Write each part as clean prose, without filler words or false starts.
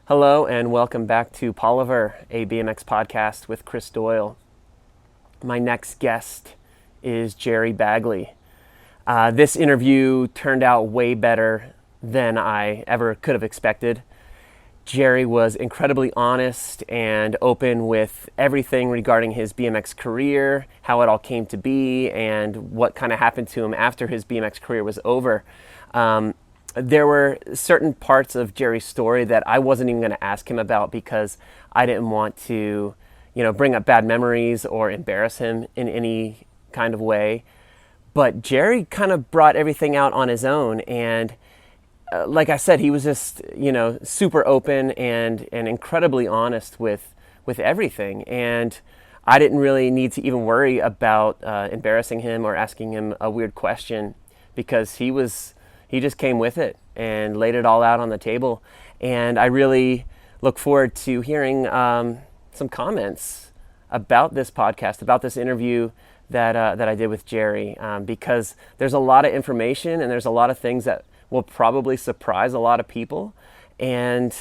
Hello and welcome back to Poliver, a BMX podcast with Chris Doyle. My next guest is Jerry Bagley. This interview turned out way better than I ever could have expected. Jerry was incredibly honest and open with everything regarding his BMX career, how it all came to be, and what kind of happened to him after his BMX career was over. There were certain parts of Jerry's story that I wasn't even going to ask him about because I didn't want to, bring up bad memories or embarrass him in any kind of way. But Jerry kind of brought everything out on his own, and like I said, he was just, super open and incredibly honest with everything. And I didn't really need to even worry about embarrassing him or asking him a weird question because he just came with it and laid it all out on the table. And I really look forward to hearing some comments about this podcast, about this interview that I did with Jerry, because there's a lot of information and there's a lot of things that will probably surprise a lot of people. And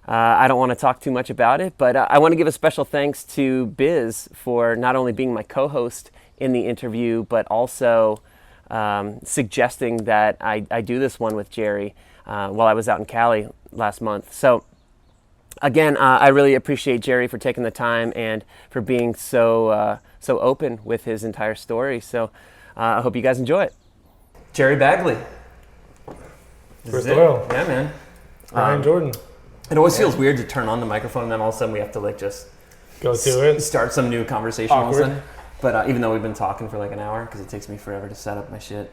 I don't want to talk too much about it, but I want to give a special thanks to Biz for not only being my co-host in the interview, but also suggesting that I do this one with Jerry while I was out in Cali last month. So again, I really appreciate Jerry for taking the time and for being so open with his entire story. So I hope you guys enjoy it. Jerry Bagley. Chris Doyle. Yeah, man. Ryan Jordan. It always feels weird to turn on the microphone and then all of a sudden we have to just go to it. Start some new conversation all of a Awkward. sudden. But even though we've been talking for like an hour, because it takes me forever to set up my shit.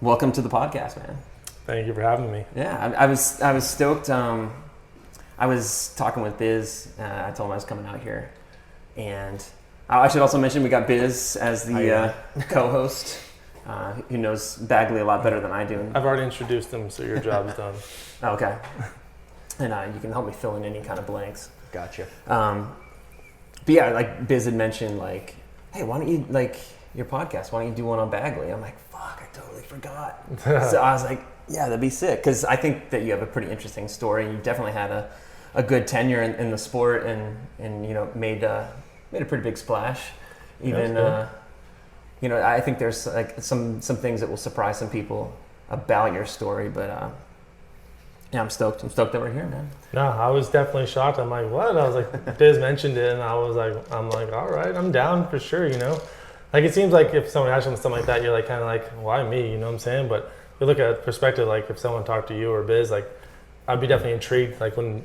Welcome to the podcast, man. Thank you for having me. Yeah, I was stoked. I was talking with Biz. I told him I was coming out here. And I should also mention we got Biz as the co-host, who knows Bagley a lot better than I do. I've already introduced him, so your job's done. Okay. And you can help me fill in any kind of blanks. Gotcha. But yeah, like Biz had mentioned, like, hey, why don't you, your podcast, why don't you do one on Bagley? I'm like, fuck, I totally forgot. So I was like, yeah, that'd be sick. Because I think that you have a pretty interesting story. You definitely had a good tenure in the sport and made a pretty big splash. Even, I think there's like some things that will surprise some people about your story. But yeah, I'm stoked. I'm stoked that we're here, man. No, I was definitely shocked. I'm like, what? I was like, Biz mentioned it, and I'm like, all right, I'm down for sure, Like, it seems like if someone asks you something like that, you're like, kind of like, why me? You know what I'm saying? But if you look at perspective, like, if someone talked to you or Biz, like, I'd be definitely intrigued. Like, when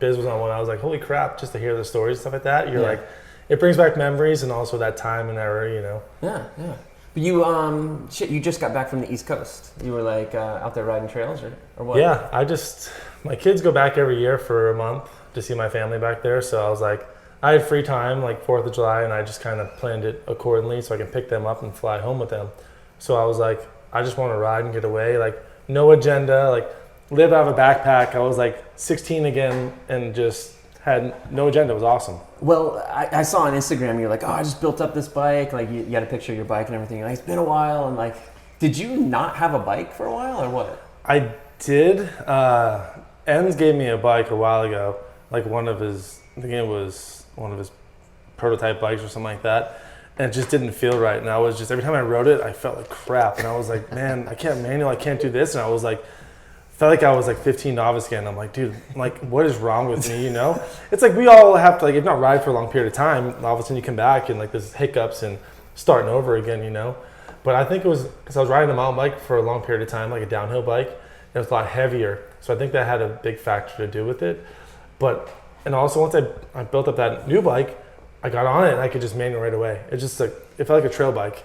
Biz was on one, I was like, holy crap, just to hear the stories and stuff like that. You're like, it brings back memories and also that time and era, Yeah. But you just got back from the East Coast. You were like out there riding trails or what? Yeah, my kids go back every year for a month to see my family back there. So I was like, I had free time like 4th of July and I just kind of planned it accordingly so I can pick them up and fly home with them. So I was like, I just want to ride and get away. Like no agenda, like live out of a backpack. I was like 16 again and just had no agenda. It was awesome. Well, I saw on Instagram, you're like, oh, I just built up this bike. Like you had a picture of your bike and everything. Like, it's been a while. And like, did you not have a bike for a while or what? I did. Enz gave me a bike a while ago, like I think it was one of his prototype bikes or something like that. And it just didn't feel right. And I was just, every time I rode it, I felt like crap. And I was like, man, I can't manual, I can't do this. And I was like, felt like I was like 15 novice again. I'm like, dude, like, what is wrong with me, It's like we all have to, like, if not ride for a long period of time, all of a sudden you come back and like there's hiccups and starting over again, But I think it was because I was riding a mountain bike for a long period of time, like a downhill bike. And it was a lot heavier. So I think that had a big factor to do with it. And also once I built up that new bike, I got on it and I could just manual right away. It just like, it felt like a trail bike.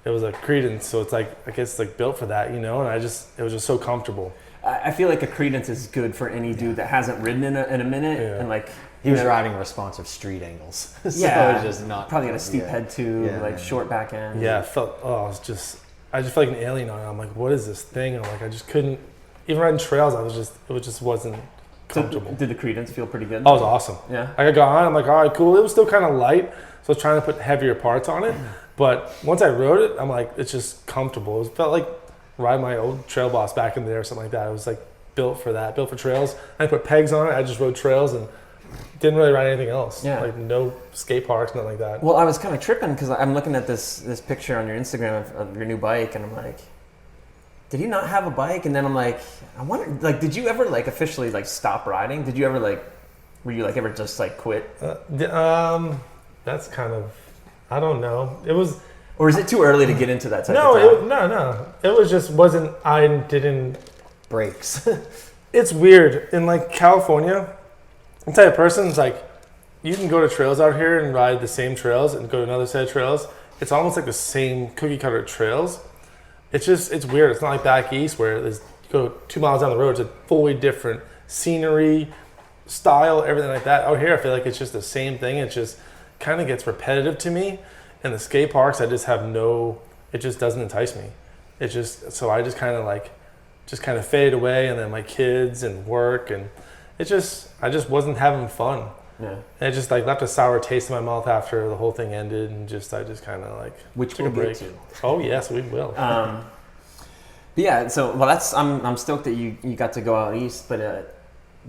It was a Credence. So it's like, I guess it's like built for that, And it was just so comfortable. I feel like a Credence is good for any dude that hasn't ridden in a minute. Yeah. And like he was riding responsive street angles. So yeah, it was just not probably got a steep head too, short back end. Yeah, I just felt like an alien on it. I'm like, what is this thing? And I'm like, I just couldn't even riding trails. It just wasn't comfortable. So did the Credence feel pretty good? Oh, it was awesome. Yeah. I got on. I'm like, all right, cool. It was still kind of light, so I was trying to put heavier parts on it. But once I rode it, I'm like, it's just comfortable. It felt like ride my old Trail Boss back in there or something like that. It was like built for that, built for trails. I put pegs on it. I just rode trails and didn't really ride anything else. Yeah. Like no skate parks, nothing like that. Well, I was kind of tripping because I'm looking at this picture on your Instagram of your new bike, and I'm like, did you not have a bike? And then I'm like, I wonder, like, did you ever like officially like stop riding? Did you ever like, were you like ever just like quit? That's kind of, I don't know. It was. Or is it too early to get into that type of thing? No. It was just wasn't. I didn't. Breaks. It's weird in like California. I'm the type of person. It's like you can go to trails out here and ride the same trails and go to another set of trails. It's almost like the same cookie cutter trails. It's weird. It's not like back east where you go 2 miles down the road. It's a fully different scenery, style, everything like that. Out here, I feel like it's just the same thing. It just kind of gets repetitive to me. And the skate parks, I just have it just doesn't entice me. So I just kind of fade away, and then my kids and work, and I just wasn't having fun. Yeah. And it just like left a sour taste in my mouth after the whole thing ended, and I just kind of like Which took we'll a break. get to. Oh yes, we will. Yeah. So I'm stoked that you got to go out east, but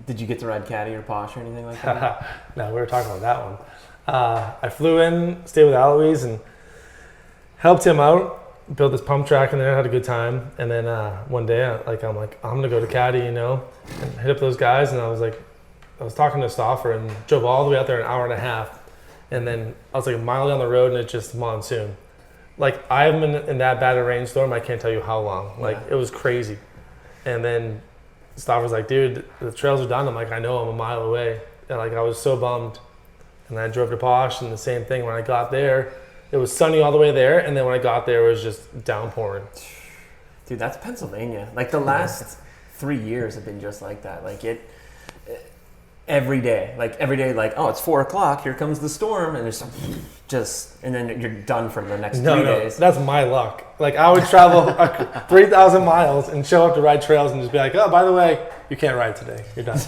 did you get to ride Caddy or Posh or anything like that? No, we were talking about that one. I flew in, stayed with Alois, and helped him out. Built this pump track in there, had a good time. And then one day, I'm gonna go to Caddy, and hit up those guys. And I was talking to Stauffer and drove all the way out there an hour and a half. And then I was like a mile down the road, and it's just monsoon. Like I haven't been in that bad a rainstorm. I can't tell you how long. Like It was crazy. And then Stauffer's like, dude, the trails are done. I'm like, I know, I'm a mile away. And like I was so bummed. And I drove to Posh, and the same thing. When I got there, it was sunny all the way there, and then when I got there, it was just downpouring. Dude, that's Pennsylvania. Like the last 3 years have been just like that. Like every day, like, oh, it's 4:00, here comes the storm, and it's and then you're done for the next 3 days. That's my luck. Like I would travel 3,000 miles and show up to ride trails and just be like, oh, by the way, you can't ride today. You're done.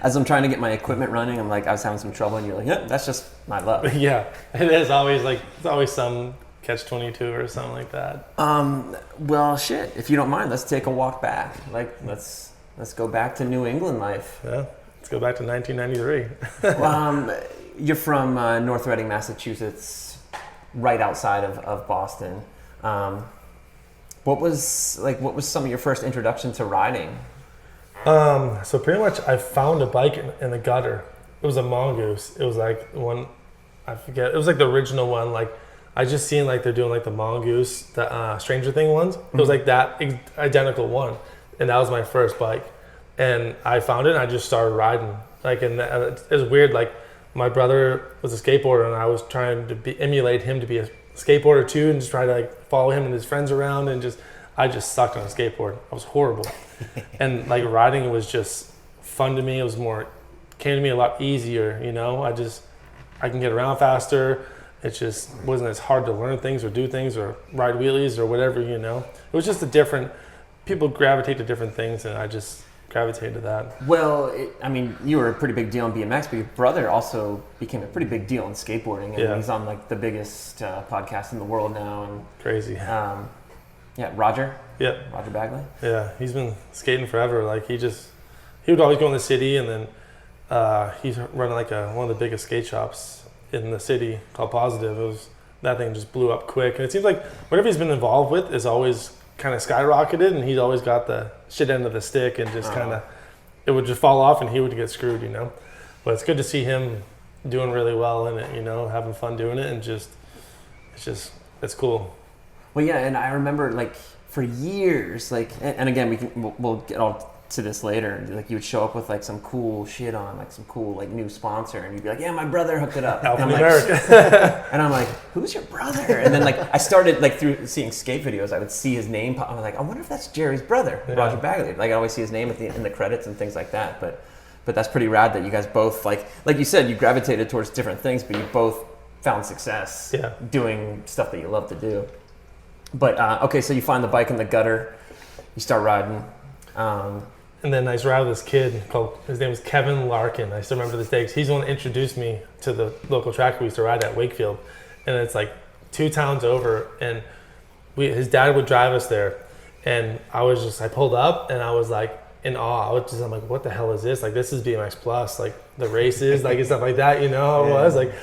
As I'm trying to get my equipment running, I'm like, I was having some trouble, and you're like, yeah, that's just my luck. Yeah, it is always like, it's always some catch-22 or something like that. Well, shit, if you don't mind, let's take a walk back. Like, let's go back to New England life. Yeah, let's go back to 1993. You're from North Reading, Massachusetts, right outside of Boston. What was some of your first introduction to riding? So pretty much I found a bike in the gutter. It was a Mongoose. It was like one, I forget, it was like the original one. Like I just seen like they're doing like the Mongoose, the Stranger Thing ones. It was like that identical one. And that was my first bike. And I found it and I just started riding. Like, and it was weird. Like my brother was a skateboarder, and I was trying to emulate him to be a skateboarder too, and just try to like follow him and his friends around, and I just sucked on a skateboard. I was horrible. And like riding was just fun to me. It was came to me a lot easier, I can get around faster. It just wasn't as hard to learn things or do things or ride wheelies or whatever, It was just people gravitate to different things, and I just gravitated to that. Well, you were a pretty big deal in BMX, but your brother also became a pretty big deal in skateboarding, and he's on like the biggest podcast in the world now. And crazy. Roger. Yeah. Roger Bagley. Yeah, he's been skating forever. Like he would always go in the city, and then he's running like one of the biggest skate shops in the city called Positive. That thing just blew up quick, and it seems like whatever he's been involved with is always kind of skyrocketed, and he's always got the shit end of the stick, and just it would just fall off, and he would get screwed, But it's good to see him doing really well in it, having fun doing it, and it's cool. Well, yeah, and I remember like for years, like, and again, we'll get all to this later. Like you would show up with like some cool shit on, like some cool like new sponsor, and you'd be like, "Yeah, my brother hooked it up." Out and from America. And I'm like, "Who's your brother?" And then like I started like through seeing skate videos, I would see his name pop. I'm like, "I wonder if that's Jerry's brother, Roger Bagley." Like I always see his name in the credits and things like that. But that's pretty rad that you guys both like you said, you gravitated towards different things, but you both found success doing stuff that you love to do. But okay, so you find the bike in the gutter, you start riding. And then I ride with this kid his name was Kevin Larkin. I still remember this day, 'cause he's the one that introduced me to the local track we used to ride at, Wakefield. And it's like 2 towns over, and his dad would drive us there. And I pulled up, and I was like, in awe. I'm like, what the hell is this? Like, this is BMX Plus, like the races, like and stuff like that. You know how it was like,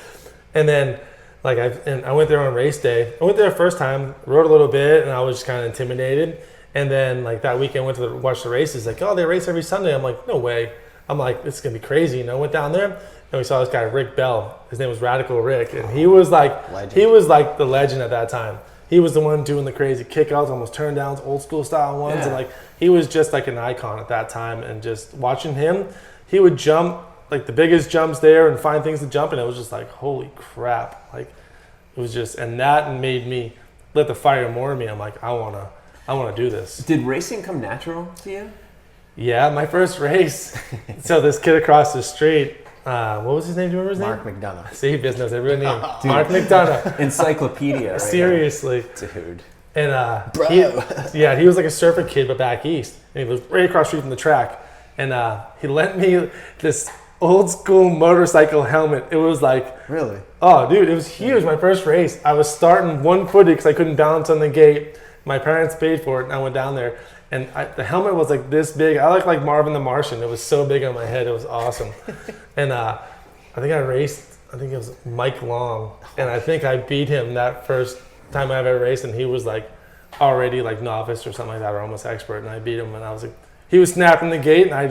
and then like I went there on race day. I went there the first time, rode a little bit, and I was just kind of intimidated. And then like that weekend, went to watch the races. Like, oh, they race every Sunday. I'm like, no way. I'm like, this is gonna be crazy. You know, went down there and we saw this guy Rick Bell. His name was Radical Rick, and he was like the legend at that time. He was the one doing the crazy kickouts, almost turn downs, old school style ones, and like he was just like an icon at that time. And just watching him, he would jump like the biggest jumps there and find things to jump, and it was just like, holy crap! Like it was just, and that made me lit the fire more in me. I'm like, I wanna do this. Did racing come natural to you? Yeah, my first race. So this kid across the street, what was his name? Do you remember his Mark name? McDonough. See, business, everybody name. Mark McDonough. Encyclopedia. Right? Seriously. Dude. And Bro. he was like a surfer kid, but back east. And he lived right across the street from the track. And he lent me this old school motorcycle helmet. It was like, really? Oh, dude, it was huge. My first race. I was starting one-footed because I couldn't balance on the gate. My parents paid for it, and I went down there. And the helmet was like this big. I looked like Marvin the Martian. It was so big on my head. It was awesome. And I think I raced, I think it was Mike Long. And I think I beat him that first time I've ever raced. And he was like already like novice or something like that, or almost expert. And I beat him. And I was like, he was snapping the gate. And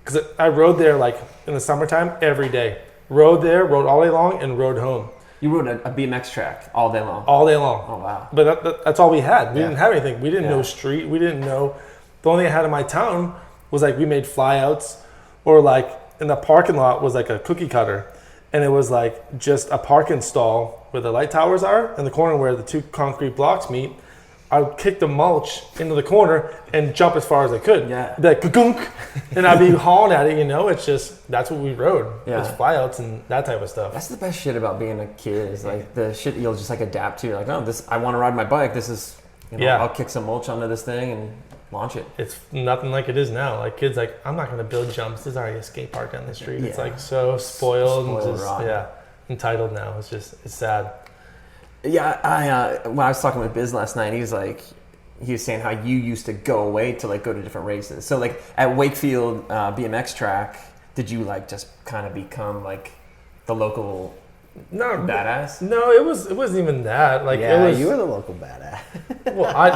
because I rode there like in the summertime every day. Rode there, rode all day long, and rode home. You rode a BMX track all day long? All day long. Oh, wow. But that's all we had. We didn't have anything. We didn't know street. We didn't know. The only thing I had in my town was like we made flyouts, or like in the parking lot was like a cookie cutter. And it was like just a parking stall where the light towers are, in the corner where the two concrete blocks meet. I would kick the mulch into the corner and jump as far as I could. Yeah. Be like, ka-gunk, and I'd be hauling at it, you know? It's just, that's what we rode. Yeah. It's flyouts and that type of stuff. That's the best shit about being a kid, is like the shit you'll just like adapt to. You're like, oh, I want to ride my bike. This is, I'll kick some mulch onto this thing and launch it. It's nothing like it is now. Like kids like, I'm not going to build jumps. There's already a skate park down the street. Yeah. It's like so spoiled and just, entitled now. It's sad. Yeah, when I was talking with Biz last night, he was saying how you used to go away to like go to different races. So like at Wakefield BMX track, did you like just kind of become like the local badass? No, it wasn't even that. Like you were the local badass. Well, I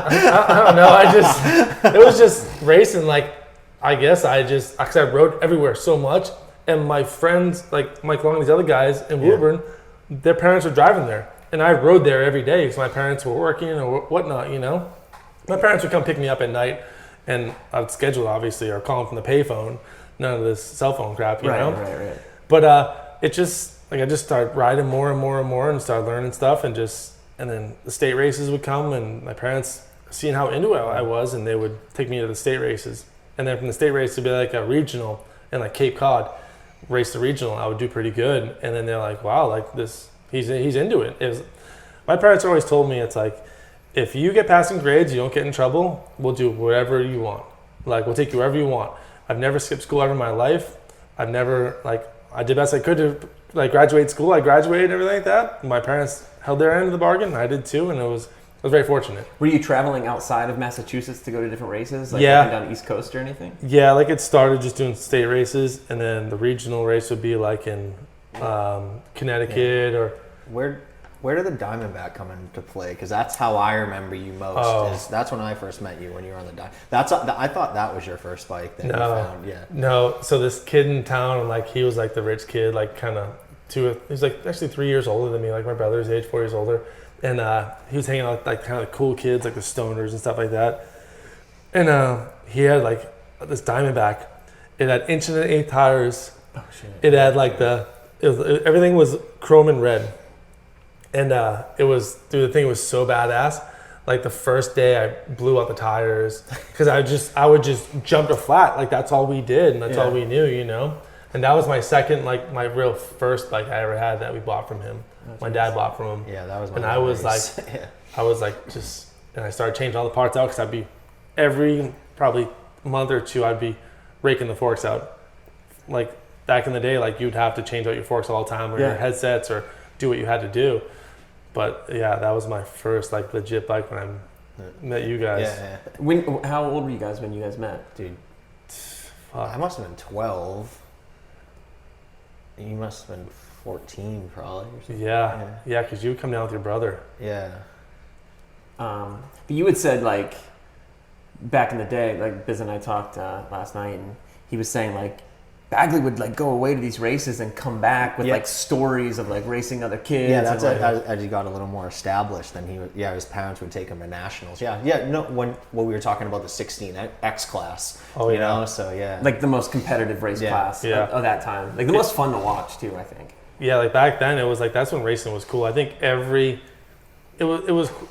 don't know. It was just racing. Like I guess because I rode everywhere so much, and my friends like Mike Long and these other guys in Woburn, their parents were driving there. And I rode there every day because my parents were working or whatnot, you know. My parents would come pick me up at night, and I would schedule, obviously, or call them from the payphone. None of this cell phone crap, you know. Right. But it just like I just started riding more and more and more, and started learning stuff, and then the state races would come, and my parents seeing how into it I was, and they would take me to the state races, and then from the state race it'd be like a regional, and like Cape Cod, race the regional, I would do pretty good, and then they're like, wow, like this. He's into it. My parents always told me, it's like, if you get passing grades, you don't get in trouble, we'll do whatever you want. Like, we'll take you wherever you want. I've never skipped school ever in my life. I've never, like, I did best I could to, like, graduate school. I graduated and everything like that. My parents held their end of the bargain. I did too, and I was very fortunate. Were you traveling outside of Massachusetts to go to different races? Like down the East Coast or anything? Yeah, like it started just doing state races, and then the regional race would be like in Connecticut or... Where did the Diamondback come into play? Because that's how I remember you most. That's when I first met you, when you were on the Diamondback. I thought that was your first bike that you found. Yeah. No, so this kid in town, like he was like the rich kid, like kind of he's like actually 3 years older than me, like my brother's age, 4 years older. And he was hanging out with like kind of the cool kids, like the stoners and stuff like that. And he had like this Diamondback. It had 1.125" tires. Oh shit. It had like everything was chrome and red. And the thing was so badass. Like the first day I blew out the tires because I would just jump to flat. Like that's all we did and that's all we knew, you know? And that was my second, like my real first bike I ever had that we bought from him. My dad bought from him. Yeah, that was my And I was like, and I started changing all the parts out because I'd be, every probably month or two, I'd be raking the forks out. Like back in the day, like you'd have to change out your forks all the time or your headsets or do what you had to do. But yeah, that was my first like legit bike when I met you guys. Yeah. How old were you guys when you guys met? Dude, I must have been 12. You must have been 14 probably. Or something. Yeah, because you would come down with your brother. Yeah. But you had said, like, back in the day, like Biz and I talked last night, and he was saying, like, Bagley would, like, go away to these races and come back with, like, stories of, like, racing other kids. Yeah, that's and, like, as he got a little more established, then his parents would take him to nationals. When we were talking about the 16X class, you know, so yeah. Like the most competitive race class of that time. Like the most fun to watch, too, I think. Yeah, like back then, it was like, that's when racing was cool. I think it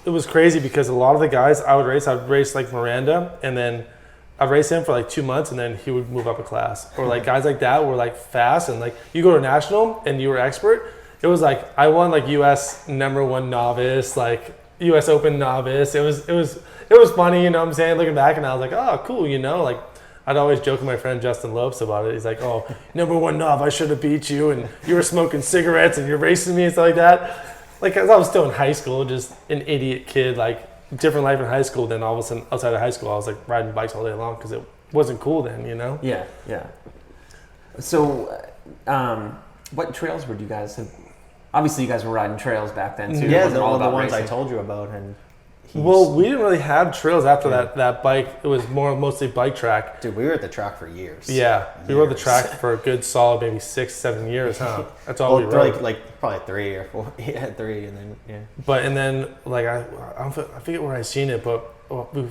was crazy because a lot of the guys I would race like Miranda, and then I'd race him for like 2 months, and then he would move up a class. Or like guys like that were like fast, and like you go to national and you were expert. It was like I won like US #1 novice, like US Open novice. It was funny, you know what I'm saying? Looking back, and I was like, oh, cool, you know, like I'd always joke with my friend Justin Lopes about it. He's like, oh, #1 nov, I should have beat you, and you were smoking cigarettes and you're racing me and stuff like that. Like, I was still in high school, just an idiot kid, like, different life in high school. Then all of a sudden, outside of high school, I was, like, riding bikes all day long because it wasn't cool then, you know? Yeah. So, what trails would you guys have? Obviously, you guys were riding trails back then, too. Yeah, all the ones racing I told you about. And well, we didn't really have trails after that bike. It was mostly bike track. Dude, we were at the track for years. Yeah, we rode the track for a good solid maybe 6-7 years, huh? That's all we rode. Like probably 3 or 4. Yeah, 3, and then And then like I forget where I seen it, but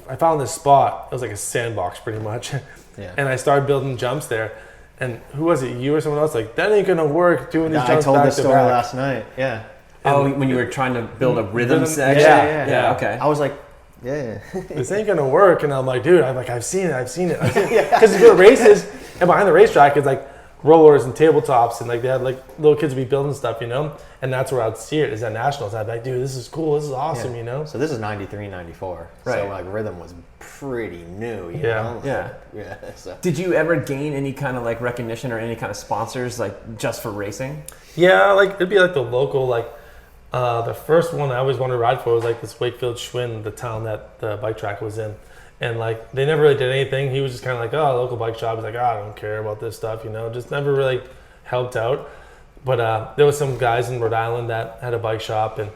I found this spot. It was like a sandbox pretty much. Yeah. And I started building jumps there. And who was it? You or someone else? Like, that ain't gonna work doing these jumps back to back. I told this story last night. Yeah. When you were trying to build a rhythm section? Yeah. Okay. I was like, yeah. This ain't gonna work. And I'm like, dude, I've seen it. Because you go to races, and behind the racetrack is like rollers and tabletops, and like they had like little kids would be building stuff, you know? And that's where I'd see it, is at nationals. I'd be like, dude, this is cool. This is awesome, you know? So this is 93, 94. Right. So like rhythm was pretty new, you know? Yeah. So. Did you ever gain any kind of like recognition or any kind of sponsors like just for racing? Yeah, like it'd be like the local, like the first one I always wanted to ride for was like this Wakefield Schwinn, the town that the bike track was in. And like they never really did anything. He was just kind of like, oh, local bike shop. He's like, oh, I don't care about this stuff, you know, just never really helped out. But there was some guys in Rhode Island that had a bike shop and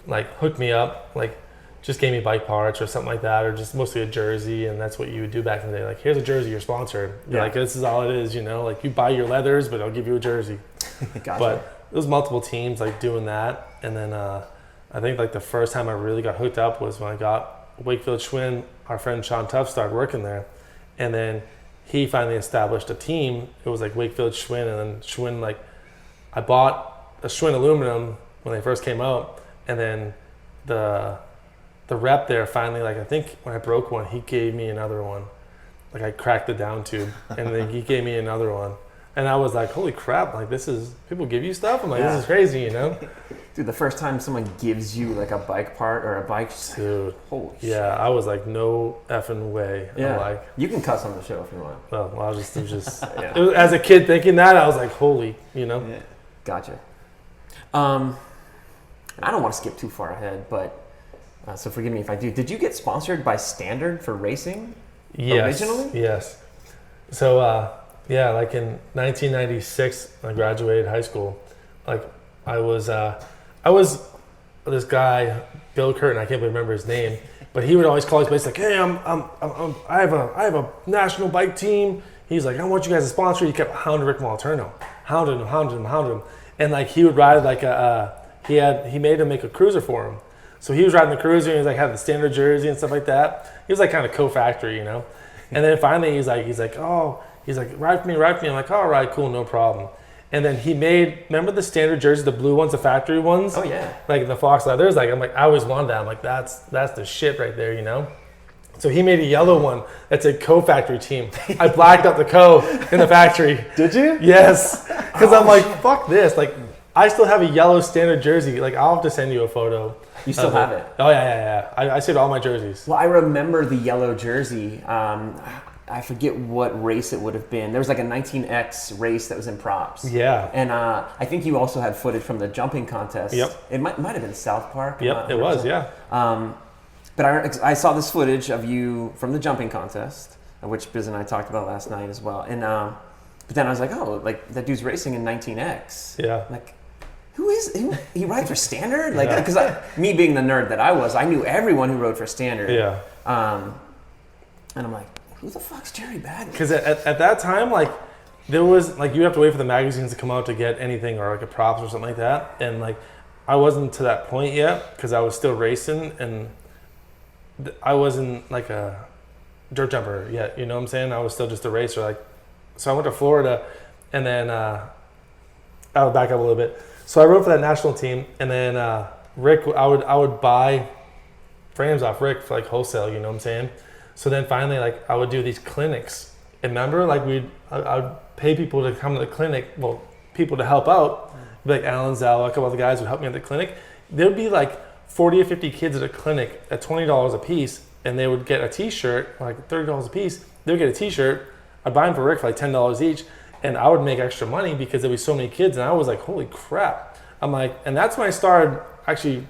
like hooked me up, like just gave me bike parts or something like that, or just mostly a jersey. And that's what you would do back in the day. Like, here's a jersey, you're sponsored. You're like, this is all it is, you know, like you buy your leathers, but I'll give you a jersey. Gotcha. But there was multiple teams like doing that. And then I think like the first time I really got hooked up was when I got Wakefield Schwinn. Our friend Sean Tuff started working there. And then he finally established a team. It was like Wakefield Schwinn, and then Schwinn, like, I bought a Schwinn aluminum when they first came out, and then the rep there finally, like, I think when I broke one, he gave me another one. Like, I cracked the down tube, and then he gave me another one. And I was like, holy crap, like, this is, people give you stuff? I'm like, this is crazy, you know? Dude, the first time someone gives you like a bike part or a bike, dude, holy shit. I was like, no effing way. Yeah. I'm like, you can cuss on the show if you want. well, I was just it was, as a kid thinking that, I was like, holy, you know? Yeah. Gotcha. I don't want to skip too far ahead, but so forgive me if I do. Did you get sponsored by Standard for racing? Yes. Originally? Yes. So, like in 1996, when I graduated high school, like I was this guy, Bill Curtin, I can't remember his name, but he would always call his place like, hey, I have a national bike team. He's like, I want you guys to sponsor. He kept hounding Rick Moliterno, hounding him. And like he would ride like he made him make a cruiser for him. So he was riding the cruiser and he was like had the Standard jersey and stuff like that. He was like kind of co-factory, you know? And then finally he's like, ride for me. I'm like, all right, cool, no problem. And then he made, remember the Standard jersey, the blue ones, the factory ones? Oh yeah. Like the Fox leathers. Like I always wanted that. I'm like, that's the shit right there, you know? So he made a yellow one that said co-factory team. I blacked out the co in the factory. Did you? Yes. Because I'm like, fuck this. Like, I still have a yellow Standard jersey. Like, I'll have to send you a photo. You still have it? Oh, yeah. I saved all my jerseys. Well, I remember the yellow jersey. I forget what race it would have been. There was like a 19X race that was in props. Yeah. And I think you also had footage from the jumping contest. Yep. It might have been South Park. Yep, it was, yeah. But I saw this footage of you from the jumping contest. which Biz and I talked about last night as well. And but then I was like, oh, like that dude's racing in 19X. Yeah. Like, he rides for Standard? Like, because me being the nerd that I was, I knew everyone who rode for Standard. Yeah. And I'm like, who the fuck's Jerry Bagley? Because at that time, like, there was, like, you have to wait for the magazines to come out to get anything or, like, a props or something like that. And, like, I wasn't to that point yet because I was still racing and I wasn't, like, a dirt jumper yet. You know what I'm saying? I was still just a racer. Like, so I went to Florida and then I'll back up a little bit. So I rode for that national team and then Rick, I would buy frames off Rick for, like, wholesale, you know what I'm saying? So then finally, like, I would do these clinics. And remember, like, I would pay people to come to the clinic, well, people to help out. Like Alan Zell, a couple other guys would help me at the clinic. There'd be like 40 or 50 kids at a clinic at $20 a piece, and they would get a t-shirt, like $30 a piece. They would get a t-shirt. I'd buy them for Rick for like $10 each, and I would make extra money because there was so many kids, and I was like, holy crap. I'm like, and that's when I started actually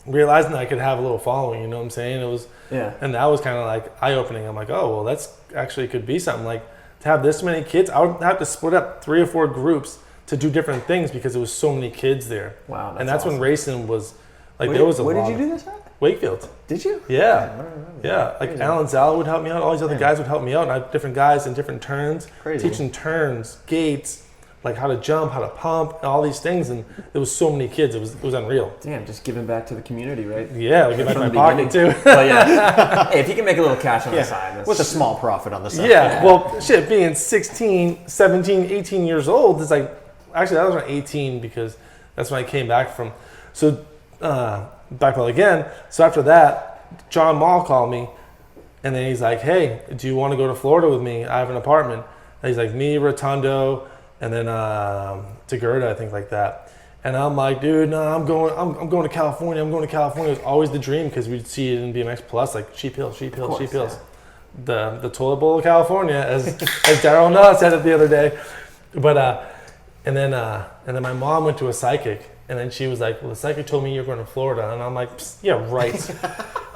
realizing that I could have a little following, you know what I'm saying? It was, and that was kind of like eye-opening. I'm like, oh, well, that's actually could be something. Like, to have this many kids, I would have to split up 3 or 4 groups to do different things because there was so many kids there. Wow, and that's awesome. When racing was, like, there was a lot. Where did you do this at? Wakefield. Did you? Yeah. Like, Alan Zala would help me out. All these other guys would help me out. And I had different guys in different turns. Crazy. Teaching turns, gates, like how to jump, how to pump, and all these things. And there was so many kids. It was unreal. Damn, just giving back to the community, right? Yeah, give back my pocket too. Well, yeah. Hey, if you can make a little cash on the side. With a small profit on the side. Yeah, well, shit, being 16, 17, 18 years old, it's like, actually, that was around 18 because that's when I came back from. So, backpedal again. So after that, John Mall called me, and then he's like, hey, do you want to go to Florida with me? I have an apartment. And he's like, me, Rotundo, and then Tagurda, I think, like that. And I'm like, dude, no, I'm going to California. I'm going to California. It was always the dream because we'd see it in BMX Plus, like Sheep Hills. Yeah. The toilet bowl of California, as Daryl Nutt said it the other day. But and then my mom went to a psychic, and then she was like, well, the psychic told me you're going to Florida. And I'm like, yeah, right.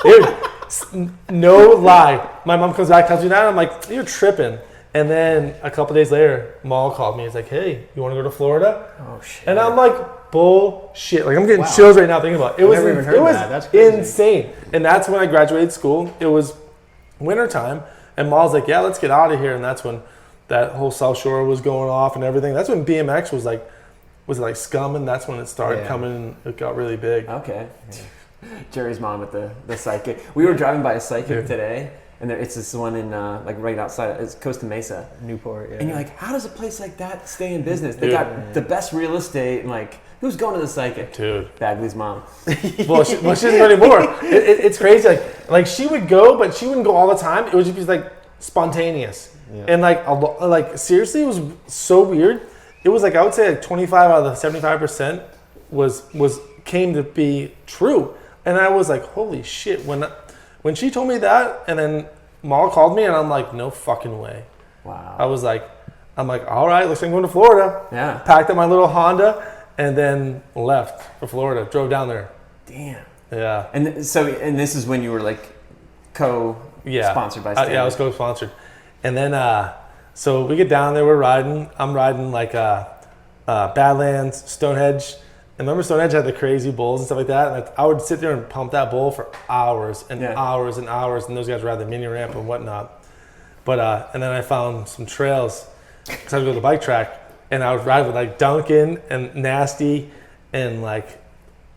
Dude, no lie. My mom comes back, tells me that, and I'm like, you're tripping. And then a couple days later, Maul called me. He's like, hey, you want to go to Florida? Oh, shit. And I'm like, bullshit. Like, I'm getting chills right now thinking about it. It was insane. And that's when I graduated school. It was wintertime. And Maul's like, yeah, let's get out of here. And that's when that whole South Shore was going off and everything. That's when BMX was like scum, and that's when it started coming and it got really big. Okay. Jerry's mom with the psychic. We were driving by a psychic today. And it's this one in like right outside. It's Costa Mesa, Newport. Yeah. And you're like, how does a place like that stay in business? They got the best real estate. And like, who's going to the psychic? Dude, Bagley's mom. well, she doesn't go anymore. It's crazy. Like she would go, but she wouldn't go all the time. It would just be like spontaneous. Yeah. And like seriously, it was so weird. It was like I would say like 25 out of the 75% was came to be true. And I was like, holy shit, when she told me that, and then Maul called me, and I'm like, no fucking way. Wow. I'm like, all right, looks like I'm going to Florida. Yeah. Packed up my little Honda, and then left for Florida. Drove down there. Damn. Yeah. And this is when you were like sponsored by Stanley. Yeah, I was co-sponsored. And then, so we get down there, we're riding. I'm riding like Badlands, Stonehenge. And remember Stonehenge had the crazy bowls and stuff like that? And I would sit there and pump that bowl for hours and hours and hours, and those guys ride the mini ramp and whatnot. But and then I found some trails because I would go to the bike track, and I would ride with like Duncan and Nasty and like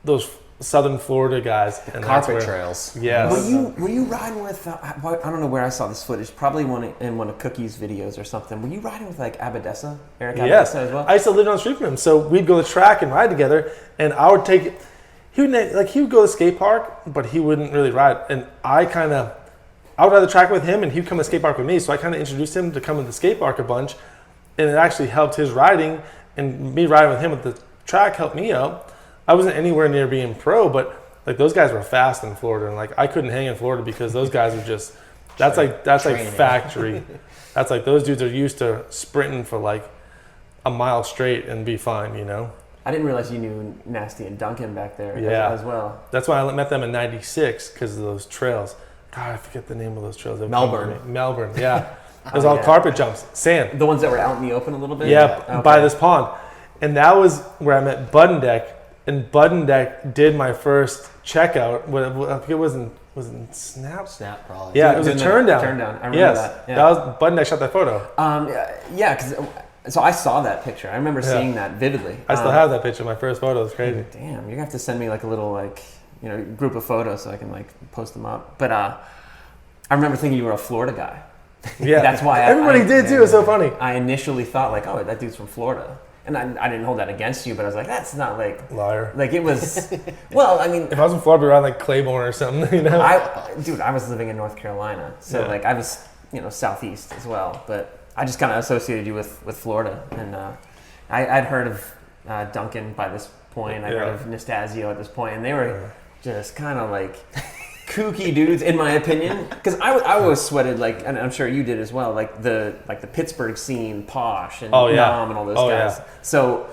those Southern Florida guys. And carpet trails. Yes. Were you riding with, I don't know where I saw this footage, probably in one of Cookie's videos or something. Were you riding with like Abadessa? Eric Abadessa as well? I used to live on the street from him. So we'd go to the track and ride together, and I would take it. He would go to the skate park, but he wouldn't really ride. And I would ride the track with him, and he'd come to the skate park with me. So I kind of introduced him to come to the skate park a bunch, and it actually helped his riding, and me riding with him at the track helped me out. I wasn't anywhere near being pro, but like those guys were fast in Florida, and like I couldn't hang in Florida because those guys were just that's like factory. That's like those dudes are used to sprinting for like a mile straight and be fine, you know. I didn't realize you knew Nasty and Duncan back there as well. That's why I met them in '96 because of those trails. God, I forget the name of those trails. Melbourne, yeah. It was all carpet jumps, sand. The ones that were out in the open a little bit? Yeah, okay. by this pond. And that was where I met Button Deck. And Button Deck did my first checkout. I think it was in Snap? Snap, probably. Yeah, it was a turn down. Turn down. I remember that. Yeah. That was Button Deck shot that photo. Yeah, because so I saw that picture. I remember seeing that vividly. I still have that picture. My first photo. It's crazy. Damn, you're gonna have to send me like a little group of photos so I can like post them up. But I remember thinking you were a Florida guy. Yeah, that's why everybody did too. It's so funny. I initially thought like, oh, that dude's from Florida. And I didn't hold that against you, but I was like, that's not like... Liar. Like, it was... Well, I mean... If I was in Florida, I'd be around like Claiborne or something, you know? I was living in North Carolina. So, like, I was, southeast as well. But I just kind of associated you with Florida. And I'd heard of Duncan by this point. I'd heard of Nastasio at this point. And they were just kind of like... kooky dudes, in my opinion, because I always sweated like, and I'm sure you did as well, like the Pittsburgh scene, Posh and Nom and all those guys. Yeah. So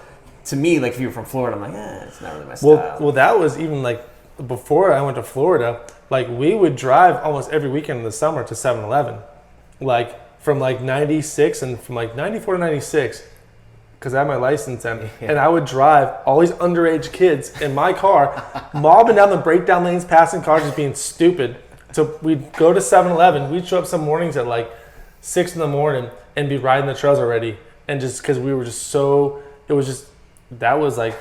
to me, like if you were from Florida, I'm like, it's not really my style. Well, that was even like before I went to Florida. Like we would drive almost every weekend in the summer to 7-Eleven, like from like '96 and from like '94 to '96. Because I had my license and I would drive all these underage kids in my car, mobbing down the breakdown lanes, passing cars, just being stupid. So we'd go to 7-Eleven. We'd show up some mornings at like 6 in the morning and be riding the trails already. And just because we were just so, it was just, that was like.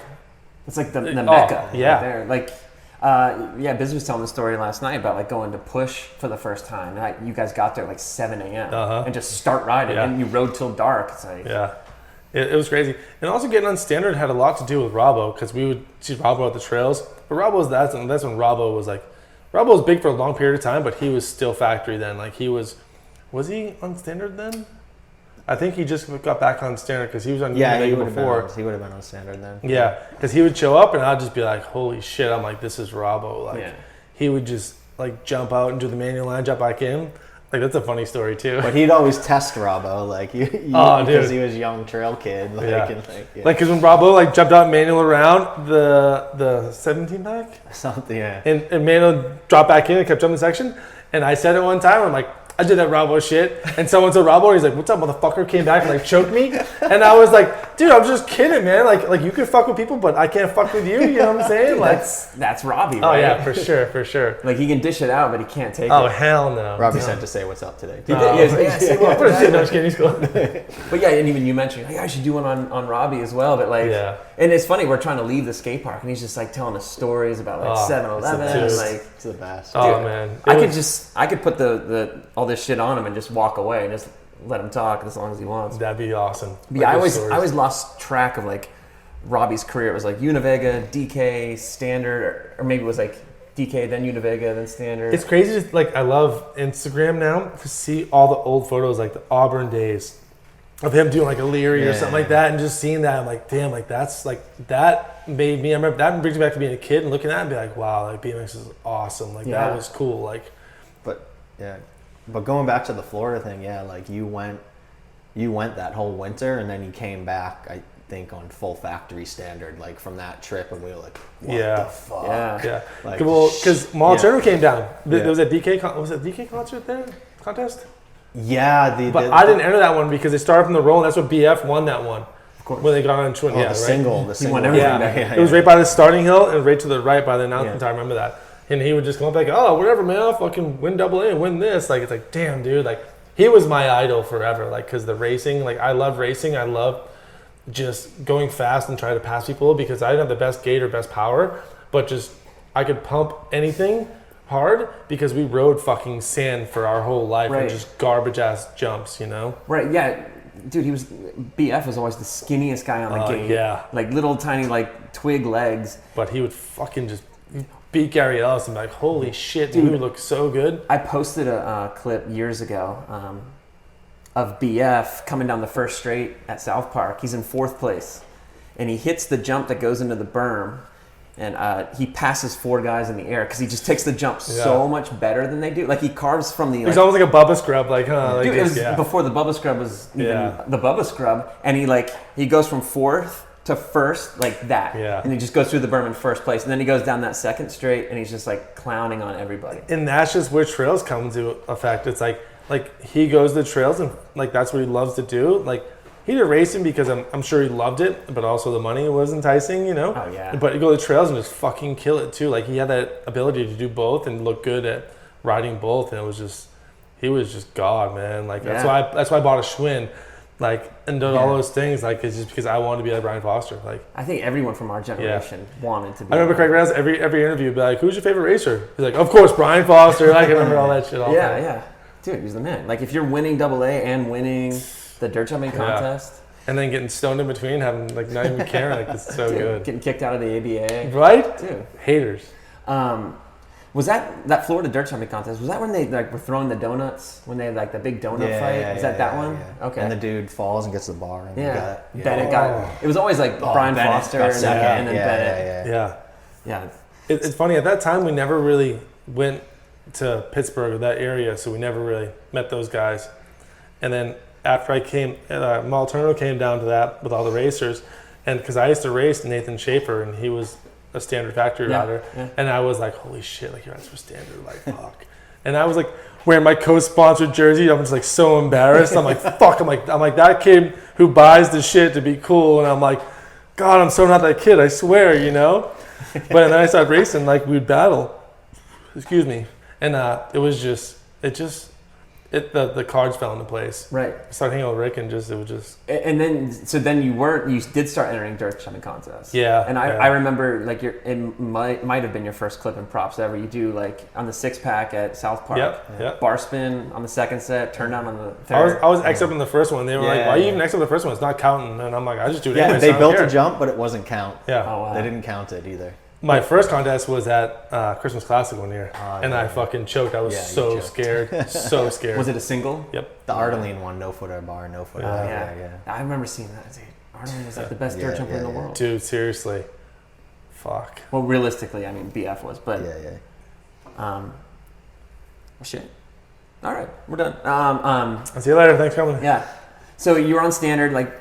It's like the Mecca. Yeah. Right there. Like, Biz was telling the story last night about like going to Push for the first time. And you guys got there at like 7 a.m. and just start riding and you rode till dark. It's like. Yeah. It was crazy. And also getting on standard had a lot to do with Robbo because we would see Robbo at the trails. But that's when Robbo was like, Robbo was big for a long period of time, but he was still factory then. Like he was he on standard then? I think he just got back on standard because he was on Univega before. He would have been on standard then. Yeah, because he would show up and I'd just be like, holy shit. I'm like, this is Robbo. Like he would just like jump out and do the manual line, jump back in. Like that's a funny story too. But he'd always test Robbo, like because he was a young trail kid. Like because when Robbo like jumped out manual around the 17 pack, something, and manual dropped back in and kept jumping the section. And I said it one time, I'm like, I did that Robbo shit. And someone said Robbo, and he's like, what's up, motherfucker? Came back and like choked me. And I was like, dude, I'm just kidding, man. Like you can fuck with people, but I can't fuck with you. You know what I'm saying? Like that's Robbie, right? Oh yeah, for sure. Like he can dish it out, but he can't take it. Oh hell no. Robbie said to say what's up today. He did. No, I'm just kidding. He's cool. But and even you mentioned, I should do one on Robbie as well. But like, and it's funny, we're trying to leave the skate park, and he's just like telling us stories about like 7-Eleven. Like it's the best. Oh dude, man, I could put the all this shit on him and just walk away and just let him talk as long as he wants. That'd be awesome. But I always lost track of like Robbie's career. It was like Univega, DK, Standard, or maybe it was like DK, then Univega, then Standard. It's crazy. Like I love Instagram now to see all the old photos, like the Auburn days of him doing like a Leary or something like that, and just seeing that, I'm like, damn, like that's like that made me. I remember that brings me back to being a kid and looking at it and be like, wow, like BMX is awesome. Like that was cool. Like, but going back to the Florida thing, like you went that whole winter, and then you came back, I think, on full factory standard, like from that trip, and we were like, what the fuck? Yeah. Like, well, because Molotov came down. There was a DK. Was it a DK concert there? Contest? Yeah, but I didn't enter that one because they started from the roll, and that's what BF won that one. Of course. When they got on Twin. The single. He won everything. It was right by the starting hill and right to the right by the announcement. I remember that. And he would just come up like, oh, whatever, man, I'll fucking win double A and win this. Like, it's like, damn, dude. Like, he was my idol forever. Like, because the racing, like, I love racing. I love just going fast and trying to pass people because I didn't have the best gait or best power, but just I could pump anything hard because we rode fucking sand for our whole life and just garbage ass jumps, you know? Right, yeah. Dude, BF was always the skinniest guy on the gate. Yeah. Like little tiny like twig legs. But he would fucking just beat Gary Ellis and be like, holy shit, dude, he would look so good. I posted a clip years ago of BF coming down the first straight at South Park. He's in 4th place. And he hits the jump that goes into the berm. And he passes 4 guys in the air because he just takes the jump so much better than they do. Like he carves from the. He's almost like a Bubba Scrub, like dude, it was before the Bubba Scrub was even the Bubba Scrub, and he goes from 4th to first like that. Yeah. And he just goes through the berm in first place. And then he goes down that second straight and he's just like clowning on everybody. And that's just where trails come into effect. It's like he goes to the trails and like that's what he loves to do. Like he did racing because I'm sure he loved it, but also the money was enticing, you know? Oh, yeah. But you go to the trails and just fucking kill it too. Like he had that ability to do both and look good at riding both. And it was just, he was just God, man. Like that's why I bought a Schwinn. Like, and did all those things, like, it's just because I wanted to be like Brian Foster. Like, I think everyone from our generation wanted to be. I remember Craig Rouse, every interview would be like, who's your favorite racer? He's like, of course, Brian Foster. Like, I remember all that shit. Yeah. Dude, he's the man. Like, if you're winning AA and winning the dirt jumping contest. And then getting stoned in between, having, like, not even caring. Like, it's so Dude, good. Getting kicked out of the ABA. Right? Dude. Haters. Was that Florida dirt jumping contest? Was that when they like were throwing the donuts? When they had like the big donut fight? Is that one? Yeah. Okay. And the dude falls and gets the bar. And Bennett got. It was always like Brian Bennett Foster got and then Bennett. Yeah. It's funny, at that time we never really went to Pittsburgh or that area, so we never really met those guys. And then after I came, Malturno came down to that with all the racers, and because I used to race Nathan Schaefer, and he was a standard factory rider, and I was like, holy shit, like, you're not for standard, like, fuck. And I was like wearing my co-sponsored jersey. I'm just like so embarrassed. I'm like, fuck. I'm like that kid who buys the shit to be cool, and I'm like, God, I'm so not that kid, I swear, you know. But then I started racing, like we'd battle. Excuse me. And the cards fell into place. Right. I started hanging out with Rick, and it was just. And then you did start entering dirt jumping contests. Yeah. And I remember like it might have been your first clip in props ever. You do like on the 6-pack at South Park. Yep. Bar spin on the second set, turn down on the third. I was X up in the first one. They were like, why you even X up the first one? It's not counting. And I'm like, I just do it anyway. They built a jump, but it wasn't count. Yeah. Oh, wow. They didn't count it either. My first contest was at Christmas Classic one year, and I fucking choked. I was so scared, so scared. Was it a single? Yep. The Ardeline one, no footer bar, no footer. Yeah. I remember seeing that. Dude, Ardeline was like the best dirt jumper in the world. Dude, seriously. Fuck. Well, realistically, I mean, BF was, but shit. All right, we're done. I'll see you later. Thanks for coming. Yeah. So you're on standard, like.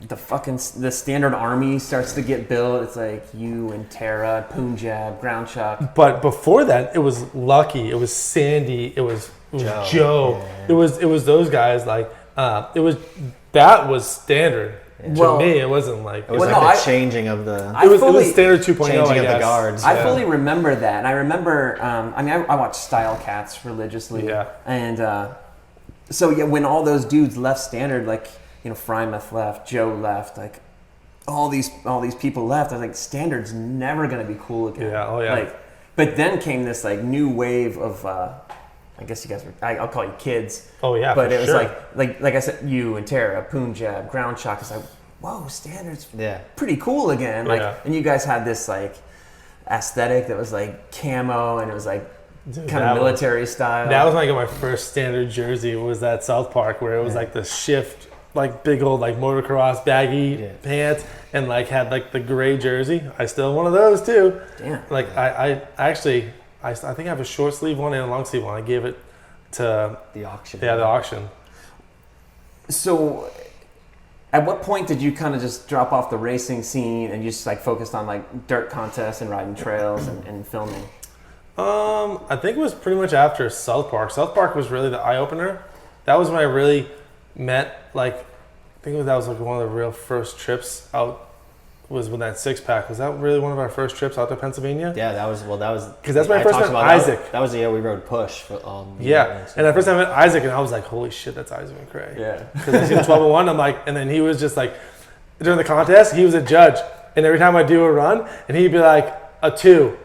The standard army starts to get built. It's like you and Tara, Punjab, Ground Chuck. But before that, it was Lucky. It was Sandy. It was Joe. Yeah. It was those guys. Like that was standard. To me, it wasn't like it was the changing of the. It was standard 2.0. Changing of the guards. I fully remember that, and I remember. I watched Style Cats religiously. Yeah. And when all those dudes left standard, like. You know, Frymouth left, Joe left, like all these people left. I was like, standard's never gonna be cool again. Yeah, oh yeah. Like, but then came this like new wave of, I guess you guys were, I'll call you kids. Oh yeah, but it was like I said, you and Tara, Punjab, Ground Shock. It's like, whoa, standard's pretty cool again. Like, and you guys had this like aesthetic that was like camo, and it was like. Kind of military style. That was like my first standard jersey. Was that South Park where it was like the shift. Like big old like motocross baggy pants and like had like the gray jersey. I still have one of those too. Damn. Like I think I have a short sleeve one and a long sleeve one. I gave it to the auction. Yeah, the auction. So at what point did you kind of just drop off the racing scene and you just like focused on like dirt contests and riding trails and filming? I think it was pretty much after South Park. South Park was really the eye opener. That was when I really met, like, I think that was like one of the real first trips out was with that 6-pack. Was that really one of our first trips out to Pennsylvania? Yeah, that was because that's my first time met Isaac. That was the year we rode Push. And the first time I met Isaac, and I was like, holy shit, that's Isaac McRae. Yeah. Because I seen 1201, I'm like, and then he was just like, during the contest, he was a judge, and every time I do a run, and he'd be like, a 2.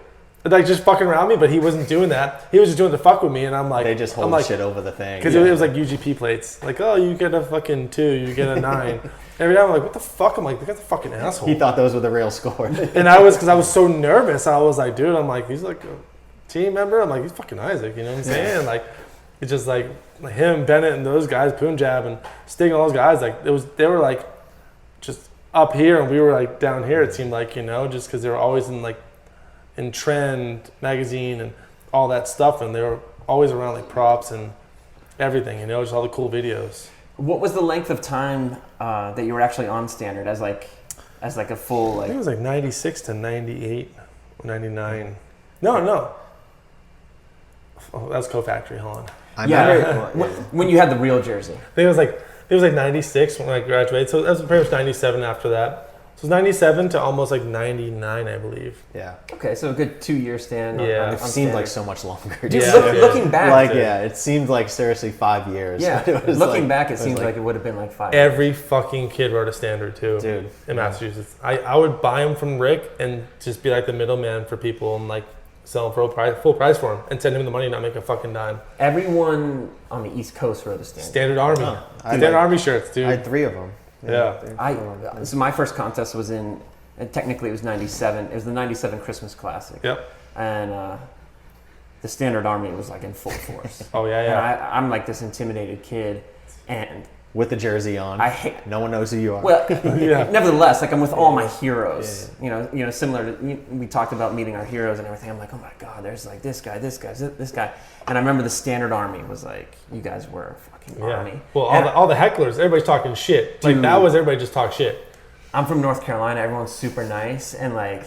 Like just fucking around me, but he wasn't doing that. He was just doing the fuck with me, and I'm like, they just hold shit over the thing because it was like UGP plates. Like, oh, you get a fucking 2, you get a 9. Every time I'm like, what the fuck? I'm like, look at the fucking asshole. He thought those were the real score, and I was because I was so nervous. I was like, dude, I'm like, he's like a team member. I'm like, he's fucking Isaac. You know what I'm saying? Like, it's just like him, Bennett, and those guys, Punjab, and Sting, all those guys. Like, they were like just up here, and we were like down here. It seemed like, you know, just because they were always in Trend magazine and all that stuff, and they were always around like props and everything, you know, just all the cool videos. What was the length of time that you were actually on standard as like as like a full I like? think it was like 96 to 98 or 99. No. Oh, that's Co-Factory. Hold on. I Yeah, remember when you had the real jersey. I think it was like 96 when I graduated. So that was pretty much 97 after that. So it was 97 to almost like 99, I believe. Yeah. Okay, so a good 2-year stand. Yeah. It seemed like so much longer. Dude, Yeah. looking back, Like, yeah, it seemed like seriously 5 years. yeah. It was Looking like- back, it was seems like- like it would have been like 5. Every fucking kid wrote a standard too. Dude. In Massachusetts. I would buy them from Rick and just be like the middleman for people and like sell them for full price for him and send him the money and not make a fucking dime. Everyone on the East Coast wrote a standard. Standard Army. Oh, I Standard like- Army shirts, dude. I had 3 of them. Yeah. So my first contest was in, and technically it was 97. It was the 97 Christmas Classic. Yep. And the Standard Army was like in full force. Oh, yeah, And yeah. I'm like this intimidated kid, and With the jersey on. I hate. No one knows who you are. Well, Yeah. nevertheless, like I'm with all my heroes. You know, similar to we talked about meeting our heroes and everything. I'm like, oh my god, there's like this guy, and I remember the Standard Army was like, you guys were fucking army. Well, And all the hecklers, everybody's talking shit. Like Dude. that was everybody just talk shit. I'm from North Carolina. Everyone's super nice, and like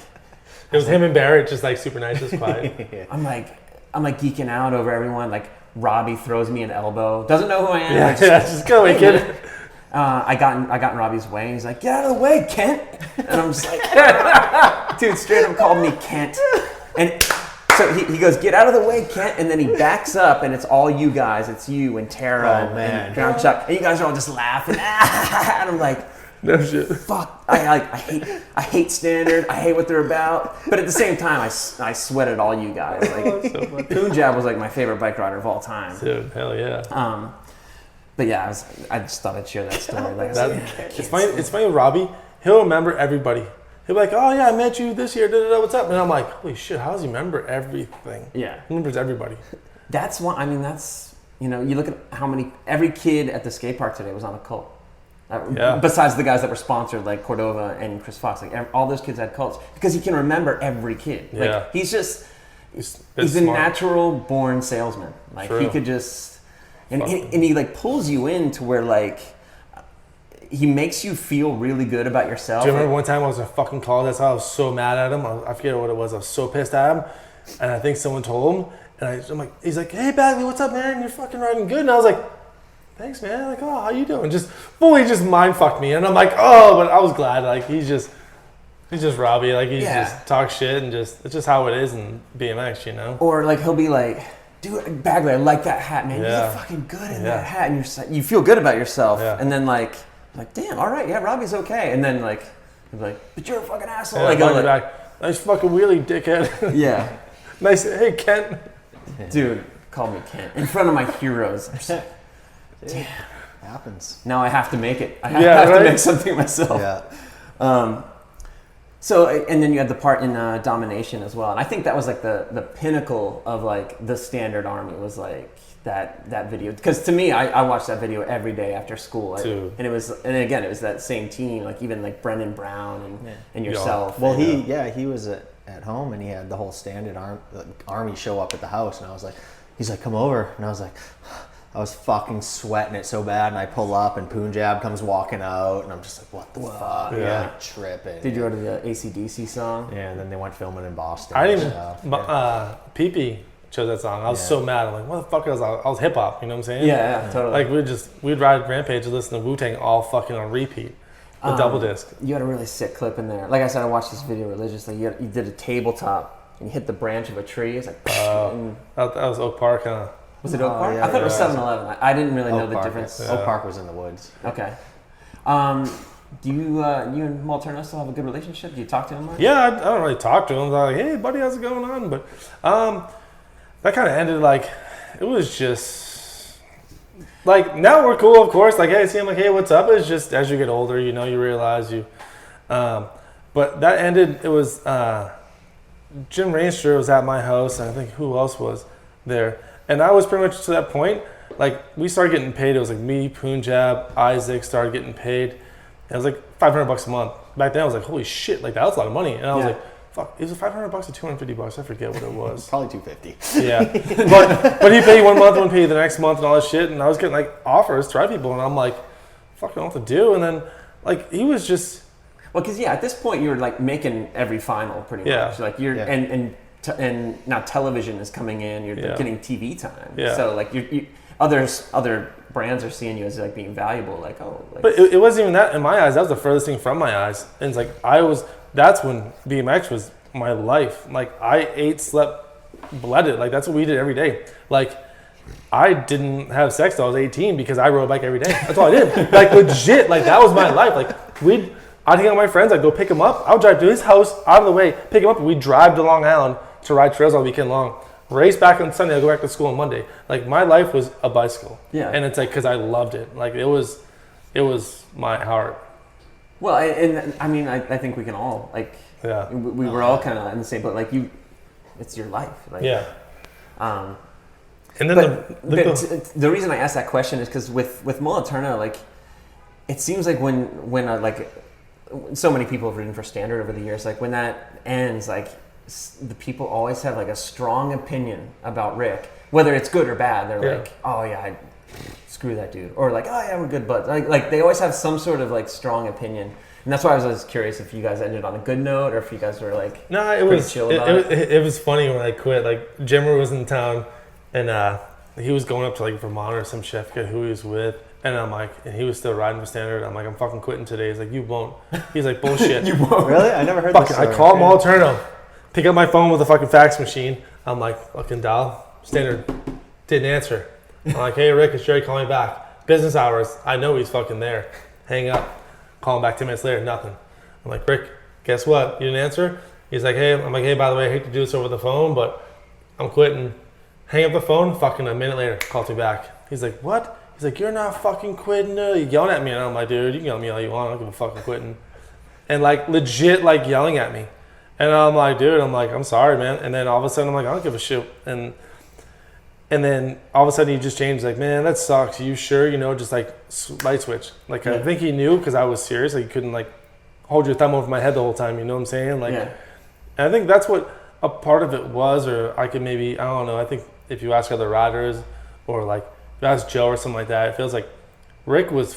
It was him and Barrett, just like super nice, just quiet. I'm like geeking out over everyone. Like Robbie throws me an elbow, doesn't know who I am. Yeah, Like, just go away, kid. I got in Robbie's way, and he's like, "Get out of the way, Kent!" And I'm just like, dude, straight up called me Kent. And so he goes, "Get out of the way, Kent!" And then he backs up, and it's all you guys. It's you and Tara Oh, man. and John Chuck, and you guys are all just laughing. And I'm like, No shit. fuck, I hate Standard. I hate what they're about. But at the same time, I sweated all you guys. Like Punjab was like my favorite bike rider of all time. Dude, hell yeah. But yeah, I just thought I'd share that story. Like, It's funny. It's funny with Robbie. He'll remember everybody. He'll be like, "Oh yeah, I met you this year. What's up?" And I'm like, "Holy shit! How does he remember everything?" Yeah. He remembers everybody. That's one. I mean, that's, you know, you look at how many, every kid at the skate park today was on a cult. Yeah. Besides the guys that were sponsored, like Cordova and Chris Fox, like all those kids had cults because he can remember every kid. Yeah. Like he's He's a smart. natural born salesman. Like he True. could just, and he like pulls you in to where like he makes you feel really good about yourself. Do you remember one time I was in a fucking call? That's how I was so mad at him. I forget what it was. I was so pissed at him, and I think someone told him. And I'm like, he's like, "Hey Bagley, what's up, man? You're fucking riding good." And I was like, "Thanks, man." Like, "Oh, how you doing?" Just fully just mind fucked me, and I'm like, "Oh," but I was glad. Like he's just Robbie. Like he just talks shit, and it's just how it is in BMX, you know. Or like he'll be like, "Dude, Bagley, I like that hat, man. Yeah. You're fucking good in that hat," and you feel good about yourself. Yeah. And then like, damn, all right, yeah, Robbie's okay. And then like, he'll be like, "But you're a fucking asshole." Yeah, like, like, back. Nice fucking wheelie, dickhead. yeah, Nice. Hey, Kent. dude, call me Kent in front of my heroes. I'm just like, damn. Happens. Now I have to make it. I have, Yeah, have to right? make something myself. Yeah. So, and then you had the part in Domination as well. And I think that was like the pinnacle of like the Standard Army was like that video. Because to me, I watched that video every day after school. Dude. And again, it was that same team, like even like Brendan Brown and yourself. Well, and, he was at home and he had the whole Standard Army show up at the house, and I was like, he's like, "Come over," and I was like, I was fucking sweating it so bad, and I pull up and Punjab comes walking out, and I'm just like, what the fuck? Yeah. Like tripping. Did you go to the AC/DC song? Yeah, and then they went filming in Boston. I didn't and even. stuff. PP chose that song. I was so mad. I'm like, what the fuck? I was hip hop. You know what I'm saying? Yeah, totally. Like we'd ride Rampage and listen to Wu-Tang all fucking on repeat. The double disc. You had a really sick clip in there. Like I said, I watched this video religiously. You did a tabletop and you hit the branch of a tree. It's like, and That was Oak Park, huh? was it Oak Park? yeah, I thought it was yeah. 7-Eleven. I didn't really know Oak the Park, difference. yeah. Oak Park was in the woods. Okay. Do you and Malterna still have a good relationship? Do you talk to him much? Yeah, I don't really talk to him. I'm like, "Hey, buddy, how's it going on?" But that kind of ended like it was just like now we're cool, of course. Like, hey, I see him like, "Hey, what's up?" It's just as you get older, you know, you realize you. But that ended. It was Jim Rainster was at my house, and I think who else was there, and I was pretty much to that point. Like we started getting paid. It was like me, Punjab, Isaac started getting paid. It was like $500 a month. Back then I was like, holy shit, like that was a lot of money. And I was like, fuck, it was $500 or $250. I forget what it was. Probably $250. Yeah. but he paid 1 month, wouldn't pay the next month and all this shit. And I was getting like offers to try people. And I'm like, fuck, I don't know what to do. And then like he was just, Well, because at this point you're like making every final pretty much. Like you're and now television is coming in. You're getting TV time. Yeah. So like other brands are seeing you as like being valuable. Like But it wasn't even that in my eyes. That was the furthest thing from my eyes. And it's like that's when BMX was my life. Like I ate, slept, bled it. Like that's what we did every day. Like I didn't have sex till I was 18 because I rode a bike every day. That's all I did. Like legit. Like that was my life. Like I'd hang out with my friends. I'd go pick him up. I would drive to his house out of the way, pick him up, and we'd drive to Long Island to ride trails all weekend long. Race back on Sunday. I'd go back to school on Monday. Like my life was a bicycle. Yeah. And it's like because I loved it. Like it was my heart. Well, and I mean, I think we can all like. Yeah. We were all kind of in the same, but like it's your life. Like, yeah. And then the reason I asked that question is because with Mulaturna, like it seems like when so many people have ridden for Standard over the years, like when that ends, like the people always have like a strong opinion about Rick, whether it's good or bad. They're like, oh yeah, screw that dude, or like, oh yeah, we're good buds. Like they always have some sort of like strong opinion. And that's why I was always curious if you guys ended on a good note or if you guys were like chill about it. It was funny when I quit. Like Jimmer was in town and he was going up to like Vermont or some chef who he was with. And I'm like, and he was still riding for Standard. I'm like, I'm fucking quitting today. He's like, you won't. He's like, bullshit. You won't? Really? I never heard this story. I called Mulaturna, pick up my phone with a fucking fax machine. I'm like, fucking dial. Standard didn't answer. I'm like, hey Rick, it's Jerry calling back. Business hours. I know he's fucking there. Hang up. Call him back 10 minutes later, nothing. I'm like, Rick, guess what? You didn't answer? He's like, hey, by the way, I hate to do this over the phone, but I'm quitting. Hang up the phone, fucking a minute later, calls me back. He's like, what? He's like, you're not fucking quitting. You're yelling at me. And I'm like, dude, you can yell at me all you want. I don't give a fucking quitting. And like, legit, like yelling at me. And I'm like, dude, I'm sorry, man. And then all of a sudden, I'm like, I don't give a shit. And then all of a sudden he just changed, like, man, that sucks. Are you sure? Just like light switch. Like, I think he knew because I was serious. Like, you couldn't like hold your thumb over my head the whole time. You know what I'm saying? Like, and I think that's what a part of it was, or I could maybe, I don't know. I think if you ask other riders or like if you ask Joe or something like that, it feels like Rick is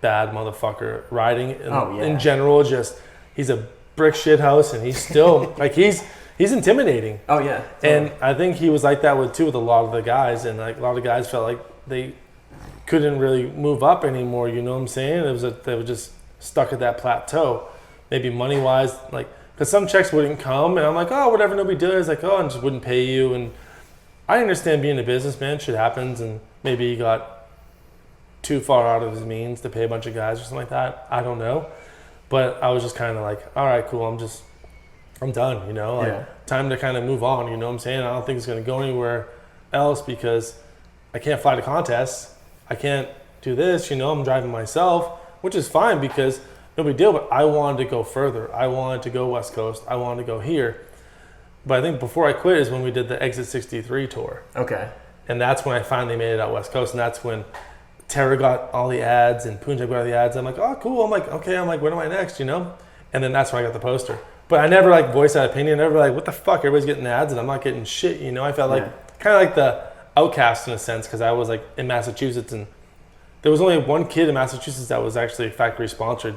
bad motherfucker riding in general. Just, he's a brick shit house and he's still like, he's intimidating. Oh yeah, totally. And I think he was like that with a lot of the guys, and like a lot of guys felt like they couldn't really move up anymore. You know what I'm saying? They were just stuck at that plateau, maybe money wise, like because some checks wouldn't come, and I'm like, oh, whatever, no big deal. It's like, oh, and just wouldn't pay you, and I understand being a businessman, shit happens, and maybe he got too far out of his means to pay a bunch of guys or something like that. I don't know, but I was just kind of like, all right, cool. I'm done, like time to kind of move on, you know what I'm saying? I don't think it's going to go anywhere else because I can't fly to contests. I can't do this, I'm driving myself, which is fine because no big deal, but I wanted to go further. I wanted to go West Coast. I wanted to go here. But I think before I quit is when we did the Exit 63 tour. Okay. And that's when I finally made it out West Coast, and that's when Terra got all the ads and Punjab got all the ads. I'm like, oh, cool. I'm like, okay. I'm like, when am I next, And then that's when I got the poster. But I never like voiced that opinion. I never like, what the fuck? Everybody's getting ads and I'm not getting shit. I felt like kind of like the outcast in a sense because I was like in Massachusetts and there was only one kid in Massachusetts that was actually factory sponsored,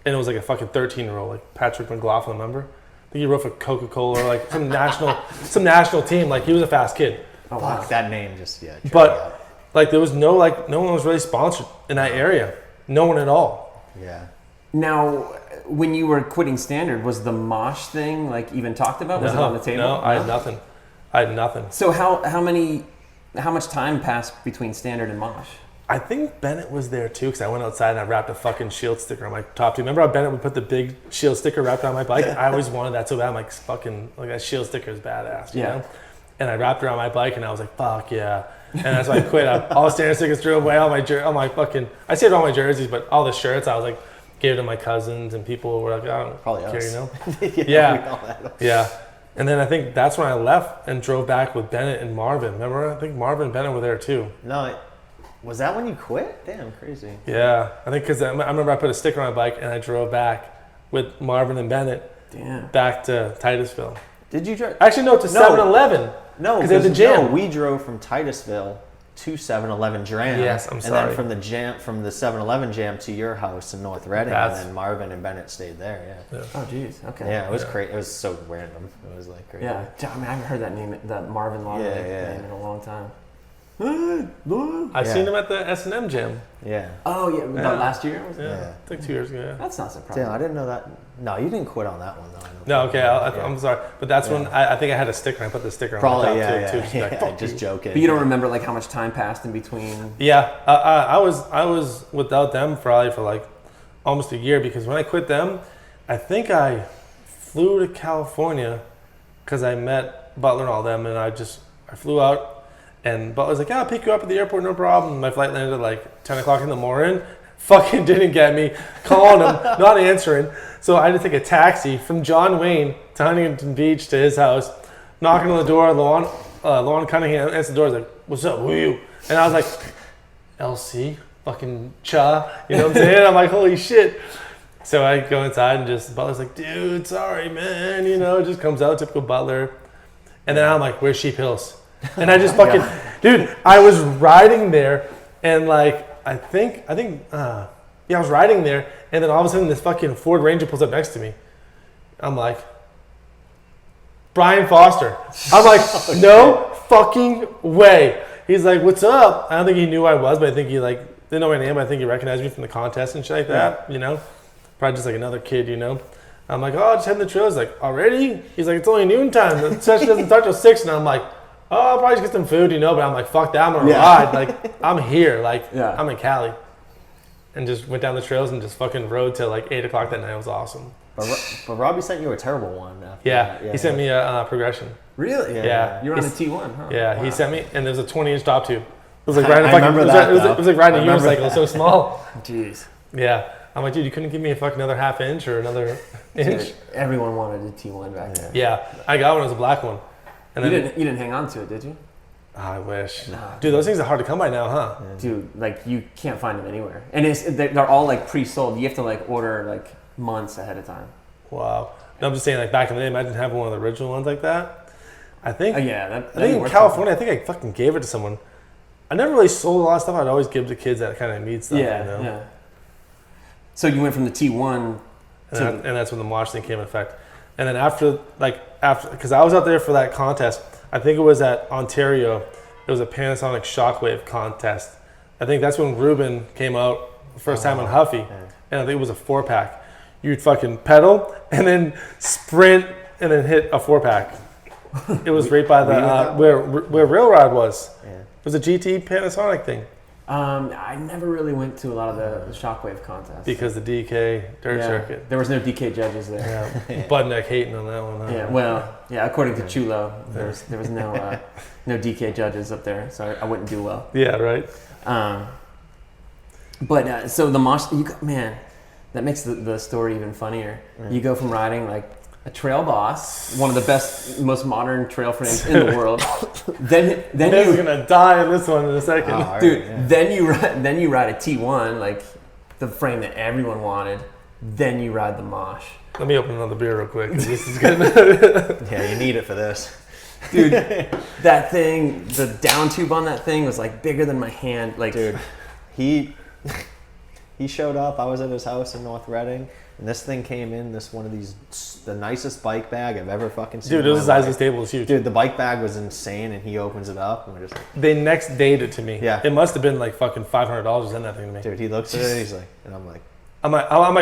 and it was like a fucking 13-year-old, like Patrick McLaughlin, remember? I think he rode for Coca-Cola or like some national team. Like he was a fast kid. Oh wow, that name just But like there was no one was really sponsored in that area. No one at all. Yeah. Now, when you were quitting Standard, was the Mosh thing like even talked about? Was it on the table? No, I had nothing. So how much time passed between Standard and Mosh? I think Bennett was there too because I went outside and I wrapped a fucking shield sticker on my top tube. Remember how Bennett would put the big shield sticker wrapped on my bike? I always wanted that so bad. I'm like, fucking, like that shield sticker is badass, you know? And I wrapped it around my bike and I was like, fuck yeah. And that's why I quit. All the Standard stickers threw away, all my fucking, I saved all my jerseys, but all the shirts, I was like, gave it to my cousins and people were like, I don't probably care, Yeah. And then I think that's when I left and drove back with Bennett and Marvin. Remember? I think Marvin and Bennett were there too. No, was that when you quit? Damn, crazy. Yeah, I think because I remember I put a sticker on my bike and I drove back with Marvin and Bennett back to Titusville. Did you drive? Actually, no, to 7-Eleven. No, because we drove from Titusville 2 7-Eleven jams. Yes, I'm and sorry. then from the 7-Eleven jam to your house in North Reading, and then Marvin and Bennett stayed there. Yeah. Oh, geez. Okay. Yeah, it was crazy. It was so random. It was like crazy. Yeah, I mean, I haven't heard that name, that Marvin Law name in a long time. I've seen him at the S&M jam. Yeah. Oh, yeah. About last year? Yeah. It's like 2 years ago. Yeah. That's not surprising. Damn, I didn't know that. No, you didn't quit on that one, though. No, okay. I'm sorry. But that's when I think I had a sticker. I put the sticker Probably, on the top too. Yeah, just joking. But you don't remember like how much time passed in between? Yeah. I was without them probably for like almost a year, because when I quit them, I think I flew to California because I met Butler and all them, and I flew out. And Butler's like, yeah, I'll pick you up at the airport, no problem. My flight landed at like 10 o'clock in the morning. Fucking didn't get me. Calling him, not answering. So I had to take a taxi from John Wayne to Huntington Beach to his house. Knocking on the door, Lon Cunningham answers the door. He's like, what's up, who are you? And I was like, LC, fucking cha. You know what I'm saying? I'm like, holy shit. So I go inside and Butler's like, dude, sorry, man. You know, it just comes out, typical Butler. And then I'm like, where's Sheep Hills? And I just fucking, dude, I was riding there, and like, I was riding there, and then all of a sudden this fucking Ford Ranger pulls up next to me. I'm like, Brian Foster. I'm like, no fucking way. He's like, what's up? I don't think he knew who I was, but I think he like, didn't know my name, but I think he recognized me from the contest and shit like that, you know? Probably just like another kid, you know? I'm like, oh, just heading the trail. He's like, already? He's like, it's only noon time. The session doesn't start till 6, and I'm like, oh, I'll probably just get some food, you know, but I'm like, fuck that, I'm gonna ride. Like, I'm here. Like, I'm in Cali. And just went down the trails and just fucking rode till like 8 o'clock that night. It was awesome. But Robbie sent you a terrible one. Yeah, he sent me a progression. Really? Yeah. You were on the T1, huh? Yeah, Wow. He sent me, and there was a 20-inch top tube. It was like riding it was like riding a unicycle, so small. Jeez. Yeah. I'm like, dude, you couldn't give me a fucking another half inch or another inch? Dude, everyone wanted a T1 back then. Yeah, I got one. It was a black one. And you didn't hang on to it, did you? I wish. Nah. Dude, those things are hard to come by now, huh? Yeah. Dude, like you can't find them anywhere. And they're all like pre-sold. You have to like order like months ahead of time. Wow. No, I'm just saying, like back in the day, imagine having one of the original ones like that. I think. I think in California, I think I fucking gave it to someone. I never really sold a lot of stuff. I'd always give to kids that kind of need stuff. Yeah, you know? yeah. So you went from the T1 and that's when the Mosh thing came in effect. And then after, because I was out there for that contest, I think it was at Ontario. It was a Panasonic Shockwave contest. I think that's when Ruben came out the first time in Huffy. Yeah. And I think it was a 4-pack. You'd fucking pedal and then sprint and then hit a 4-pack. It was right by the where Railrod was. Yeah. It was a GT Panasonic thing. I never really went to a lot of the Shockwave contests. Because the DK dirt circuit. There was no DK judges there. Yeah. Budneck hating on that one. Yeah, well, according to Chulo, there was no no DK judges up there, so I wouldn't do well. Yeah, right. But so the Mosh, that makes the story even funnier. Mm. You go from riding like a Trail Boss, one of the best, most modern trail frames in the world. then you're gonna die in this one in a second, dude. Yeah. Then you ride a T1, like the frame that everyone wanted. Then you ride the Mosh. Let me open another beer real quick, 'cause this is good. Yeah, you need it for this, dude. That thing, the down tube on that thing was like bigger than my hand. Like, dude, he showed up. I was at his house in North Reading. And this thing came in, the nicest bike bag I've ever fucking seen. Dude, it was the size of this table. It was huge. Dude, the bike bag was insane, and he opens it up, and we're just like... They next dayed it to me. Yeah. it must have been like fucking $500 in that thing to me. Dude, he looks at it, and he's like... And I'm like,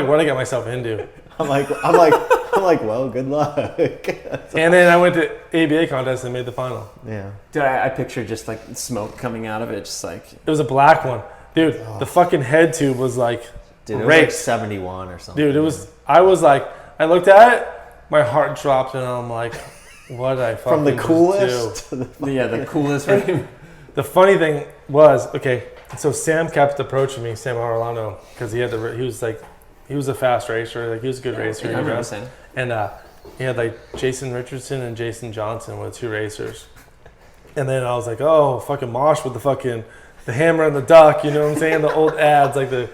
what did I get myself into? I'm like, well, good luck. And then I went to ABA contest and made the final. Yeah. Dude, I pictured just like smoke coming out of it, just like... It was a black one. Dude, the fucking head tube was like... Dude, it was like 71 or something. Dude, I looked at it, my heart dropped, and I'm like, what did I fucking From the coolest do? The coolest frame. The funny thing was, okay, so Sam kept approaching me, Sam Orlando, because he was a fast racer, like he was a good racer. I remember saying. And he had like Jason Richardson and Jason Johnson were 2 racers. And then I was like, oh, fucking Mosh with the hammer and the duck, you know what I'm saying? The old ads, like the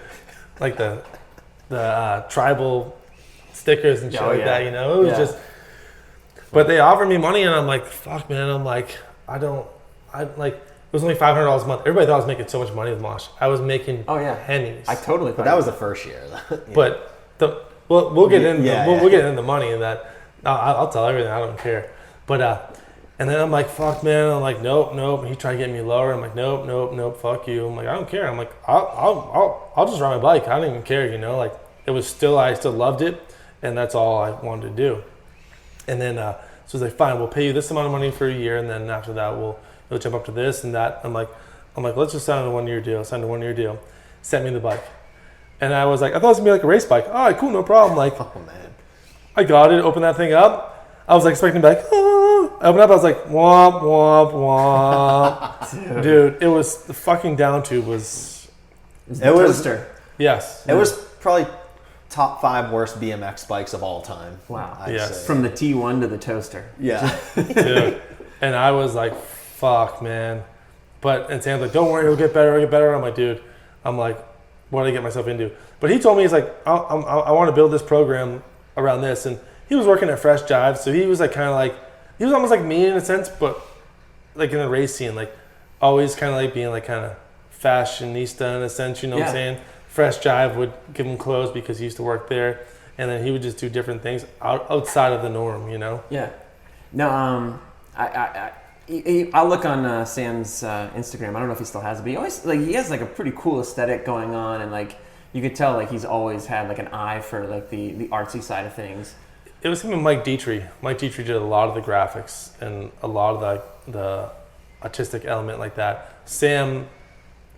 tribal stickers and shit that, you know? It was just... But they offered me money, and I'm like, fuck, man. I'm like, was only $500 a month. Everybody thought I was making so much money with Mosh. I was making pennies. I totally. But that was the first year. Yeah. But we'll get into we'll get into the money and that. I'll tell everything. I don't care. But and then I'm like, fuck, man. I'm like, nope. He tried to get me lower. I'm like, nope. Fuck you. I'm like, I don't care. I'm like, I'll just ride my bike. I don't even care. You know, like it was still, I still loved it, and that's all I wanted to do. And then so it's like, fine, we'll pay you this amount of money for a year, and then after that we'll jump up to this and that. I'm like, let's just sign a 1 year deal. Sign a 1 year deal. Sent me the bike, and I was like, I thought it was gonna be like a race bike. All right, cool, no problem. Like, Oh man. I got it. Opened that thing up. I was like expecting to be like, oh. I opened up. I was like, womp womp womp. Dude, it was the fucking down tube was. It was Toaster. Yes. It was probably top 5 worst BMX bikes of all time. Wow. I'd Yes. say. From the T1 to the toaster. Yeah. Dude. And I was like, fuck, man. And Sam's like, don't worry, it'll get better. I'm like, dude, what did I get myself into? But he told me, he's like, I want to build this program around this. And he was working at Fresh Jive, so he was like kind of like, he was almost like me in a sense, but like in the race scene, like always kind of like being like kind of fashionista in a sense, you know what I'm saying? Fresh Jive would give him clothes because he used to work there, and then he would just do different things outside of the norm, you know? Yeah. No, I'll look on Sam's Instagram. I don't know if he still has it, but he has like a pretty cool aesthetic going on, and like you could tell like he's always had like an eye for like the artsy side of things. It was him and Mike Dietrich. Mike Dietrich did a lot of the graphics and a lot of the artistic element like that. Sam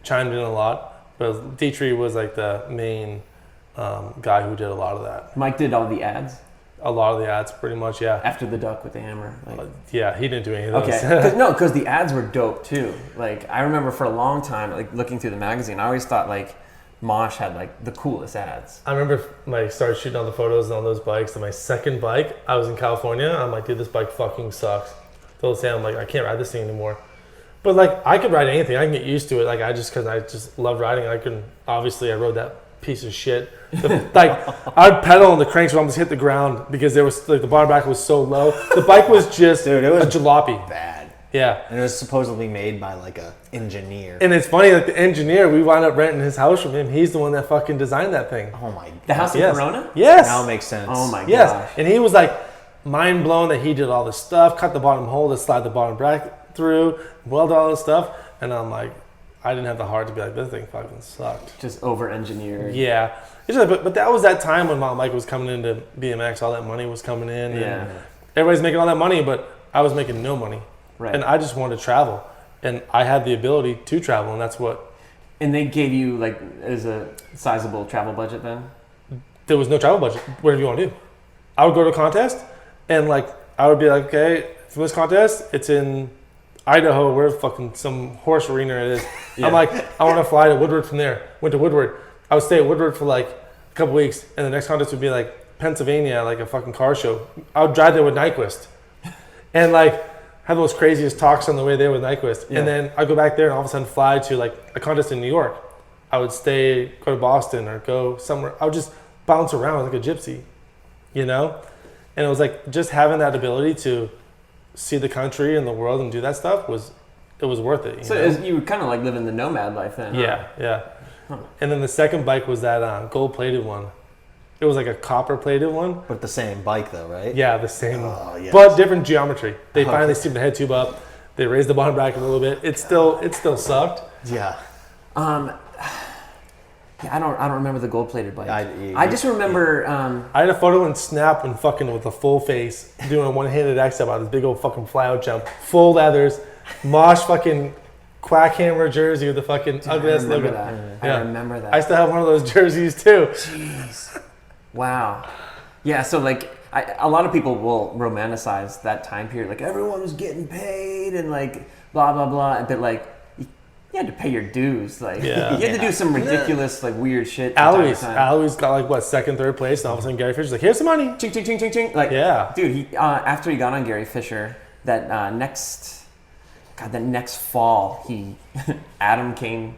chimed in a lot, but Dietrich was like the main guy who did a lot of that. Mike did all the ads. A lot of the ads, pretty much, yeah. After the duck with the hammer. Like. Yeah, he didn't do any of those. Okay. Because the ads were dope too. Like I remember for a long time, like looking through the magazine, I always thought like Mosh had like the coolest ads. I remember I started shooting all the photos on those bikes. And my second bike, I was in California. I'm like, dude, this bike fucking sucks. Told Sam, I'm like, I can't ride this thing anymore. But like, I could ride anything. I can get used to it. Like, because I just love riding. Obviously, I rode that piece of shit. I'd pedal and the cranks would almost hit the ground because there was like the bottom bracket was so low. The bike was just Dude, it was a jalopy. bad. Yeah. And it was supposedly made by like a engineer. And it's funny, like the engineer, we wound up renting his house from him. He's the one that fucking designed that thing. Oh my god. The house in Corona? Yes. Now it makes sense. Oh my Yes. gosh. And he was like mind blown that he did all this stuff, cut the bottom hole to slide the bottom bracket through, welded all this stuff. And I'm like, I didn't have the heart to be like, this thing fucking sucked. Just over-engineered. Yeah. It's just, but that was that time when Mike was coming into BMX, all that money was coming in. Yeah. And everybody's making all that money, but I was making no money. Right. And I just wanted to travel. And I had the ability to travel, and that's what... And they gave you like as a sizable travel budget then? There was no travel budget. Whatever you want to do. I would go to a contest, and like I would be like, okay, for this contest, it's in Idaho, where fucking some horse arena it is. Yeah. I'm like, I want to fly to Woodward from there. Went to Woodward. I would stay at Woodward for like a couple weeks, and the next contest would be like Pennsylvania, like a fucking car show. I would drive there with Nyquist, and like have those craziest talks on the way there with Nyquist. Yeah. And then I'd go back there and all of a sudden fly to like a contest in New York. I would go to Boston or go somewhere. I would just bounce around like a gypsy, you know? And it was like just having that ability to see the country and the world and do that stuff was worth it. You were kind of like living the nomad life then. Yeah, yeah. Huh. And then the second bike was that gold-plated one. It was like a copper-plated one. But the same bike though, right? Yeah, the same, yes. but different geometry. They finally steamed the head tube up. They raised the bottom bracket a little bit. It still sucked. Yeah. I don't remember the gold-plated bike. I just remember. I had a photo in Snap and fucking with a full face doing a one-handed X-up on this big old fucking flyout jump, full leathers, Mosh fucking quack hammer jersey with the fucking ugly-ass logo. I remember that. I still have one of those jerseys too. Jeez. Wow. Yeah, so like a lot of people will romanticize that time period. Like everyone was getting paid and like blah, blah, blah. But like you had to pay your dues. Like you had to do some ridiculous like weird shit. Alois got like what, second, third place, and all of a sudden Gary Fisher's like, here's some money. Ching, ching, ching, ching, ching. Like, yeah. Dude, he after he got on Gary Fisher, that next fall, Adam came.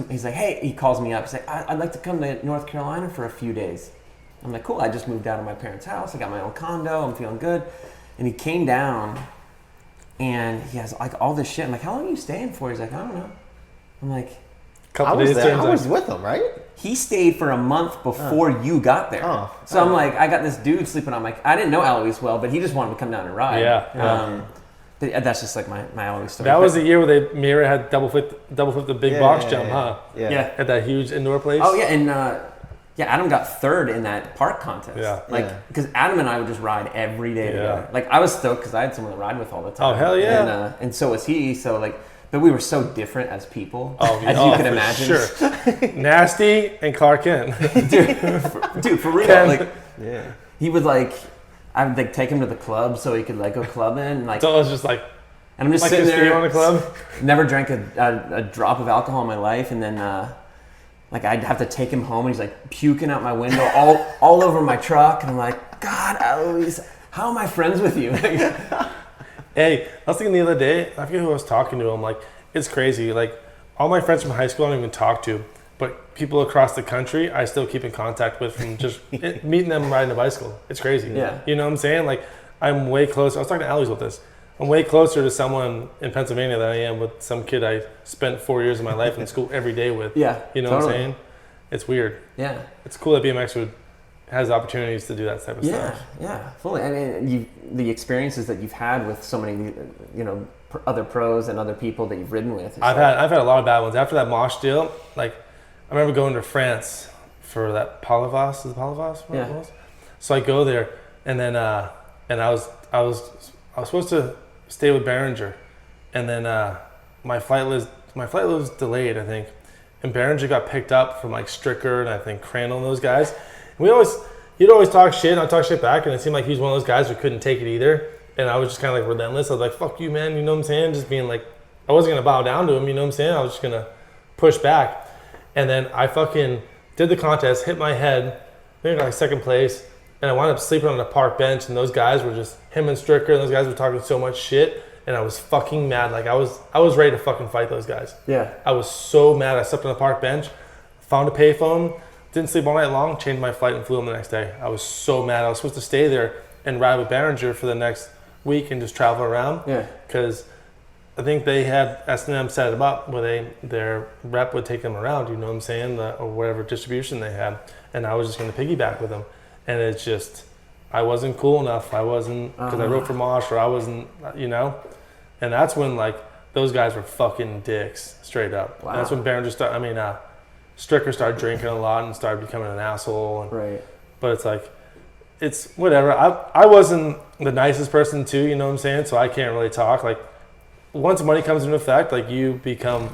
He's like, hey, he calls me up. He's like, I'd like to come to North Carolina for a few days. I'm like, cool. I just moved out of my parents' house. I got my own condo. I'm feeling good. And he came down, and he has like all this shit. I'm like, how long are you staying for? He's like, I don't know. I'm like, I was with him, right? he stayed for a month before you got there. So I'm like, I got this dude sleeping on I didn't know Eloise well, but he just wanted to come down and ride. But that's just like my Eloise story. That was the year where Mira had double flipped the big box jump, huh? Yeah. At that huge indoor place. Oh yeah, and Adam got third in that park contest. Yeah. Because Adam and I would just ride every day together. Like I was stoked because I had someone to ride with all the time. Oh hell yeah! And so was he. So like, but we were so different as people, as you could imagine. Sure. Nasty and Clark Kent. dude, for real. Like, he would like, I would like take him to the club so he could like go clubbing. And, like, so it was just like, and I'm just like sitting there on the club. Never drank a drop of alcohol in my life, and then like I'd have to take him home, and he's like puking out my window all over my truck, and I'm like, God, Eloise, how am I friends with you? Hey, I was thinking the other day, I forget who I was talking to. I'm like, it's crazy. Like, all my friends from high school I don't even talk to, but people across the country I still keep in contact with from just meeting them riding a bicycle. It's crazy. Yeah. You know what I'm saying? Like, I'm way closer. I was talking to Eloise about this. I'm way closer to someone in Pennsylvania than I am with some kid I spent 4 years of my life in school every day with. Yeah. You know what I'm saying? It's weird. Yeah. It's cool that BMX has opportunities to do that type of stuff. Yeah, fully. I mean, the experiences that you've had with so many, other pros and other people that you've ridden with. I've had a lot of bad ones. After that Mosh deal, like, I remember going to France for that Palavas. Is it Palavas? Yeah. So I go there, and then and I was supposed to stay with Behringer, and then my flight was delayed, I think, and Behringer got picked up from like Stricker and I think Crandall and those guys. He'd always talk shit, and I'd talk shit back, and it seemed like he was one of those guys who couldn't take it either. And I was just kind of like relentless. I was like, fuck you, man, you know what I'm saying? Just being like, I wasn't going to bow down to him, you know what I'm saying? I was just going to push back. And then I fucking did the contest, hit my head, maybe got like second place, and I wound up sleeping on a park bench, and those guys were just, him and Stricker, and those guys were talking so much shit, and I was fucking mad. Like, I was ready to fucking fight those guys. Yeah. I was so mad. I slept on a park bench, found a payphone, didn't sleep all night long, changed my flight and flew home the next day. I was so mad. I was supposed to stay there and ride with Behringer for the next week and just travel around. Yeah. Because I think they had S&M set it up where their rep would take them around, you know what I'm saying, or whatever distribution they had. And I was just going to piggyback with them. And it's just, I wasn't cool enough. I wasn't, because I wrote for Mosh, or I wasn't, And that's when, like, those guys were fucking dicks, straight up. Wow. And that's when Behringer Stricker started drinking a lot and started becoming an asshole. Right. But it's like, it's whatever. I wasn't the nicest person too, you know what I'm saying? So I can't really talk. Like, once money comes into effect, like, you become,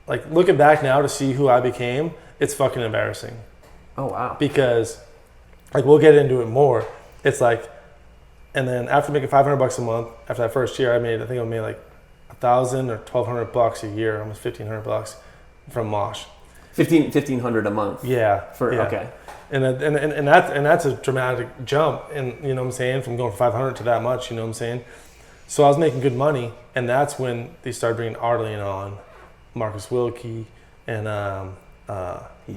like, looking back now to see who I became, it's fucking embarrassing. Oh, wow. Because, like, we'll get into it more. It's like, and then after making $500 a month, after that first year, I made like $1,000 or $1,200 a year, almost $1,500 from Mosh. $1,500 a month. Yeah. Okay. And that's a dramatic jump, and you know what I'm saying, from going from 500 to that much, you know what I'm saying. So I was making good money, and that's when they started bringing Arlene on, Marcus Wilkie, and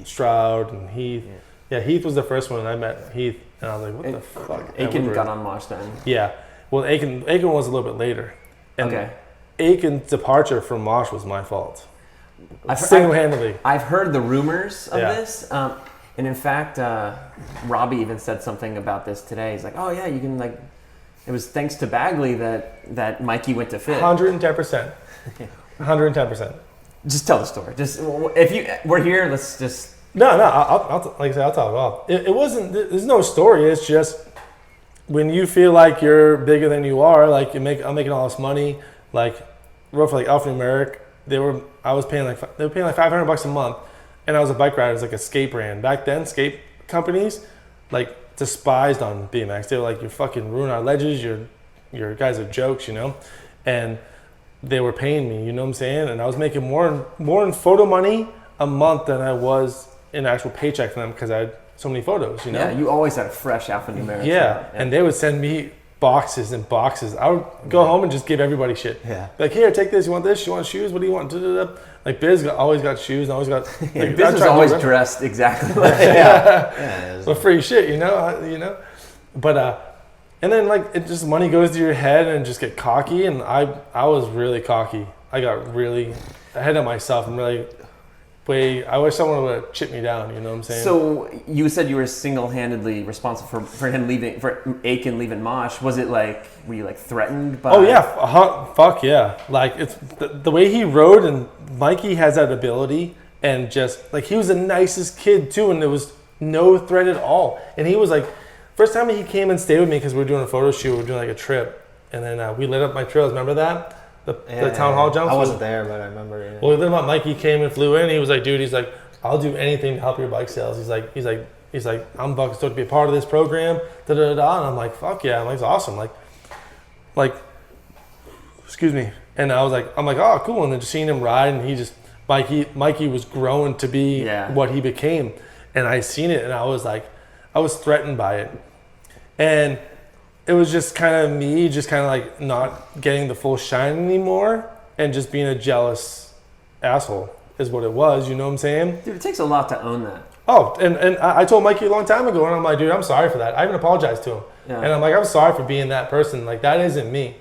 Stroud and Heath. Yeah, Heath was the first one, and I met Heath, and I was like, what the fuck? Aiken got on Mosh then. Yeah. Well, Aiken was a little bit later. And okay. Aiken's departure from Mosh was my fault. Single-handedly. I've heard the rumors of this. And in fact, Robbie even said something about this today. He's like, oh yeah, you can, like, it was thanks to Bagley that Mikey went to fit. 110%. 110%. Just tell the story. Just, if we're here, let's just. No, I'll like I said, I'll tell it all. It wasn't, there's no story. It's just when you feel like you're bigger than you are, like I'm making all this money, like, wrote for like Alpha Numeric. They were paying like $500 a month, and I was a bike rider. It was like a skate brand. Back then, skate companies like despised on BMX. They were like, "You fucking ruin our ledges. Your guys are jokes," you know. And they were paying me, you know what I'm saying. And I was making more in photo money a month than I was in actual paycheck for them because I had so many photos, you know. Yeah, you always had a fresh Alpha Numeric. Yeah, and they would send me boxes and boxes. I would go home and just give everybody shit. Yeah. Like, here, take this. You want this? You want shoes? What do you want? Da-da-da. Like, Biz always got shoes. And always got. Like, Biz was always dressed exactly like yeah. So free shit, you know. But And then like it just money goes to your head and just get cocky. And I was really cocky. I got really ahead of myself and really I wish someone would have chipped me down. You know what I'm saying? So you said you were single-handedly responsible for him leaving, for Aiken leaving Mosh. Was it like, were you like threatened by? Oh yeah, fuck yeah! Like it's the way he rode, and Mikey has that ability, and just like he was the nicest kid too, and there was no threat at all. And he was like, first time he came and stayed with me because we were doing a photo shoot, we were doing like a trip, and then we lit up my trails. Remember that? The town hall jumps. I wasn't there, but I remember. Yeah. Well, then Mikey came and flew in. He was like, dude, he's like, I'll do anything to help your bike sales. He's like, I'm fucking stoked to be a part of this program. Da da da. And I'm like, fuck yeah, I'm like, it's awesome. Like, excuse me. And I'm like, oh cool. And then just seeing him ride, and he just Mikey was growing to be what he became, and I seen it, and I was like, I was threatened by it, and it was just kind of me, just kind of like not getting the full shine anymore, and just being a jealous asshole is what it was. You know what I'm saying? Dude, it takes a lot to own that. Oh, and I told Mikey a long time ago, and I'm like, dude, I'm sorry for that. I even apologized to him, and I'm like, I'm sorry for being that person. Like that isn't me.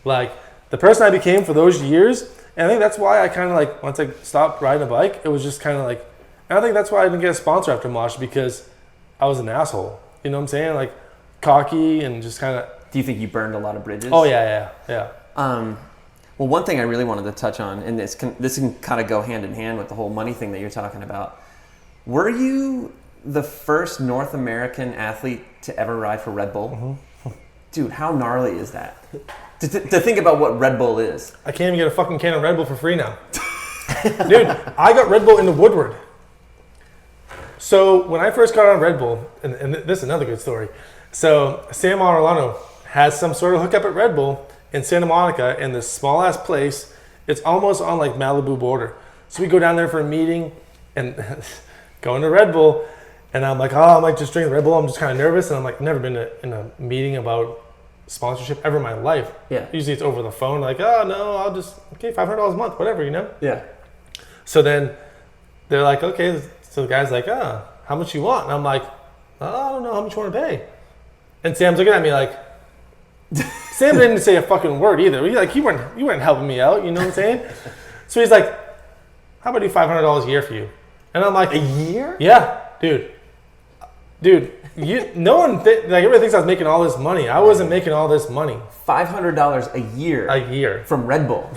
Like the person I became for those years, and I think that's why I kind of like once I stopped riding a bike, it was just kind of like, and I think that's why I didn't get a sponsor after Mosh, because I was an asshole. You know what I'm saying? Like cocky and just kind of. Do you think you burned a lot of bridges? Oh yeah. Well, one thing I really wanted to touch on, and this can kind of go hand in hand with the whole money thing that you're talking about. Were you the first North American athlete to ever ride for Red Bull? Mm-hmm. Dude, how gnarly is that? To think about what Red Bull is. I can't even get a fucking can of Red Bull for free now. Dude, I got Red Bull into Woodward. So when I first got on Red Bull, and this is another good story. So Sam Arellano has some sort of hookup at Red Bull in Santa Monica in this small ass place. It's almost on like Malibu border. So we go down there for a meeting and going to Red Bull, and I'm like, I'm like just drinking Red Bull. I'm just kind of nervous, and I'm like, never been in a meeting about sponsorship ever in my life. Yeah. Usually it's over the phone, like, oh no, I'll just $500 a month, whatever, you know. Yeah. So then they're like, okay. So the guy's like, how much you want? And I'm like, I don't know how much you want to pay. And Sam's looking at me like, Sam didn't say a fucking word either. You weren't helping me out, you know what I'm saying? So he's like, how about I do $500 a year for you? And I'm like, a year? Yeah, dude, no one everybody thinks I was making all this money. I wasn't making all this money. $500 a year. A year from Red Bull.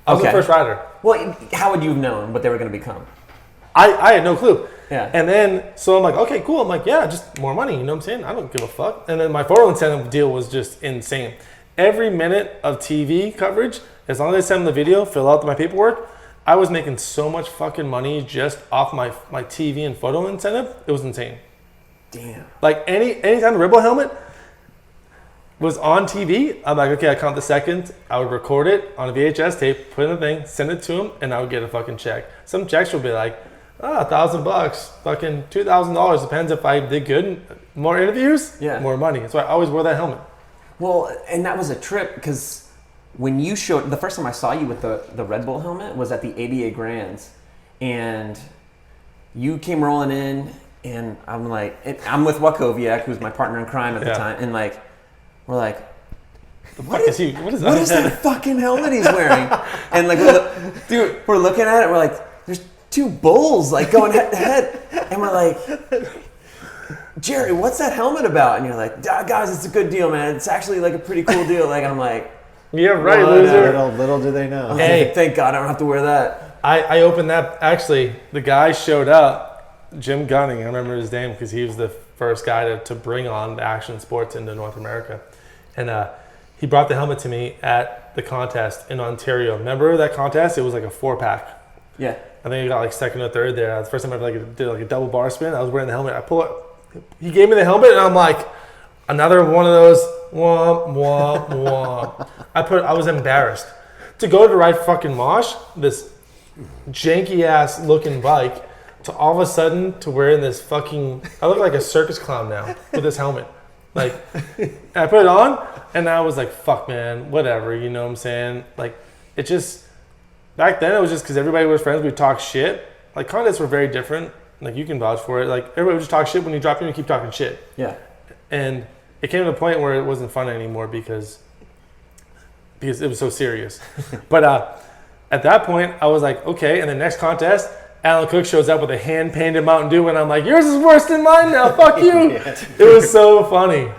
I was the first rider. Well, how would you have known what they were going to become? I had no clue. Yeah. And then, so I'm like, okay, cool. I'm like, yeah, just more money. You know what I'm saying? I don't give a fuck. And then my photo incentive deal was just insane. Every minute of TV coverage, as long as I send them the video, fill out my paperwork, I was making so much fucking money just off my TV and photo incentive. It was insane. Damn. Like anytime the Red Bull helmet was on TV, I'm like, okay, I count the seconds. I would record it on a VHS tape, put it in the thing, send it to him, and I would get a fucking check. Some checks would be like, $1,000, fucking $2,000. Depends if I did good. More interviews, more money. So I always wore that helmet. Well, and that was a trip because when you showed the first time I saw you with the Red Bull helmet was at the ABA Grands, and you came rolling in, and I'm like, I'm with Wakoviak, who's my partner in crime at the time, and like, we're like, what is that fucking helmet he's wearing? And like, we're looking at it, we're like, there's two bulls like going head to head, and we're like, Jerry, what's that helmet about? And you're like, guys, it's a good deal, man. It's actually like a pretty cool deal. Like, I'm like, yeah, right, loser. Little do they know. Hey, thank God I don't have to wear that. I opened that. Actually, the guy showed up, Jim Gunning. I remember his name because he was the first guy to bring on action sports into North America, and he brought the helmet to me at the contest in Ontario. Remember that contest? It was like a 4-pack. Yeah. I think he got like second or third there. That's the first time I ever did like a double bar spin. I was wearing the helmet. I pull it. He gave me the helmet, and I'm like, another one of those. Womp womp womp. I was embarrassed to go to ride fucking Mosh, this janky ass looking bike, to all of a sudden to wearing this fucking. I look like a circus clown now with this helmet. Like, I put it on, and I was like, fuck, man, whatever. You know what I'm saying? Like, it just. Back then, it was just because everybody was friends. We'd talk shit. Like, contests were very different. Like, you can vouch for it. Like, everybody would just talk shit. When you drop in, you keep talking shit. Yeah. And it came to the point where it wasn't fun anymore because it was so serious. But at that point, I was like, okay. And the next contest, Alan Cook shows up with a hand-painted Mountain Dew, and I'm like, yours is worse than mine now. Fuck you. It was so funny.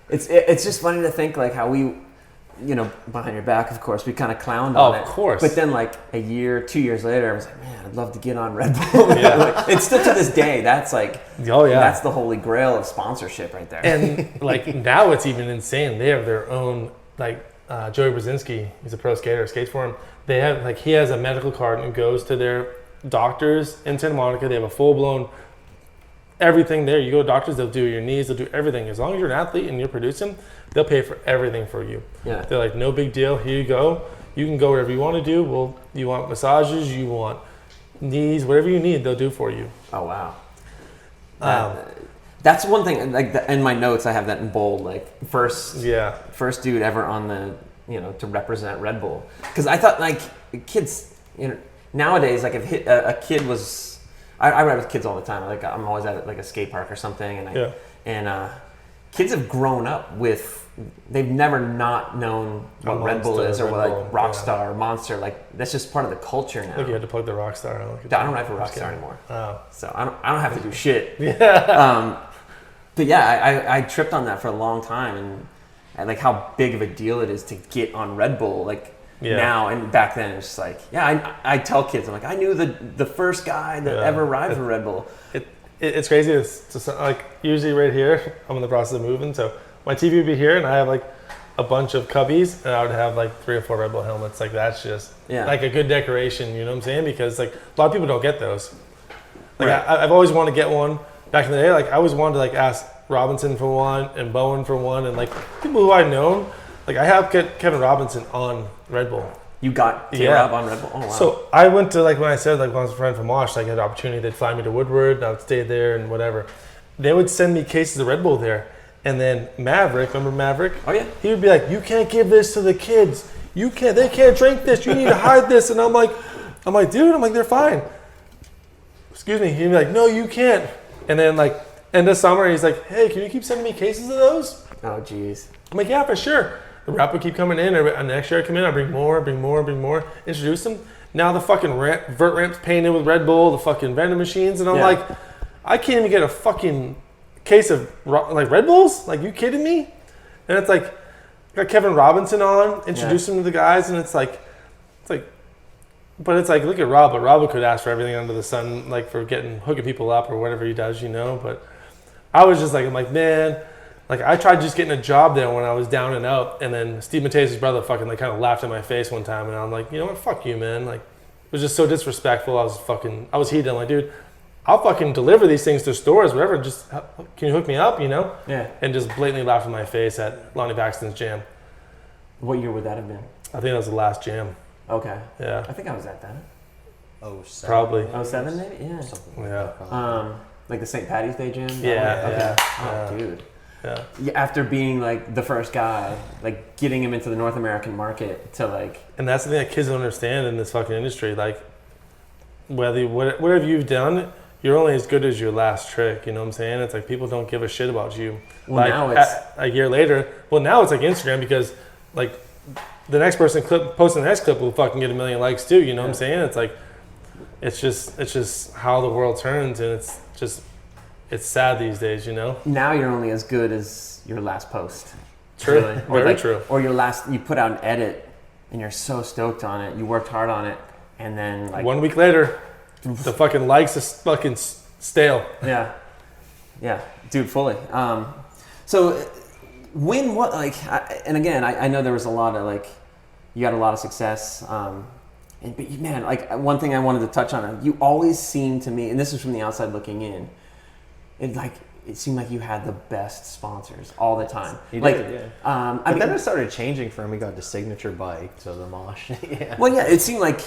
It's just funny to think like how we, behind your back, of course, we kind of clowned on it. Of course. But then like a year, 2 years later, I was like, man, I'd love to get on Red Bull. Yeah. Like, it's still to this day, that's like, that's the holy grail of sponsorship right there. And like now it's even insane. They have their own, like Joey Brzezinski, he's a pro skater, skates for him. They have he has a medical card and goes to their doctors in Santa Monica. They have a full-blown everything there. You go to doctors, they'll do your knees, they'll do everything. As long as you're an athlete and you're producing, they'll pay for everything for you. Yeah. They're like, no big deal. Here you go. You can go wherever you want to do. Well, you want massages, you want knees, whatever you need, they'll do for you. Oh, wow. That's one thing. Like in my notes, I have that in bold. Like first dude ever on the to represent Red Bull. Because I thought like kids, nowadays, like if a kid was, I ride with kids all the time. Like I'm always at like a skate park or something, and kids have grown up with. They've never not known what Red Bull is or what like Rockstar or Monster. Like that's just part of the culture now. Look, you had to plug the Rockstar. I don't ride for Rockstar anymore. Oh. So I don't have to do shit. Yeah. But yeah, I tripped on that for a long time, and like how big of a deal it is to get on Red Bull. Like now and back then, it's just like I tell kids, I'm like, I knew the first guy that ever ride for Red Bull. It's crazy. It's like usually right here, I'm in the process of moving, so my TV would be here, and I have like a bunch of cubbies, and I would have like 3 or 4 Red Bull helmets. Like that's just like a good decoration. You know what I'm saying? Because like a lot of people don't get those. Like I've always wanted to get one. Back in the day, like I always wanted to like ask Robinson for one and Bowen for one, and like people who I've known. Like I have Kevin Robinson on Red Bull. You got K-Rob on Red Bull? Oh, wow. So I went to, like when I said, like when I was a friend from Mosh, like I had an opportunity, they'd fly me to Woodward, and I would stay there and whatever. They would send me cases of Red Bull there. And then Maverick, remember Maverick? Oh yeah. He would be like, you can't give this to the kids. They can't drink this. You need to hide this. And I'm like, dude, they're fine. Excuse me. He'd be like, no, you can't. And then like, end of summer, he's like, hey, can you keep sending me cases of those? Oh, jeez. I'm like, yeah, for sure. The rep would keep coming in, and next year I come in, I bring more, introduce them. Now the fucking vert ramp's painted with Red Bull, the fucking vending machines, and I'm like, I can't even get a fucking case of like Red Bulls? Like, you kidding me? And it's like, got Kevin Robinson on, introduce him to the guys, and it's like, but it's like, look at Rob, but Rob could ask for everything under the sun, like for hooking people up or whatever he does, but I was just like, I'm like, man, like I tried just getting a job there when I was down and out, and then Steve Mateus' brother fucking like kind of laughed in my face one time, and I'm like, you know what, fuck you, man. Like, it was just so disrespectful. I was heated. I'm like, dude, I'll fucking deliver these things to stores, whatever. Just, can you hook me up, Yeah. And just blatantly laughed in my face at Lonnie Paxton's jam. What year would that have been? I think that was the last jam. Okay. Yeah. I think I was at that. 07. Probably. 07 maybe? Yeah. Something like that. Like the St. Patty's Day jam? Yeah. Okay. Yeah. Oh, dude. Yeah. After being like the first guy, like getting him into the North American market to like. And that's the thing that kids don't understand in this fucking industry. Like, whatever you've done, you're only as good as your last trick. You know what I'm saying? It's like people don't give a shit about you. Well, like, now it's a year later. Well, now it's like Instagram, because like the next person posting the next clip will fucking get 1 million likes too. You know what I'm saying? It's like, it's just how the world turns, and it's sad these days, Now you're only as good as your last post. True. Really. Very true. Or you put out an edit and you're so stoked on it, you worked hard on it, and then like 1 week later, the fucking likes is fucking stale. Yeah. Yeah. Dude, fully. So when what, like, and again, I know there was a lot of like, you had a lot of success, but man, like one thing I wanted to touch on, you always seemed to me, and this is from the outside looking in, it seemed like you had the best sponsors all the time. He like, did, yeah. But then it started changing for him. We got the signature bike, so the Mosh. Yeah. Well, yeah, it seemed like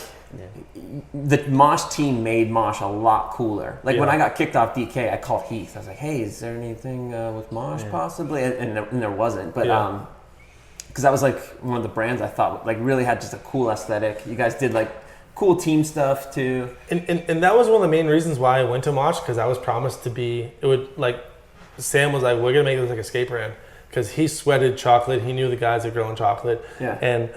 the Mosh team made Mosh a lot cooler. Like when I got kicked off DK, I called Heath. I was like, "Hey, is there anything with Mosh possibly?" And there wasn't. But because that was like one of the brands I thought like really had just a cool aesthetic. You guys did like cool team stuff too. And that was one of the main reasons why I went to Mosh, because I was promised to be, Sam was like, we're going to make this like a skate brand. because he sweated chocolate. He knew the guys that grow in chocolate. Yeah. And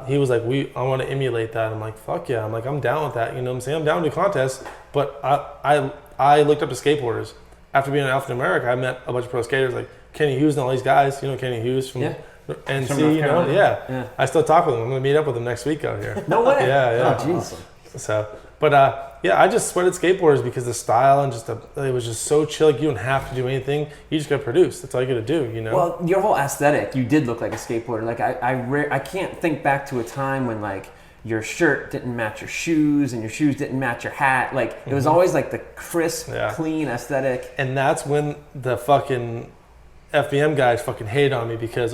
he was like, I want to emulate that. I'm like, fuck yeah. I'm like, I'm down with that. You know what I'm saying? I'm down to do contests. But I looked up to skateboarders. After being in Alpha America, I met a bunch of pro skaters like Kenny Hughes and all these guys. You know Kenny Hughes from NC, from you know? Yeah. I still talk with him. I'm going to meet up with him next week out here. No way. Yeah. Oh, jeez. Awesome. So, but I just sweated skateboarders because the style and it was just so chill. Like, you don't have to do anything. You just got to produce. That's all you got to do, you know? Well, your whole aesthetic, you did look like a skateboarder. Like I can't think back to a time when like your shirt didn't match your shoes and your shoes didn't match your hat. Like it was always like the crisp, clean aesthetic. And that's when the fucking FBM guys fucking hated on me because,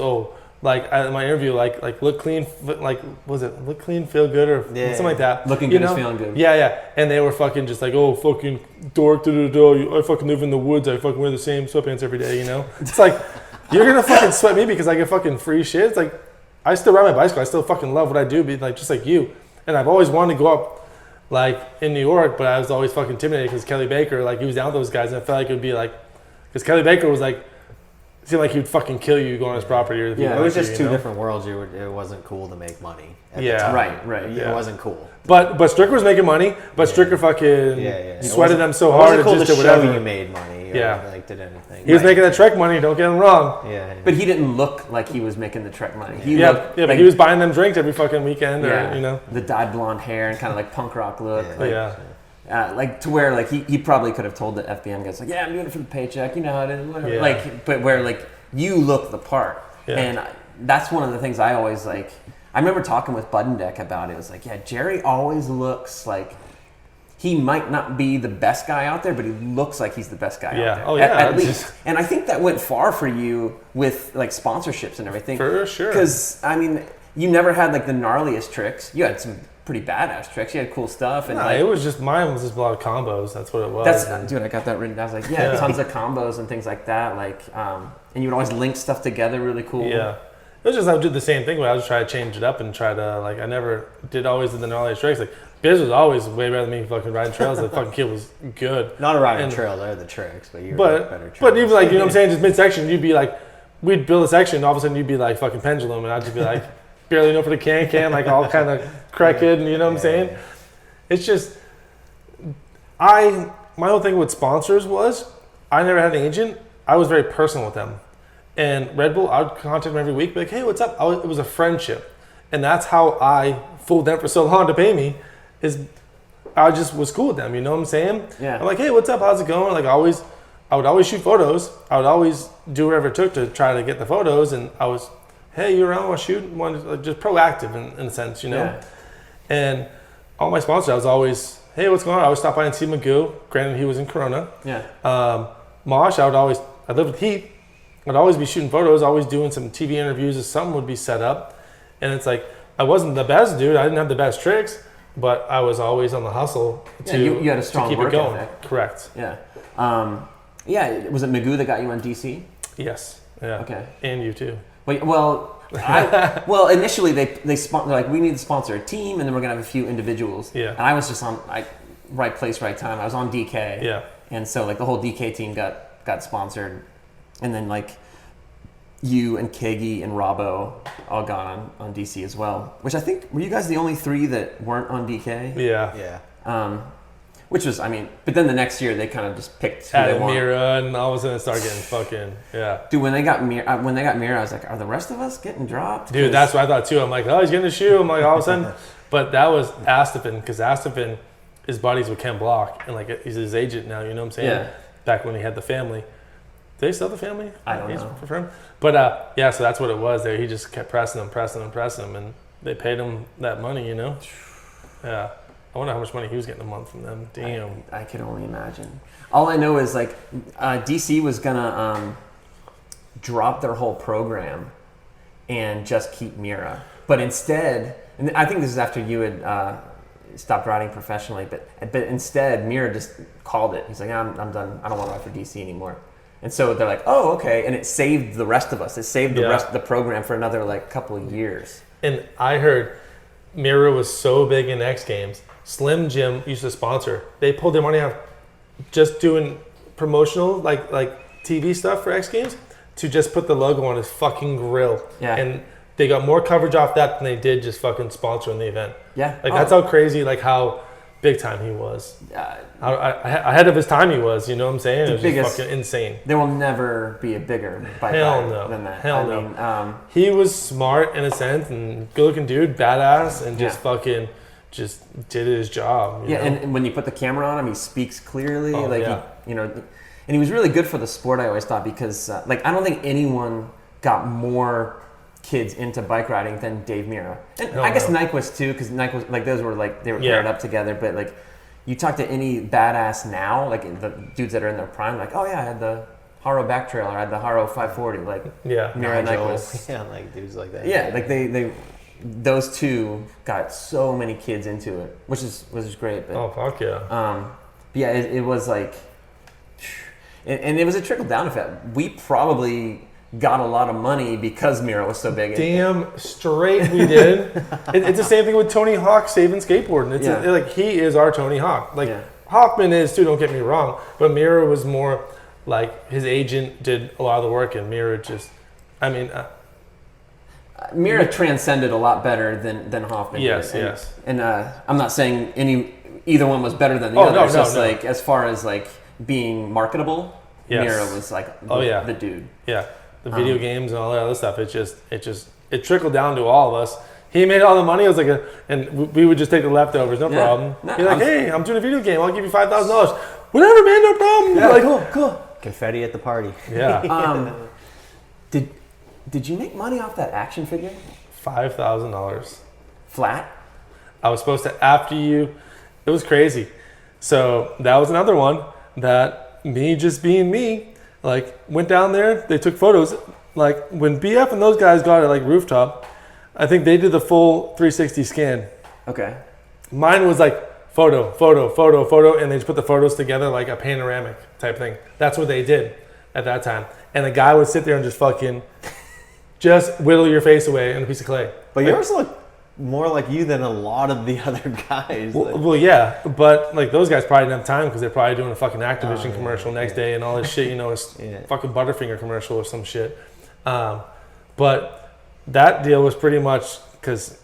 like in my interview, like look clean, like was it look clean, feel good, or something like that? Looking good is feeling good. Yeah. And they were fucking just like, oh, fucking dork, I fucking live in the woods. I fucking wear the same sweatpants every day, you know? It's like, you're gonna fucking sweat me because I get fucking free shit. It's like, I still ride my bicycle. I still fucking love what I do, be like just like you. And I've always wanted to go up like in New York, but I was always fucking intimidated because Kelly Baker, like he was down with those guys, and I felt like it would be like, because Kelly Baker was like, seemed like he would fucking kill you going on his property. Or it was just two different worlds. It wasn't cool to make money. At the time. Right. It wasn't cool. But Stricker was making money. But Stricker fucking sweated them so it hard. Cool it just to did whatever. show you made money. Or like did anything. He was making that Trek money. Don't get him wrong. Yeah. But he didn't look like he was making the Trek money. But he was buying them drinks every fucking weekend. Or, you know, the dyed blonde hair and kind of like punk rock look. Yeah. To where like he probably could have told the FBM guys like, I'm doing it for the paycheck. You know how it is. Whatever. Yeah. Like, but where like you look the part. Yeah. And that's one of the things I always like. I remember talking with Buddendeck about it. It was like, Jerry always looks like he might not be the best guy out there, but he looks like he's the best guy out there. Oh, yeah. At least. And I think that went far for you with like sponsorships and everything. For sure. Because, I mean, you never had like the gnarliest tricks. You had some pretty badass tricks. You had cool stuff. And it was just, mine was just a lot of combos. That's what it was. Dude, I got that written down. I was like, tons of combos and things like that. Like, and you would always link stuff together really cool. Yeah. It was just, I would do the same thing, but I was trying to change it up and try to, like, I never did always the gnarliest tricks. Like, Biz was always way better than me fucking riding trails. The fucking kid was good. Not a riding trail, they're the tricks, but you were better trails. But even like, you know what I'm saying, just mid-section, you'd be like, we'd build a section, and all of a sudden you'd be like fucking pendulum, and I'd just be like, barely know for the can, like all kind of crackhead, and you know what I'm saying? It's just, my whole thing with sponsors was, I never had an agent. I was very personal with them. And Red Bull, I would contact them every week, be like, hey, what's up? It was a friendship. And that's how I fooled them for so long to pay me, is I just was cool with them, you know what I'm saying? Yeah. I'm like, hey, what's up? How's it going? Like, I would always shoot photos. I would always do whatever it took to try to get the photos. And I was, hey, you around? Want to shoot? Just proactive in a sense, you know? Yeah. And all my sponsors, I was always, hey, what's going on? I would stop by and see Magoo. Granted, he was in Corona. Yeah. Mosh, I lived with Heat. I'd always be shooting photos, always doing some TV interviews, or something would be set up. And it's like, I wasn't the best dude. I didn't have the best tricks, but I was always on the hustle you had a strong keep work it going. ethic. Correct. Yeah. Was it Magoo that got you on DC? Yes. Yeah. Okay. And you too. Well, initially they're like, we need to sponsor a team, and then we're gonna have a few individuals. Yeah. And I was just on right place, right time. I was on DK. Yeah. And so like the whole DK team got sponsored, and then like you and Kegi and Robbo all got on DC as well. Which I think, were you guys the only three that weren't on DK? Yeah. Yeah. Which was, but then the next year they kind of just picked who they want. Mira, and all of a sudden it started getting fucking, yeah. Dude, when they got Mira, I was like, are the rest of us getting dropped? Dude, that's what I thought too. I'm like, oh, he's getting a shoe. I'm like, all of a sudden. But that was Astapin, because Astapin is buddies with Ken Block, and like he's his agent now, you know what I'm saying? Yeah. Back when he had the family. Did they still have the family? I don't know. For him? But yeah, so that's what it was there. He just kept pressing them, and they paid him that money, you know? Yeah. I wonder how much money he was getting a month from them. Damn. I can only imagine. All I know is like DC was gonna drop their whole program and just keep Mira, but instead, and I think this is after you had stopped riding professionally, but instead Mira just called it. He's like, I'm done. I don't want to ride for DC anymore. And so they're like, oh, okay, and it saved the rest of us. It saved the rest of the program for another like couple of years. And I heard Mira was so big in X Games. Slim Jim used to sponsor. They pulled their money out just doing promotional like TV stuff for X Games to just put the logo on his fucking grill. Yeah. And they got more coverage off that than they did just fucking sponsoring the event. Yeah. Like that's how crazy, like how big time he was. How ahead of his time he was, you know what I'm saying? It was just fucking insane. There will never be a bigger bike rider than that. Hell no. He was smart in a sense and good looking dude, badass, and just fucking just did his job. You know? And when you put the camera on him, he speaks clearly. Oh, like he, and he was really good for the sport. I always thought because like I don't think anyone got more kids into bike riding than Dave Mira, and I guess Nyquist too, because Nyquist, like those were like they were paired up together. But like you talk to any badass now, like the dudes that are in their prime, like I had the Haro back trail or I had the Haro 540, like Mira and Nyquist, like dudes like that. Yeah, like they those two got so many kids into it, which was great. But, oh fuck yeah. But yeah, it was like, and it was a trickle down effect. We probably got a lot of money because Mira was so big. Damn straight we did. It's the same thing with Tony Hawk saving skateboarding. It's like he is our Tony Hawk. Like Hoffman is too, don't get me wrong, but Mira was more like his agent did a lot of the work, and Mira just, I mean. Mira transcended a lot better than Hoffman. Yes, did. yes. And I'm not saying either one was better than the other. It's just like as far as like being marketable, Mira was like the dude. Yeah. The video games and all that other stuff. It trickled down to all of us. He made all the money. It was like and we would just take the leftovers, no problem. He's like, hey, I'm doing a video game. I'll give you $5,000. Whatever, man, no problem. Yeah, like, cool. Confetti at the party. Yeah. Did you make money off that action figure? $5,000 flat. I was supposed to after you. It was crazy. So that was another one that me just being me. Like, went down there, they took photos. Like, when BF and those guys got it, like, rooftop, I think they did the full 360 scan. Okay. Mine was, like, photo, and they just put the photos together like a panoramic type thing. That's what they did at that time. And the guy would sit there and just fucking just whittle your face away in a piece of clay. But yours look more like you than a lot of the other guys. Well, yeah, but like those guys probably didn't have time because they're probably doing a fucking Activision commercial next day and all this shit. You know, it's fucking Butterfinger commercial or some shit. But that deal was pretty much because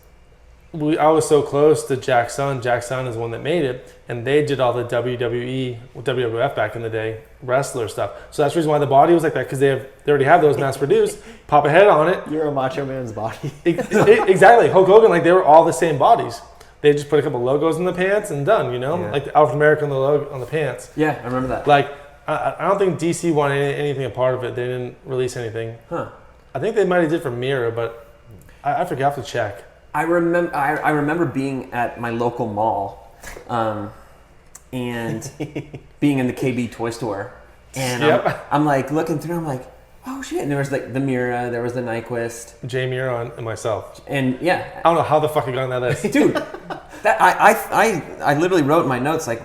I was so close to Jack's son. Jack's son is the one that made it, and they did all the WWE, WWF back in the day, wrestler stuff. So that's the reason why the body was like that, because they already have those mass produced. Pop a head on it. You're a Macho Man's body. Exactly. Hulk Hogan, like they were all the same bodies. They just put a couple logos in the pants and done. You know, like the Alpha America on the logo on the pants. Yeah, I remember that. Like I don't think DC wanted anything a part of it. They didn't release anything. Huh. I think they might have did for Mira, but I forgot to check. I remember being at my local mall, and being in the KB toy store, and I'm like looking through. I'm like, oh shit! And there was like the Mira, there was the Nyquist, Jay Mira and myself. And I don't know how the fuck I got on that list, dude. That I literally wrote in my notes like,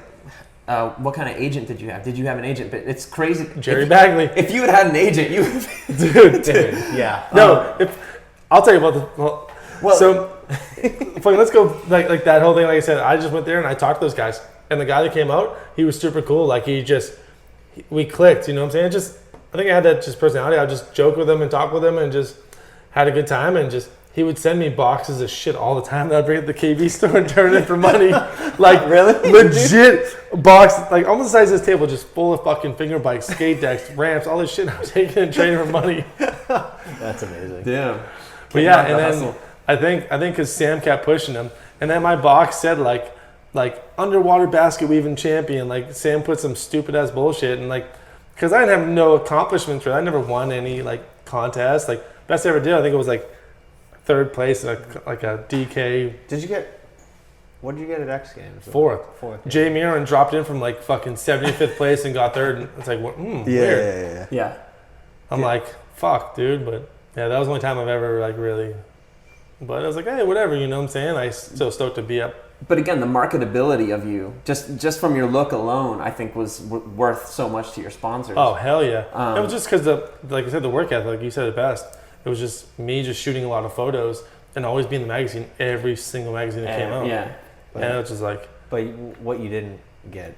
what kind of agent did you have? Did you have an agent? But it's crazy. Jerry Bagley. If you had an agent, you dude, yeah. No, I'll tell you about the. Well, so, let's go like that whole thing. Like I said, I just went there and I talked to those guys. And the guy that came out, he was super cool. Like we clicked. You know what I'm saying? I think I had that just personality. I would just joke with him and talk with him and just had a good time. And he would send me boxes of shit all the time that I'd bring at the KB store and turn in for money. Like really, legit box, like almost the size of this table, just full of fucking finger bikes, skate decks, ramps, all this shit. I was taking and trading for money. That's amazing. Damn. But yeah, and then. I think because Sam kept pushing him, and then my box said like underwater basket weaving champion. Like Sam put some stupid ass bullshit, and like because I didn't have no accomplishments for it. I never won any like contest. Like best I ever did, I think it was like third place in like a DK. What did you get at X Games? Fourth. Yeah. Jay Miron dropped in from like fucking 75th place and got third. And it's like weird. Yeah. I'm like fuck, dude. But yeah, that was the only time I've ever like really. But I was like, hey, whatever, you know what I'm saying? I still stoked to be up. But again, the marketability of you, just from your look alone, I think was worth so much to your sponsors. Oh, hell yeah. It was just because, like I said, the work ethic, like you said it best. It was just me just shooting a lot of photos and always being in the magazine, every single magazine that came out. Yeah. And it was just like... But what you didn't get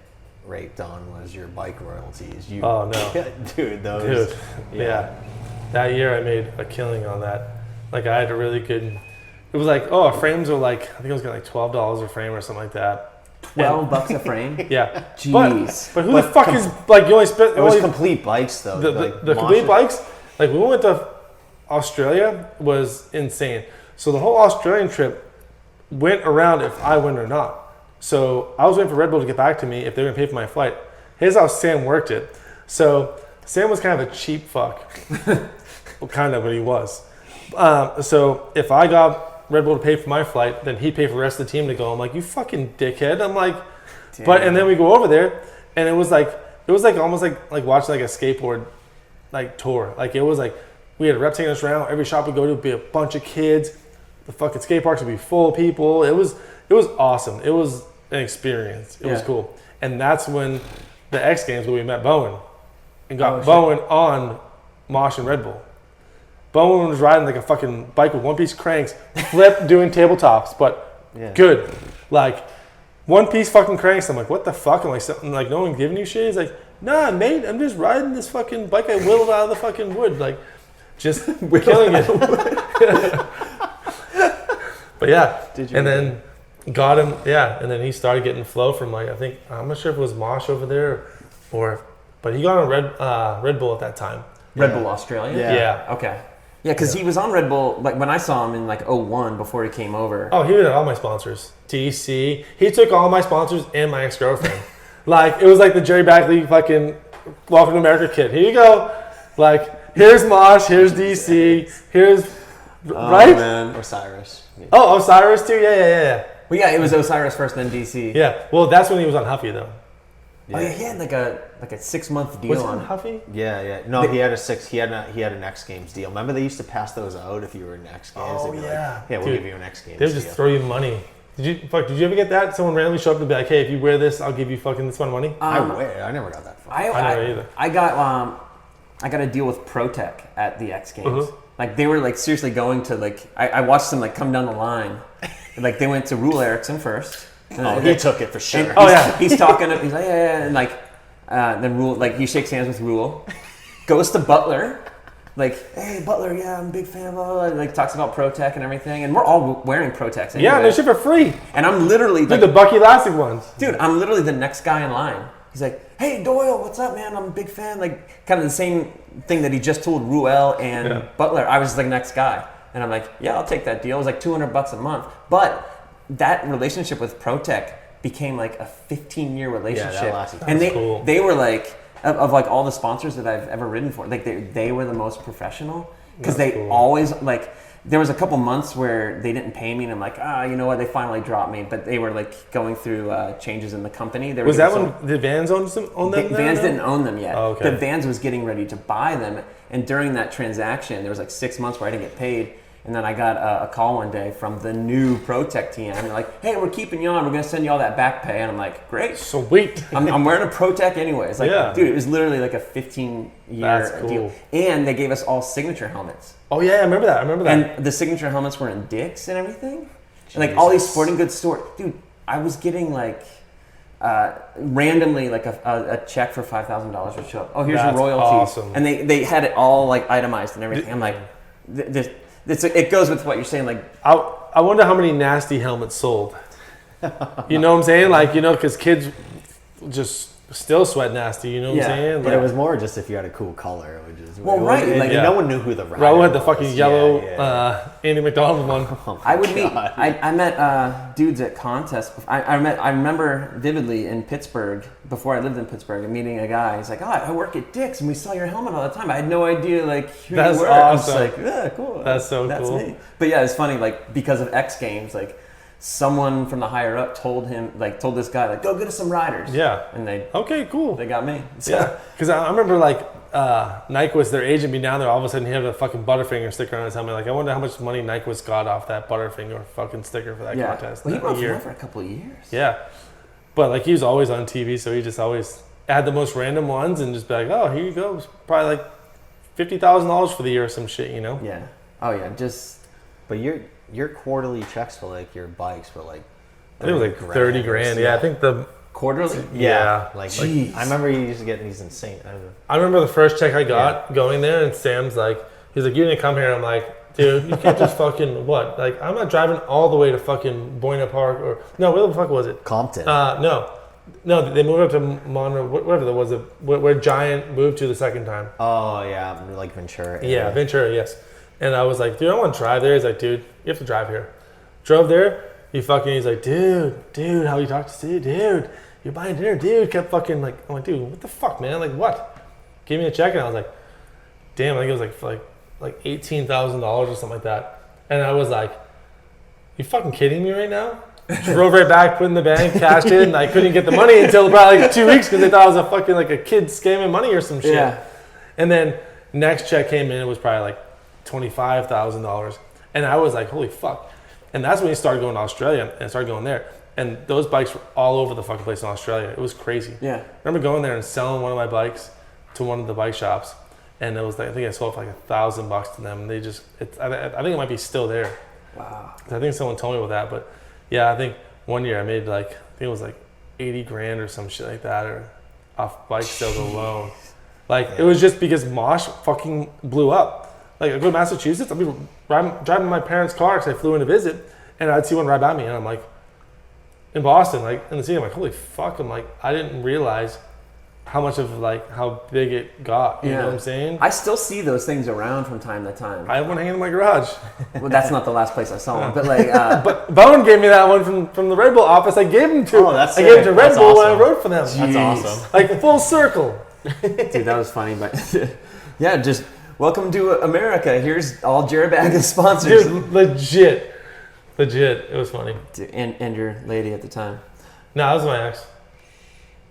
raped on was your bike royalties. Oh, no. Dude, those... Dude, yeah. that year I made a killing on that. Like I had a really good. It was like, oh, frames are like, I think I was getting like $12 a frame or something like that. $12 a frame? Yeah. Jeez. But who the fuck is, like, you only spent... It was complete bikes, though. The complete bikes, like, when we went to Australia was insane. So the whole Australian trip went around if I win or not. So I was waiting for Red Bull to get back to me if they were going to pay for my flight. Here's how Sam worked it. So Sam was kind of a cheap fuck. Well, kind of, but he was. So if I got Red Bull to pay for my flight, then he'd pay for the rest of the team to go. I'm like, you fucking dickhead. I'm like, damn. But and then we go over there, and it was like almost like watching like a skateboard like tour. Like it was like we had reps taking us around. Every shop we go to would be a bunch of kids. The fucking skate parks would be full of people. It was awesome. It was an experience. It was cool. And that's when the X Games where we met Bowen and got Bowen on Mosh and Red Bull. Bowen was riding like a fucking bike with one-piece cranks, flip, doing tabletops, but good. Like, one-piece fucking cranks. I'm like, what the fuck? I'm like, something like, no one giving you shit? He's like, nah, mate, I'm just riding this fucking bike I whittled out of the fucking wood. Like, just killing it. But yeah, and then got him, and then he started getting flow from like, I think, I'm not sure if it was Mosh over there but he got on Red Bull at that time. Red Bull Australia? Yeah. Okay. Yeah, because he was on Red Bull, like when I saw him in like 01 before he came over. Oh, he had all my sponsors. TC. He took all my sponsors and my ex-girlfriend. Like, it was like the Jerry Bagley fucking Welcome to America kid. Here you go. Like, here's Mosh, here's DC, here's... right? Man. Osiris. Oh, Osiris too? Yeah. Well, yeah, it was Osiris first, then DC. Yeah, well, that's when he was on Huffy, though. Yeah. Oh, yeah, he had like a 6-month deal Was he on on Huffy? Yeah. No, he had an X Games deal. Remember they used to pass those out if you were in X Games? Oh, They'd be yeah. like, yeah, we'll give you an X Games They would just throw you money. Did you ever get that? Someone randomly show up and be like, hey, if you wear this, I'll give you fucking this amount of money? I never got that far. I never either. I got a deal with ProTech at the X Games. Uh-huh. Like they were like seriously going to like I watched them like come down the line. Like they went to Rule Erickson first. He took it for sure. He's talking. He's like and like then Rule like he shakes hands with Rule, goes to Butler, like hey Butler, yeah I'm a big fan of and like talks about ProTech and everything, and we're all wearing ProTechs. Anyway. Yeah, and they ship for free. And I'm literally like the Bucky Elastic ones. Dude, I'm literally the next guy in line. He's like, hey, Doyle, what's up, man? I'm a big fan. Like, kind of the same thing that he just told Ruel and Butler. I was the next guy. And I'm like, yeah, I'll take that deal. It was like $200 a month. But that relationship with ProTech became like a 15-year relationship. Yeah, that lasted. And cool. They were like, of like all the sponsors that I've ever ridden for, like they were the most professional. Because they always, like, there was a couple months where they didn't pay me, and I'm like, you know what? They finally dropped me, but they were like going through changes in the company. Was that when the Vans owned them? Vans didn't own them yet. Oh, okay. The Vans was getting ready to buy them, and during that transaction, there was like 6 months where I didn't get paid. And then I got a call one day from the new ProTech team. They're like, hey, we're keeping you on. We're going to send you all that back pay. And I'm like, great. Sweet. I'm wearing a ProTech anyway. It's like, dude, it was literally like a 15-year deal. And they gave us all signature helmets. Oh, yeah, I remember that. And the signature helmets were in Dick's and everything. And like all these sporting goods stores. Dude, I was getting like randomly like a check for $5,000 would show up. Oh, here's your royalties. Awesome. And they had it all like itemized and everything. I'm like, it goes with what you're saying. Like, I wonder how many nasty helmets sold. You know what I'm saying? Like, you know, because kids just still sweat nasty. You know what I'm saying? But it was more just if you had a cool color, which is right. No one knew who the rider Raul had the was. fucking yellow Andy McDonald one. I would meet. I met dudes at contests. I remember vividly in Pittsburgh before I lived in Pittsburgh, and meeting a guy. He's like, I work at Dick's, and we saw your helmet all the time. I had no idea like who That's you were. Awesome. I was like, yeah, cool. That's so That's cool. me. But yeah, it's funny. Like because of X Games, like someone from the higher up told this guy like, go get us some riders. Yeah. And they cool. They got me. So. Yeah. Because I remember like Nyquist, their agent, be down there. All of a sudden, he had a fucking Butterfinger sticker on his helmet. Like, I wonder how much money Nyquist got off that Butterfinger fucking sticker for that contest. Well, he rode for a couple of years. Yeah, but like he was always on TV, so he just always had the most random ones and just be like, "Oh, here you go." It was probably like $50,000 for the year or some shit, you know? Yeah. Oh yeah, But your quarterly checks for like your bikes were like. I think it was like 30 grand. Yeah, I think the. Quarterly? Yeah. Like I remember you used to get these insane. I remember the first check I got going there, and Sam's like, He's like, you didn't come here. I'm like, dude, you can't just fucking what? Like, I'm not driving all the way to fucking Buena Park or no, where the fuck was it? Compton. No, they moved up to Monroe, whatever that was, where Giant moved to the second time. Oh yeah, like Ventura. Yeah, Ventura, yes. And I was like, dude, I want to drive there. He's like, dude, you have to drive here. Drove there. He's like, dude, how you talk to Steve? Dude, you're buying dinner, dude. Kept fucking like, I'm like, dude, what the fuck, man? Like, what? Gave me a check, and I was like, damn, I think it was like $18,000 or something like that. And I was like, you fucking kidding me right now? Drove right back, put in the bank, cashed in, and I couldn't get the money until probably like 2 weeks because they thought I was a fucking like a kid scamming money or some shit. Yeah. And then next check came in, it was probably like $25,000. And I was like, holy fuck. And that's when he started going to Australia and started going there. And those bikes were all over the fucking place in Australia. It was crazy. Yeah. I remember going there and selling one of my bikes to one of the bike shops. And it was like, I think I sold for like $1,000 to them. And they just, I think it might be still there. Wow. I think someone told me about that. But yeah, I think one year I made like, I think it was like 80 grand or some shit like that, or off bike sales alone. Like, it was just because Mosh fucking blew up. Like, I go to Massachusetts, I'll be driving my parents' car because I flew in to visit, and I'd see one right by me, and I'm like, in Boston, like, in the city, I'm like, holy fuck, I'm like, I didn't realize how much of, like, how big it got, you know what I'm saying? I still see those things around from time to time. I have one hanging in my garage. Well, that's not the last place I saw one, but like... But Bone gave me that one from the Red Bull office. I gave him to, that's I gave it sick. to Red That's Bull when awesome. I rode for them. That's awesome. Like, full circle. Dude, that was funny, but yeah, just welcome to America. Here's all Jared Bagley sponsors. Dude, legit. It was funny. Dude, and your lady at the time. No, that was my ex.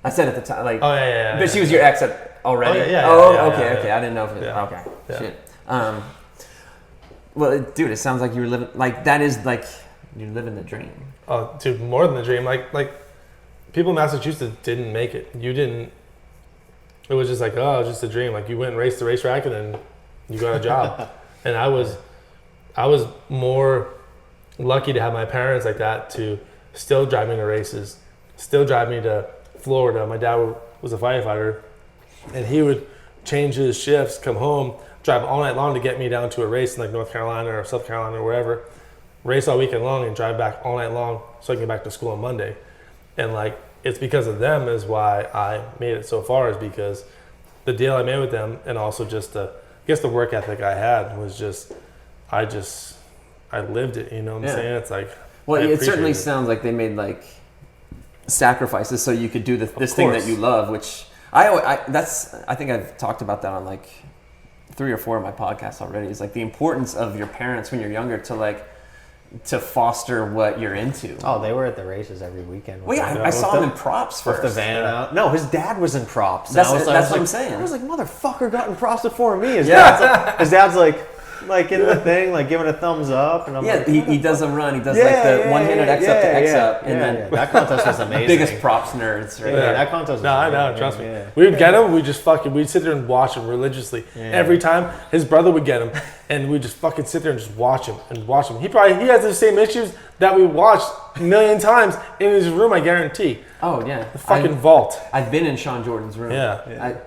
I said at the time, like, Oh, yeah. but she was your ex already. Oh, yeah, Okay. I didn't know if it. Yeah. Okay, Yeah. shit. Well, dude, it sounds like you were living like that is like you're living the dream. Oh, dude, more than the dream. Like people in Massachusetts didn't make it. You didn't. It was just like, oh, it was just a dream. Like, you went and raced the racetrack and then you got a job. And I was more lucky to have my parents like that to still drive me to races, still drive me to Florida. My dad was a firefighter, and he would change his shifts, come home, drive all night long to get me down to a race in like North Carolina or South Carolina or wherever, race all weekend long and drive back all night long so I can get back to school on Monday. And like, it's because of them is why I made it so far, is because the deal I made with them, and also just the work ethic I had was just, I lived it, you know what I'm saying? It's like, well, I it certainly appreciate sounds like they made like sacrifices so you could do this thing that course. you love, which I think I've talked about that on like 3 or 4 of my podcasts already. It's like the importance of your parents when you're younger to foster what you're into. Oh, they were at the races every weekend. Well, yeah, I saw him in props first. With the van out. No, his dad was in props. That's And I was what like, I'm saying. I was like, motherfucker got in props before me. His dad's like in the thing, like giving a thumbs up, and I'm Yeah, like, he does a run. He does like the one-handed X up to X up, and then that contest was amazing. biggest props nerds, right? Yeah, that contest was No, I know, amazing. trust me. Yeah. We would get him, we'd sit there and watch him religiously. Every time his brother would get him, and we'd just fucking sit there and just watch him. He has the same issues that we watched a million times in his room, I guarantee. Oh yeah, The fucking vault. I've been in Sean Jordan's room. Yeah.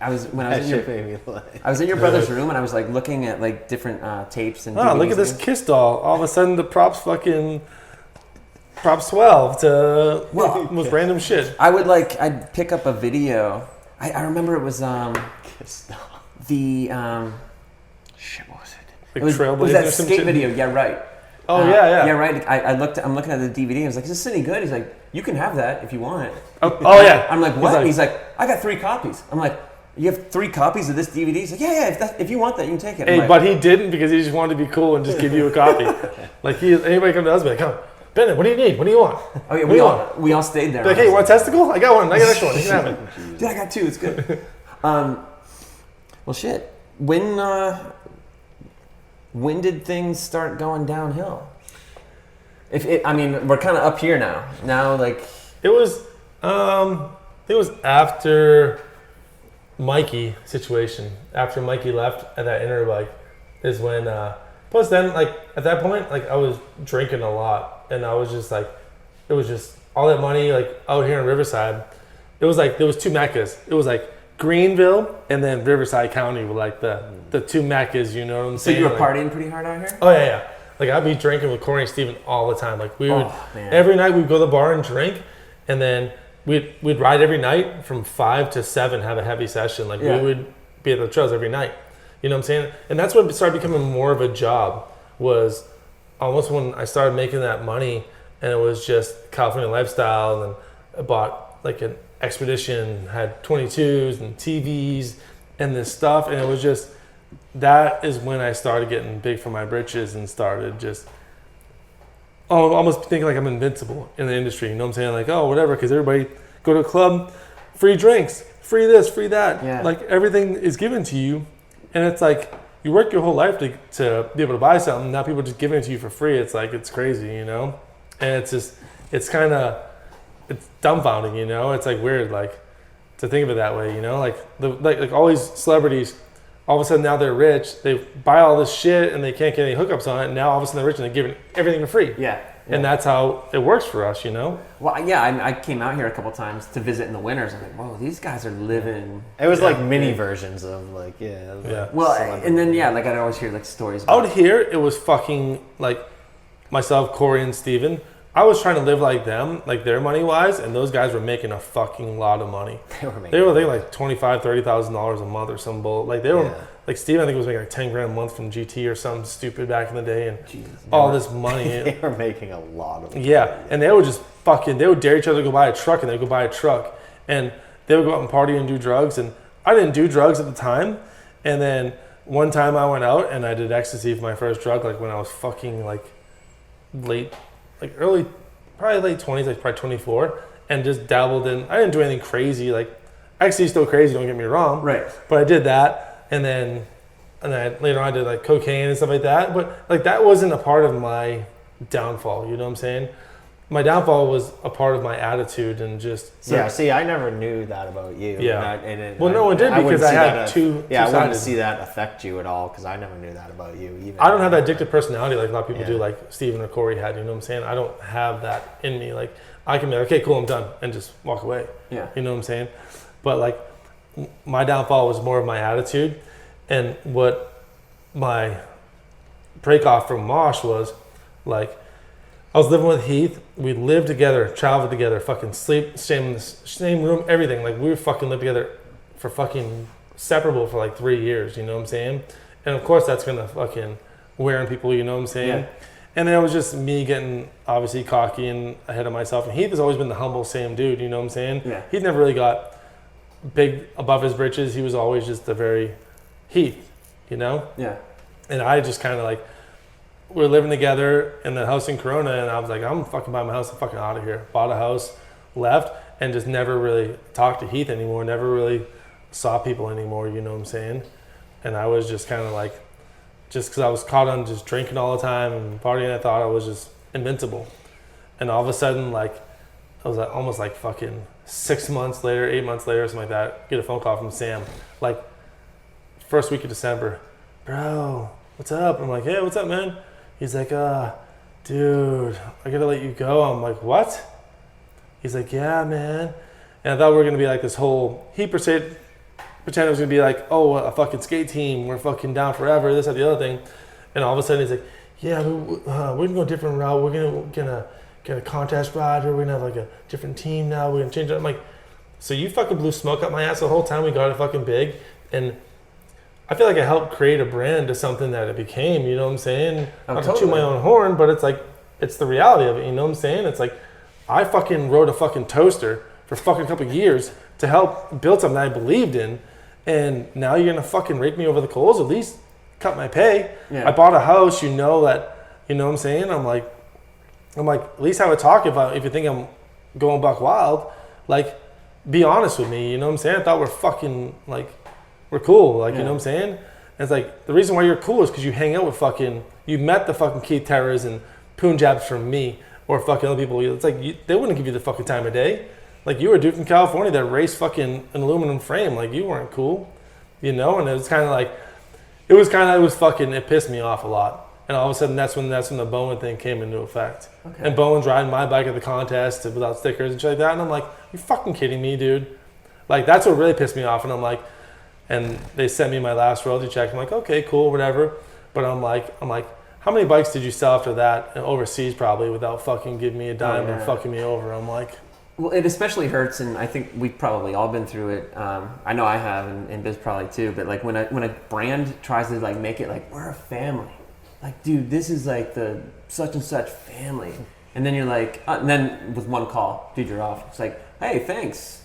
I was in your brother's room, and I was like looking at like different tapes and. Oh, DVDs look at this and- Kiss doll. All of a sudden, the props 12 to most random shit. I'd pick up a video. I remember it was the shit. What was it? Like It was Trailblazers that or some skate shit. video. Yeah, right. Oh, yeah. Yeah, right. I'm looking at the DVD. I was like, "Is this any good?" He's like, "You can have that if you want it." Oh, yeah. I'm like, "What?" He's like, "I got 3 copies." I'm like, "You have 3 copies of this DVD?" He's like, "Yeah. If you want that, you can take it." I'm Hey, like, but he didn't, because he just wanted to be cool and just give you a copy. Like, anybody come to us and be like, come, Bennett, what do you need? What do you want? oh yeah, What do you want? we all stayed there. Be like, hey, you want a testicle? I got one. I got an extra one. You can have it. Dude, I got 2. It's good. Well, shit. When did things start going downhill? We're kind of up here now. Now, like, It was after Mikey situation. After Mikey left at that Interbike is when, plus then, like, at that point, like, I was drinking a lot, and I was just like, it was just all that money, like, out here in Riverside. It was like, there was 2 meccas. It was like Greenville and then Riverside County were like the two meccas, you know what I'm So saying? you were Like, partying pretty hard out here? oh yeah. Like I'd be drinking with Corey and Steven all the time. Like we would man. every night we'd go to the bar and drink, and then we'd ride every night from 5 to 7, have a heavy session. Like we would be at the trails every night. You know what I'm saying? And that's when it started becoming more of a job, was almost when I started making that money, and it was just California lifestyle. And then I bought like an Expedition, had 22s and TVs and this stuff, and it was just, that is when I started getting big for my britches and started just almost thinking like I'm invincible in the industry. You know what I'm saying? Like, oh, whatever, because everybody go to a club, free drinks, free this, free that. Yeah. Like everything is given to you, and it's like you work your whole life to be able to buy something. Now people are just giving it to you for free. It's like, it's crazy, you know? And it's just, it's kind of, it's dumbfounding, you know? It's like weird, like to think of it that way, you know? Like all these celebrities, all of a sudden now they're rich, they buy all this shit and they can't get any hookups on it, and now all of a sudden they're rich and they're giving everything for free. Yeah. And that's how it works for us, you know? Well, yeah, I came out here a couple times to visit in the winters. I'm like, whoa, these guys are living. It was like mini versions of like, like Well, celebrity. and then, I'd always hear like stories Out about here, it was fucking like myself, Corey, and Steven. I was trying to live like them, like their money wise, and those guys were making a fucking lot of money. They were making They were like $25,000-$30,000 a month or some bull. Like they were like Steven, I think was making like 10 grand a month from GT or something stupid back in the day, and all this money. They were making a lot of money. Yeah, and they would just fucking, they would dare each other to go buy a truck, and they'd go buy a truck, and they would go out and party and do drugs, and I didn't do drugs at the time, and then one time I went out and I did ecstasy for my first drug, like when I was fucking like early, probably late 20s, like probably 24, and just dabbled in, I didn't do anything crazy, like ecstasy is still crazy, don't get me wrong, Right. but I did that, and then later on I did like cocaine and stuff like that, but like that wasn't a part of my downfall, you know what I'm saying? My downfall was a part of my attitude and just... Yeah, see, I never knew that about you. Yeah. Well, no one did, because I had two I wouldn't sides. see that affect you at all, because I never knew that about you. Even I don't have that addictive personality like a lot of people Yeah. do, like Steven or Corey had, you know what I'm saying? I don't have that in me. Like, I can be like, okay, cool, I'm done, and just walk away. Yeah. You know what I'm saying? But like, my downfall was more of my attitude, and what my break off from Mosh was, like, I was living with Heath. We lived together, traveled together, fucking sleep, same room, everything. Like, we were fucking lived together for fucking separable for like 3 years, you know what I'm saying? And of course that's gonna fucking wear on people, you know what I'm saying? Yeah. And then it was just me getting obviously cocky and ahead of myself. And Heath has always been the humble same dude, you know what I'm saying? Yeah. Heath never really got big above his britches. He was always just a very Heath, you know? Yeah. And I just kind of like, we were living together in the house in Corona, and I was like, I'm fucking buying my house, I'm fucking out of here. Bought a house, left, and just never really talked to Heath anymore, never really saw people anymore, you know what I'm saying? And I was just kind of like, just because I was caught on just drinking all the time and partying, I thought I was just invincible. And all of a sudden, like, I was like, almost like fucking 6 months later, 8 months later, something like that, get a phone call from Sam, like, first week of December. Bro, what's up? I'm like, hey, what's up, man? He's like, dude, I gotta let you go. I'm like, what? He's like, yeah, man. And I thought we were gonna be like this whole, he pretended it was gonna be like, oh, a fucking skate team, we're fucking down forever, this, that, the other thing. And all of a sudden he's like, yeah, we're gonna go a different route. We're gonna get a contest rider. We're gonna have like a different team now. We're gonna change it. I'm like, so you fucking blew smoke up my ass the whole time we got it fucking big. And I feel like I helped create a brand to something that it became, you know what I'm saying? Oh, Not to totally. toot my own horn, but it's like, it's the reality of it, you know what I'm saying? It's like, I fucking rode a fucking toaster for fucking a couple of years to help build something I believed in, and now you're gonna fucking rake me over the coals, at least cut my pay. Yeah. I bought a house, you know that, you know what I'm saying? I'm like, at least have a talk if you think I'm going buck wild, like, be honest with me, you know what I'm saying? I thought we're fucking, like, we're cool, like, you know what I'm saying? And it's like, the reason why you're cool is because you hang out with fucking, you met the fucking Keith Terras and Punjabs from me, or fucking other people. It's like, they wouldn't give you the fucking time of day. Like, you were a dude from California that raced fucking an aluminum frame. Like, you weren't cool, you know? And it was kind of like, it pissed me off a lot. And all of a sudden, that's when the Bowen thing came into effect. Okay. And Bowen's riding my bike at the contest without stickers and shit like that. And I'm like, you fucking kidding me, dude? Like, that's what really pissed me off. And I'm like, and they sent me my last royalty check. I'm like, okay, cool, whatever. But I'm like, how many bikes did you sell after that? And overseas, probably, without fucking giving me a dime and fucking me over. I'm like, well, it especially hurts, and I think we've probably all been through it. I know I have, and Biz probably too. But like when a brand tries to like make it like we're a family, like dude, this is like the such and such family, and then you're like, and then with one call, dude, you're off. It's like, hey, thanks.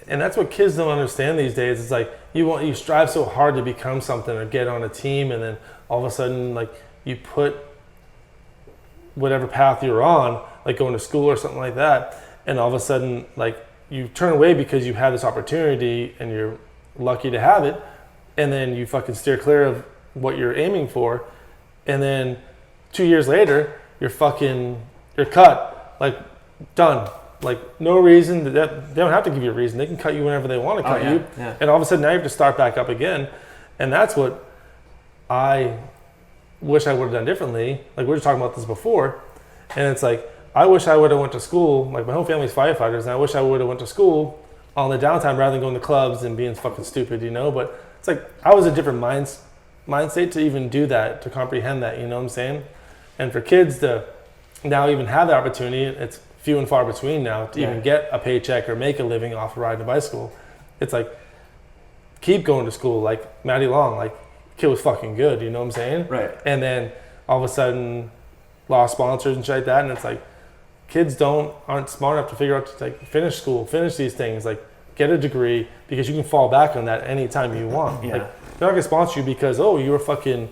And that's what kids don't understand these days. It's like you strive so hard to become something or get on a team, and then all of a sudden, like you put whatever path you're on, like going to school or something like that. And all of a sudden, like, you turn away because you have this opportunity and you're lucky to have it. And then you fucking steer clear of what you're aiming for. And then 2 years later, you're cut. Like, done. Like, no reason. They don't have to give you a reason. They can cut you whenever they want to cut you. Yeah. And all of a sudden, now you have to start back up again. And that's what I wish I would have done differently. Like, we were talking about this before. And it's like, I wish I would have went to school. Like, my whole family's firefighters, and I wish I would have went to school on the downtime rather than going to clubs and being fucking stupid, you know? But it's like, I was a different mindset to even do that, to comprehend that, you know what I'm saying? And for kids to now even have the opportunity, it's few and far between now to even get a paycheck or make a living off of riding a bicycle. It's like, keep going to school. Like Matty Long, like, kid was fucking good, you know what I'm saying? Right. And then all of a sudden, lost sponsors and shit like that, and it's like, kids aren't smart enough to figure out to like finish school, finish these things, like get a degree, because you can fall back on that anytime you want. Yeah. Like, they're not gonna sponsor you because, oh, you were fucking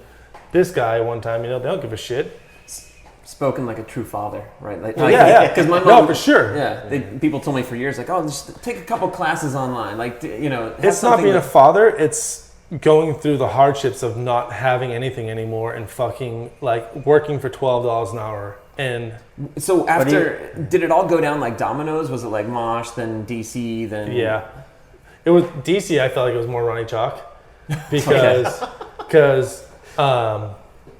this guy one time, you know, they don't give a shit. Spoken like a true father, right? Like, Yeah. Because my mom, no, for sure. Yeah, people told me for years, like, oh, just take a couple classes online, like, you know. It's not being a father, it's going through the hardships of not having anything anymore and fucking like working for $12 an hour. And so after, did it all go down like dominoes? Was it like Mosh, then DC, then? Yeah, it was DC. I felt like it was more Ronnie Chalk because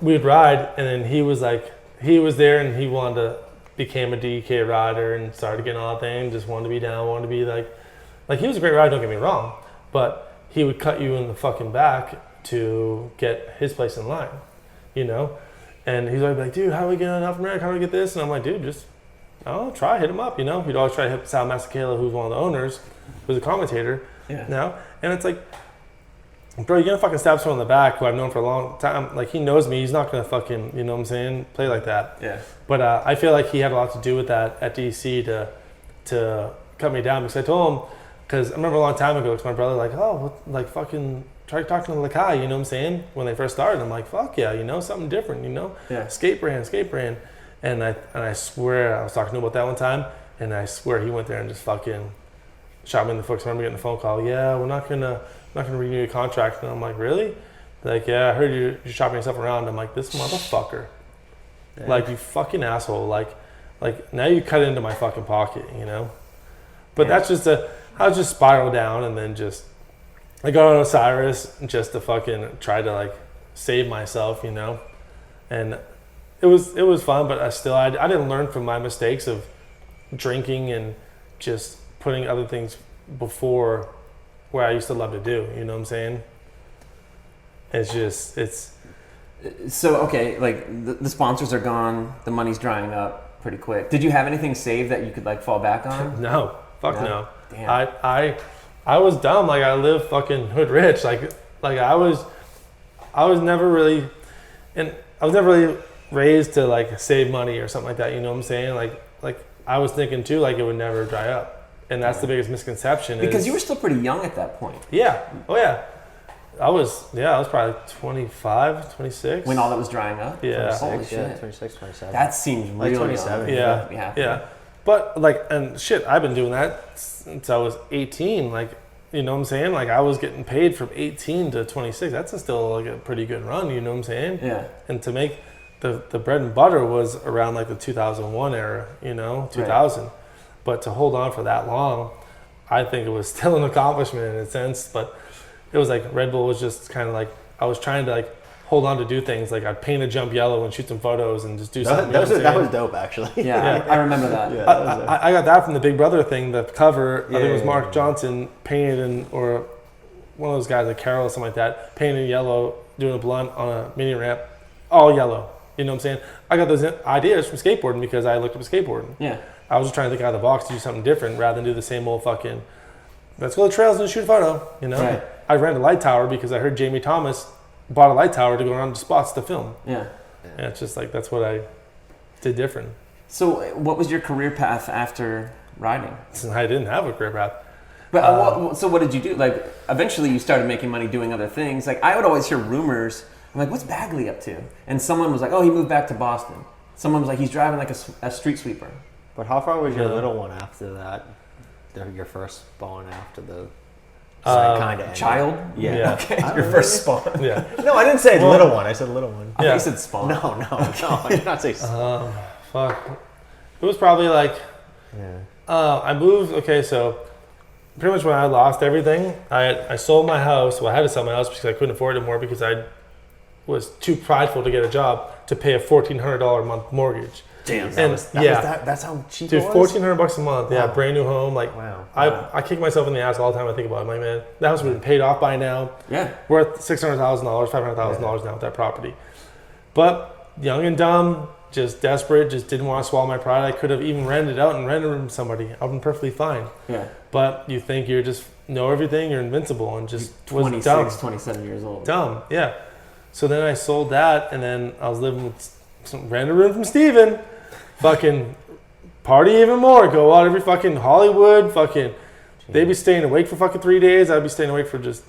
we'd ride, and then he was there, and he became a DK rider and started getting all that thing. Just wanted to be down, wanted to be like he was a great rider. Don't get me wrong, but he would cut you in the fucking back to get his place in line, you know. And he's always like, dude, how do we get on Alpha America? How do we get this? And I'm like, dude, just, hit him up, you know? He'd always try to hit Sal Masakela, who's one of the owners, who's a commentator now. And it's like, bro, you're going to fucking stab someone in the back who I've known for a long time. Like, he knows me. He's not going to fucking, you know what I'm saying, play like that. Yeah. But I feel like he had a lot to do with that at DC to cut me down, because I told him, because I remember a long time ago, because my brother like, oh, like fucking try talking to Lakai, you know what I'm saying? When they first started, I'm like, fuck yeah, you know, something different, you know? Yeah. Skate brand. And I swear, I was talking to him about that one time, and I swear he went there and just fucking shot me in the foot. I remember getting a phone call, yeah, we're not gonna renew your contract. And I'm like, really? Like, yeah, I heard you're shopping yourself around. I'm like, this motherfucker. Yeah. Like, you fucking asshole. Like now you cut into my fucking pocket, you know? But that's just I was just spiral down, and then just I got on Osiris just to fucking try to like save myself, you know. And it was fun, but I didn't learn from my mistakes of drinking and just putting other things before where I used to love to do, you know what I'm saying? It's so okay, like the sponsors are gone, the money's drying up pretty quick. Did you have anything saved that you could like fall back on? No. Fuck no. Damn. I was dumb. Like, I lived fucking hood rich. Like I was never really, and I was never really raised to like save money or something like that. You know what I'm saying? Like I was thinking too, like it would never dry up, and that's the biggest misconception. Because you were still pretty young at that point. Yeah. Oh yeah. I was probably 25, 26. When all that was drying up? Yeah. Holy shit. 26, 27. That seems like really 27. young. Yeah. But like, and shit, I've been doing that since I was 18. Like, you know what I'm saying? Like, I was getting paid from 18 to 26. That's still like a pretty good run, you know what I'm saying? Yeah. And to make the bread and butter was around like the 2001 era, you know, 2000. Right. But to hold on for that long, I think it was still an accomplishment in a sense. But it was like Red Bull was just kind of like, I was trying to like hold on to do things. Like I'd paint a jump yellow and shoot some photos and just do something. That was dope, actually. Yeah, I remember that. Yeah, I got that from the Big Brother thing. The cover, I think it was Mark Johnson painted or one of those guys like Carol or something like that, painted yellow, doing a blunt on a mini ramp, all yellow. You know what I'm saying? I got those ideas from skateboarding because I looked up skateboarding. Yeah. I was just trying to think out of the box to do something different rather than do the same old fucking, let's go to the trails and shoot a photo, you know? Right. I rented a light tower because I heard Jamie Thomas bought a light tower to go around to spots to film. Yeah. And it's just like, that's what I did different. So what was your career path after riding? I didn't have a career path. But so what did you do? Like, eventually you started making money doing other things. Like, I would always hear rumors. I'm like, what's Bagley up to? And someone was like, oh, he moved back to Boston. Someone was like, he's driving like a street sweeper. But how far was your little one after that? Your first spawn after the kind of child? Yeah. Okay, your first spawn. Yeah. No, I didn't say little one. I said little one. I think you said spawn. No, I did not say spawn. Fuck. It was probably like, I moved, okay, so pretty much when I lost everything, I sold my house. Well, I had to sell my house because I couldn't afford it more because I was too prideful to get a job to pay a $1,400 a month mortgage. Damn. That's how cheap Dude, it was? $1,400 a month. Yeah, brand new home. Like, wow. I kick myself in the ass all the time I think about it. I'm like, man, that house would have been paid off by now. Yeah. Worth $600,000, $500,000 now with that property. But young and dumb, just desperate, just didn't want to swallow my pride. I could have even rented out and rented from somebody. I've been perfectly fine. Yeah. But you think you're just know everything, you're invincible, and just was 26, dumb. 27 years old. Dumb, yeah. So then I sold that, and then I was living with rented a room from Steven. Fucking party even more. Go out every fucking Hollywood. Fucking, they'd be staying awake for fucking 3 days. I'd be staying awake for just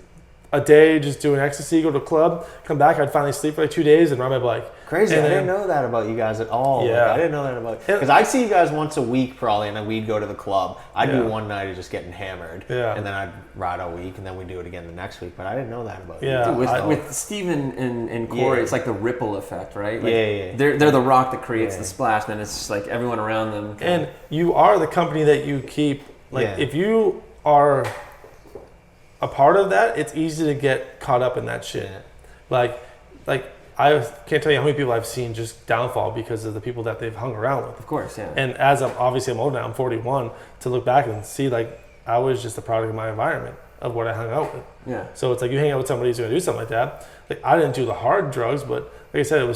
a day, just doing ecstasy, go to a club, come back, I'd finally sleep for like 2 days and ride my bike. Crazy. And I didn't know that about you guys at all. Yeah. Like, I didn't know that about you. Because I'd see you guys once a week probably, and then we'd go to the club. I'd do one night of just getting hammered. Yeah. And then I'd ride a week, and then we'd do it again the next week. But I didn't know that about you. Yeah. Dude, with Steven and Corey, it's like the ripple effect, right? Like, yeah. They're the rock that creates the splash, and then it's just like everyone around them. And you are the company that you keep. Like, if you are a part of that, it's easy to get caught up in that shit. Yeah. Like I can't tell you how many people I've seen just downfall because of the people that they've hung around with. Of course, yeah. And as I'm older now, I'm 41, to look back and see like I was just a product of my environment, of what I hung out with. Yeah. So it's like you hang out with somebody who's gonna do something like that. Like I didn't do the hard drugs, but like I said,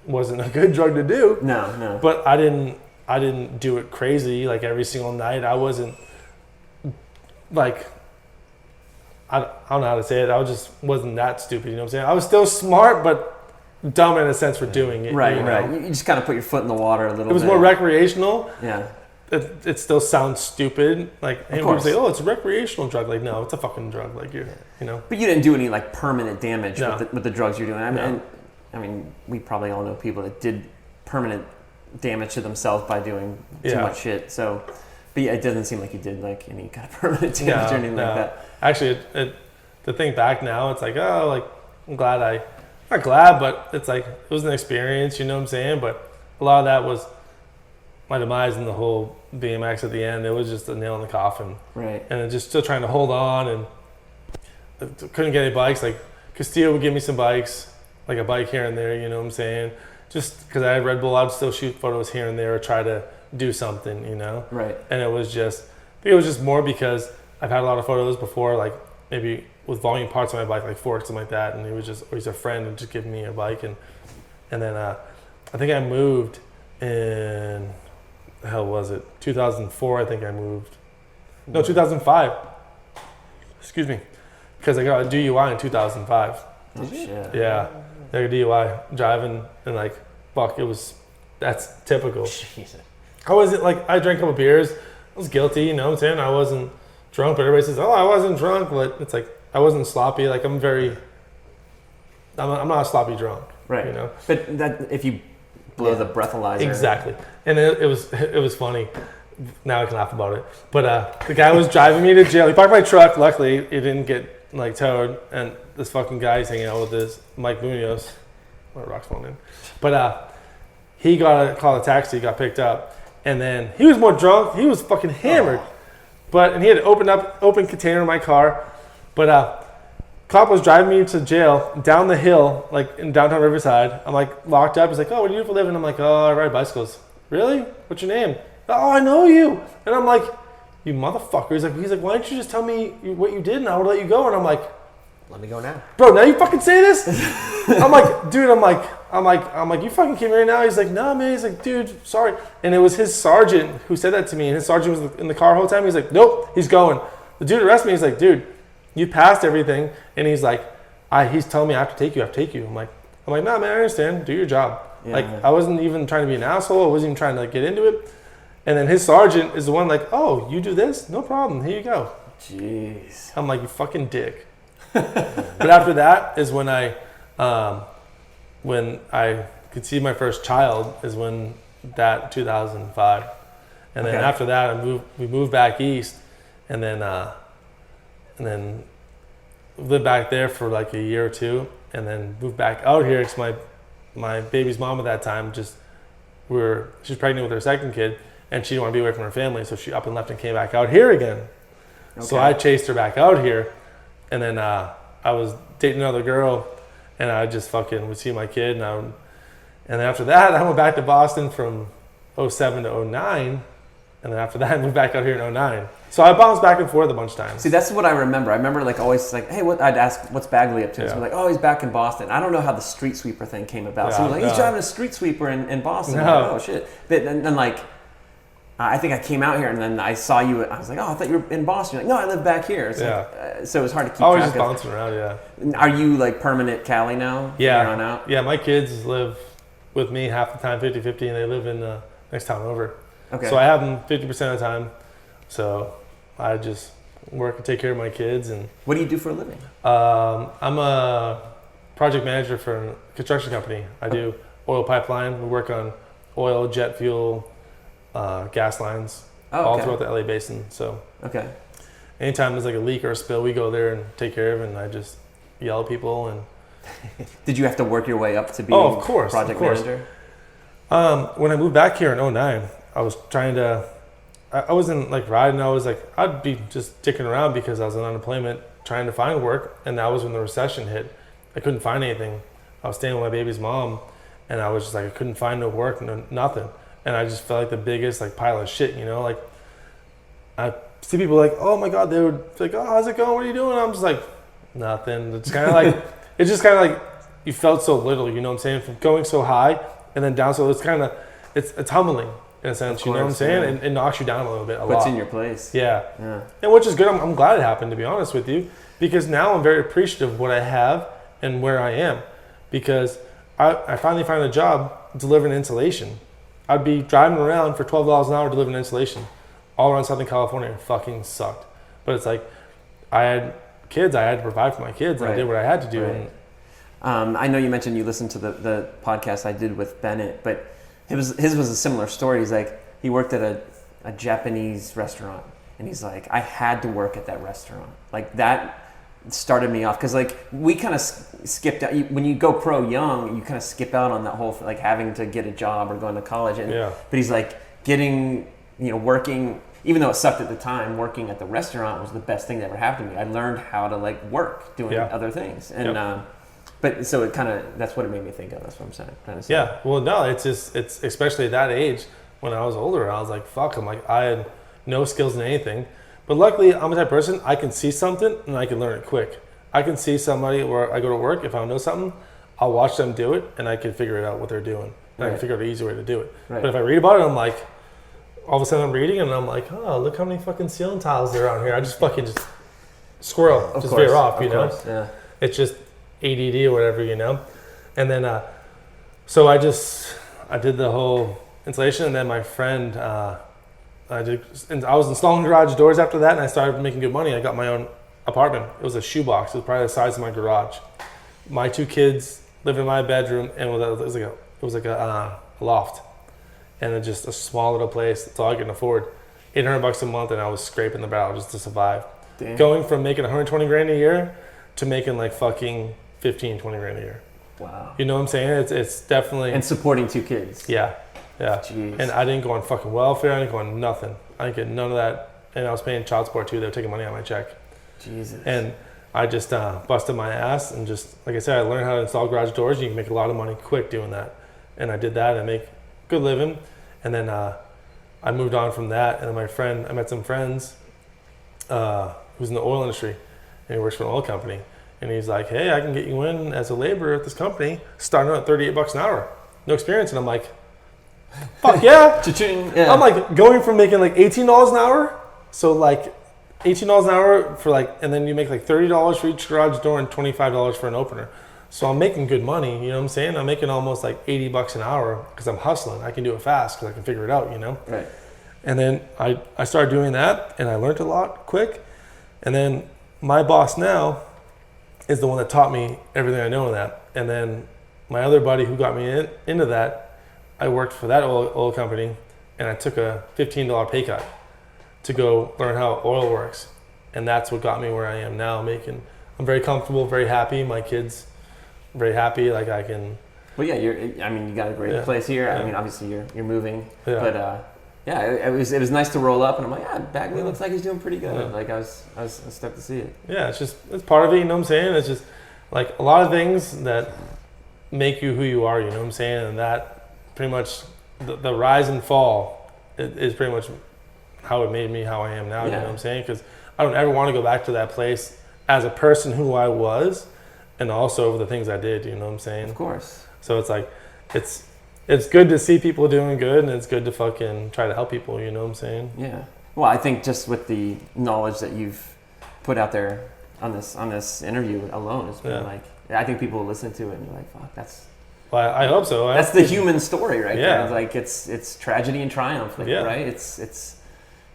wasn't a good drug to do. No. But I didn't do it crazy like every single night. I wasn't like I don't know how to say it. Wasn't that stupid, you know what I'm saying? I was still smart, but dumb in a sense for doing it. Right, you know? right. You just kind of put your foot in the water a little bit. It was more recreational. Yeah. It still sounds stupid. Like, and people say, oh, it's a recreational drug. Like, no, it's a fucking drug. Like, you know. But you didn't do any, like, permanent damage No. with the drugs you're doing. I mean, we probably all know people that did permanent damage to themselves by doing too much shit. So, but yeah, it doesn't seem like you did, like, any kind of permanent damage or anything like that. Actually, to think back now, it's like, oh, like, I'm glad not glad, but it's like, it was an experience, you know what I'm saying? But a lot of that was my demise in the whole BMX at the end. It was just a nail in the coffin. Right. And it just still trying to hold on, and couldn't get any bikes. Like, Castillo would give me some bikes, like a bike here and there, you know what I'm saying? Just because I had Red Bull, I'd still shoot photos here and there or try to do something, you know? Right. And it was just more because I've had a lot of photos before, like maybe with volume parts on my bike, like forks and like that, and he's a friend and just giving me a bike, and then I think I moved in, the hell was it, 2004? I think I moved. No, 2005. Excuse me, because I got a DUI in 2005. Oh shit. Yeah, like a DUI driving, and like fuck, that's typical. Jesus. I wasn't like, I drank a couple beers, I was guilty, you know what I'm saying? I wasn't drunk, but everybody says, oh, I wasn't drunk, but it's like, I wasn't sloppy. Like, I'm not a sloppy drunk. Right. You know? But that, if you blow the breathalyzer. Exactly. And it was funny. Now I can laugh about it. But the guy was driving me to jail. He parked my truck. Luckily, it didn't get like towed. And this fucking guy's hanging out with this Mike Munoz. What a rock's phone name. But he got a call a taxi, got picked up. And then he was more drunk. He was fucking hammered. And he had an open container in my car. But Cop was driving me to jail down the hill, like in downtown Riverside. I'm like locked up. He's like, oh, what do you do for a living? I'm like, oh, I ride bicycles. Really? What's your name? Oh, I know you. And I'm like, you motherfucker. He's like, why don't you just tell me what you did and I would let you go? And I'm like, Let me go now. bro, now you fucking say this? I'm like, dude, I'm like, you fucking came here now? He's like, nah, man. He's like, dude, sorry. And it was his sergeant who said that to me. And his sergeant was in the car the whole time. He's like, nope, he's going. The dude arrested me. He's like, dude, you passed everything. And he's like, he's telling me I have to take you. I'm like, nah, man, I understand. Do your job. Yeah. Like, I wasn't even trying to be an asshole. I wasn't even trying to like, get into it. And then his sergeant is the one like, oh, you do this? No problem. Here you go. Jeez. I'm like, you fucking dick. But after that is when I conceived my first child is when that 2005. And then after that, we moved back east and then lived back there for like a year or two and then moved back out here because my baby's mom at that time she was pregnant with her second kid and she didn't want to be away from her family, so she up and left and came back out here again. Okay. So I chased her back out here and then I was dating another girl and I just fucking would see my kid and then after that I went back to Boston from 07 to 09 and then after that I moved back out here in 09. So I bounced back and forth a bunch of times. See, that's what I remember. I remember like always like, hey, I'd ask, what's Bagley up to? Yeah. So like, oh, he's back in Boston. I don't know how the street sweeper thing came about. So like, he's driving a street sweeper in Boston. No. I'm like, oh shit. But then like, I think I came out here and then I saw you. I was like, oh, I thought you were in Boston. You're like, no, I live back here. It's like, so it was hard to keep I was track just bouncing around, yeah. Are you like permanent Cali now? Yeah. From here on out? Yeah, my kids live with me half the time, 50-50, and they live in the next town over. Okay. So I have them 50% of the time. So I just work and take care of my kids. And what do you do for a living? I'm a project manager for a construction company. I do oil pipeline. We work on oil, jet fuel, gas lines, all throughout the LA basin. So anytime there's like a leak or a spill, we go there and take care of it. And I just yell at people. And did you have to work your way up to be of course, project manager? When I moved back here in 09, I was trying to. I wasn't like riding. I was like, I'd be just dicking around because I was on unemployment trying to find work. And that was when the recession hit. I couldn't find anything. I was staying with my baby's mom and I was just like, I couldn't find no work, nothing. And I just felt like the biggest like pile of shit, you know, like I see people like, oh my God, they would like, oh, how's it going? What are you doing? I'm just like, nothing. It's kind of like, it's just kind of like you felt so little, you know what I'm saying? From going so high and then down. So it's kind of, it's humbling. In a sense, you know what I'm saying? Yeah. It knocks you down a little bit, Puts in your place. Yeah. And which is good. I'm glad it happened, to be honest with you, because now I'm very appreciative of what I have and where I am, because I finally found a job delivering insulation. I'd be driving around for $12 an hour delivering insulation all around Southern California. It fucking sucked. But it's like, I had kids. I had to provide for my kids. And I did what I had to do. Right. I know you mentioned you listened to the podcast I did with Bennett, but his was a similar story. He's like, he worked at a Japanese restaurant and he's like, I had to work at that restaurant. Like that started me off. Cause like we kind of skipped out. When you go pro young, you kind of skip out on that whole, like having to get a job or going to college. But he's like working, even though it sucked at the time, working at the restaurant was the best thing that ever happened to me. I learned how to like work doing other things. And, but so it kind of, that's what it made me think of. That's what I'm saying. Yeah. Well, no, it's especially at that age when I was older, I was like, fuck, I had no skills in anything. But luckily, I'm the type of person, I can see something and I can learn it quick. I can see somebody where I go to work, if I know something, I'll watch them do it and I can figure it out what they're doing. And I can figure out an easy way to do it. Right. But if I read about it, I'm like, all of a sudden I'm reading and I'm like, oh, look how many fucking ceiling tiles there are on here. I just fucking squirrel, veer off, you know? Yeah. It's just ADD or whatever, you know? And then, so I did the whole installation, and then my friend, I was installing garage doors after that, and I started making good money. I got my own apartment. It was a shoebox. It was probably the size of my garage. My two kids lived in my bedroom, and it was like a loft, and it's just a small little place. That's all I can afford. $800 a month, and I was scraping the barrel just to survive. Damn. Going from making 120 grand a year to making like fucking 15, 20 grand a year. Wow. You know what I'm saying? It's definitely... And supporting two kids. Yeah. Jeez. And I didn't go on fucking welfare. I didn't go on nothing. I didn't get none of that. And I was paying child support too. They were taking money out of my check. Jesus. And I just busted my ass and just, like I said, I learned how to install garage doors. You can make a lot of money quick doing that. And I did that and make good living. And then I moved on from that. And then I met some friends who's in the oil industry, and he works for an oil company. And he's like, hey, I can get you in as a laborer at this company, starting out at $38 an hour. No experience. And I'm like, fuck yeah. Yeah. I'm like going from making like $18 an hour. So like $18 an hour for like, and then you make like $30 for each garage door and $25 for an opener. So I'm making good money, you know what I'm saying? I'm making almost like $80 an hour because I'm hustling. I can do it fast because I can figure it out, you know? Right. And then I started doing that, and I learned a lot quick. And then my boss now is the one that taught me everything I know in that. And then my other buddy who got me into that, I worked for that oil company, and I took a $15 pay cut to go learn how oil works. And that's what got me where I am now, I'm very comfortable, very happy. My kids very happy, like I can. Well, yeah, you got a great place here. Yeah. I mean, obviously you're moving, Yeah. but it was nice to roll up, and I'm like, yeah, Bagley looks like he's doing pretty good. Yeah. Like I was stoked to see it. Yeah, it's part of it, you know what I'm saying? It's just like a lot of things that make you who you are, you know what I'm saying? And that pretty much, the rise and fall is pretty much how it made me how I am now, you know what I'm saying? Because I don't ever want to go back to that place as a person who I was, and also over the things I did, you know what I'm saying? Of course. So it's like, it's good to see people doing good, and it's good to fucking try to help people, you know what I'm saying? Yeah. Well, I think just with the knowledge that you've put out there on this interview alone, it's been like, I think people will listen to it and you're like, fuck, that's. Well, I hope so. That's the human story, right? Yeah. There. Like it's tragedy and triumph, like, right? It's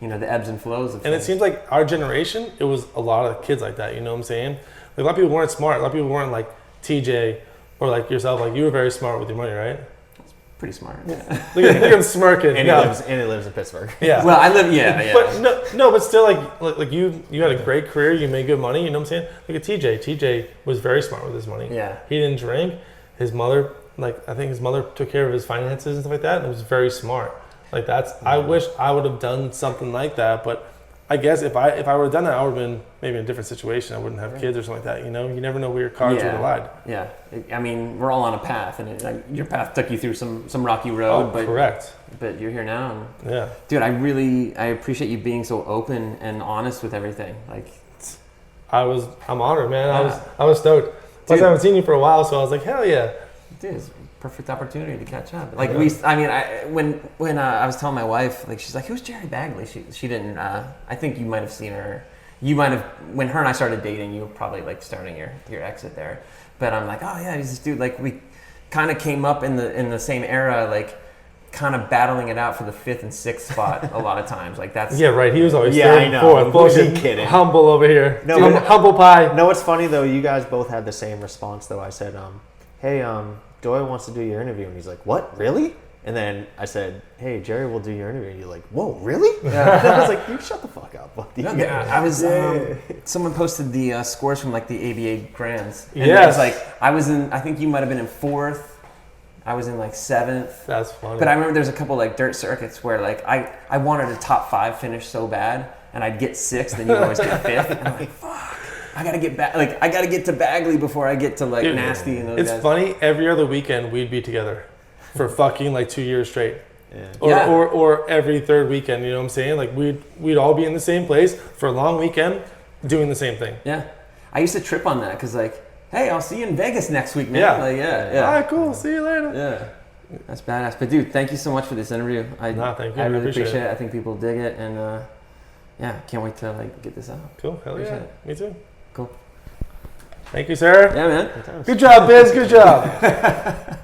the ebbs and flows of And things. it seems like our generation, it was a lot of kids like that, you know what I'm saying? Like a lot of people weren't smart. A lot of people weren't like TJ or like yourself. Like you were very smart with your money, right? Pretty smart. Look at him smirking. And he lives in Pittsburgh. Yeah. Well, I live. Yeah. But no, but still, like you had a great career. You made good money. You know what I'm saying? Look at TJ. TJ was very smart with his money. Yeah. He didn't drink. His mother, I think his mother took care of his finances and stuff like that. And it was very smart. Like I wish I would have done something like that. But I guess if I would have done that, I would have been maybe in a different situation. I wouldn't have kids or something like that. You know, you never know where your cards would have lied. Yeah. I mean, we're all on a path, and your path took you through some rocky road. But correct. But you're here now. And, yeah. Dude, I appreciate you being so open and honest with everything. Like, I'm honored, man. I was stoked. Plus, I haven't seen you for a while, so I was like, hell yeah. Dude, it's a perfect opportunity to catch up. Like when I was telling my wife, like she's like, "Who's Jerry Bagley?" She didn't. I think you might have seen her. You might have when her and I started dating. You were probably like starting your exit there. But I'm like, oh yeah, he's this dude. Like we kind of came up in the same era, like kind of battling it out for the 5th and 6th spot a lot of times. Like that's right. He was always I third and know. fourth. Bullshit. Kidding. Humble over here. No, Dude, humble pie. No, it's funny though. You guys both had the same response though. I said, hey, Doyle wants to do your interview, and he's like, what, really? And then I said, hey, Jerry will do your interview, and you're like, whoa, really? Yeah. And I was like, you shut the fuck up, buddy. Yeah, I was. Someone posted the scores from like the ABA Grands. And yes. It was like I was in. I think you might have been in 4th. I was in like 7th. That's funny. But I remember there's a couple like dirt circuits where like I wanted a top 5 finish so bad, and I'd get 6th, and you'd always get 5th. And I'm like, fuck. I gotta get back. Like I gotta get to Bagley before I get to like Nasty and those guys. It's funny. Every other weekend we'd be together for fucking like 2 years straight. Yeah. Or every third weekend. You know what I'm saying? Like we'd all be in the same place for a long weekend doing the same thing. Yeah, I used to trip on that because like, hey, I'll see you in Vegas next week, man. Yeah. Like, yeah. All right, cool. See you later. Yeah. That's badass. But dude, thank you so much for this interview. Thank you. I really appreciate it. I think people dig it, and can't wait to like get this out. Cool. Hell yeah. Appreciate it. Me too. Cool. Thank you, sir. Yeah, man. Good job, Biz. Good job.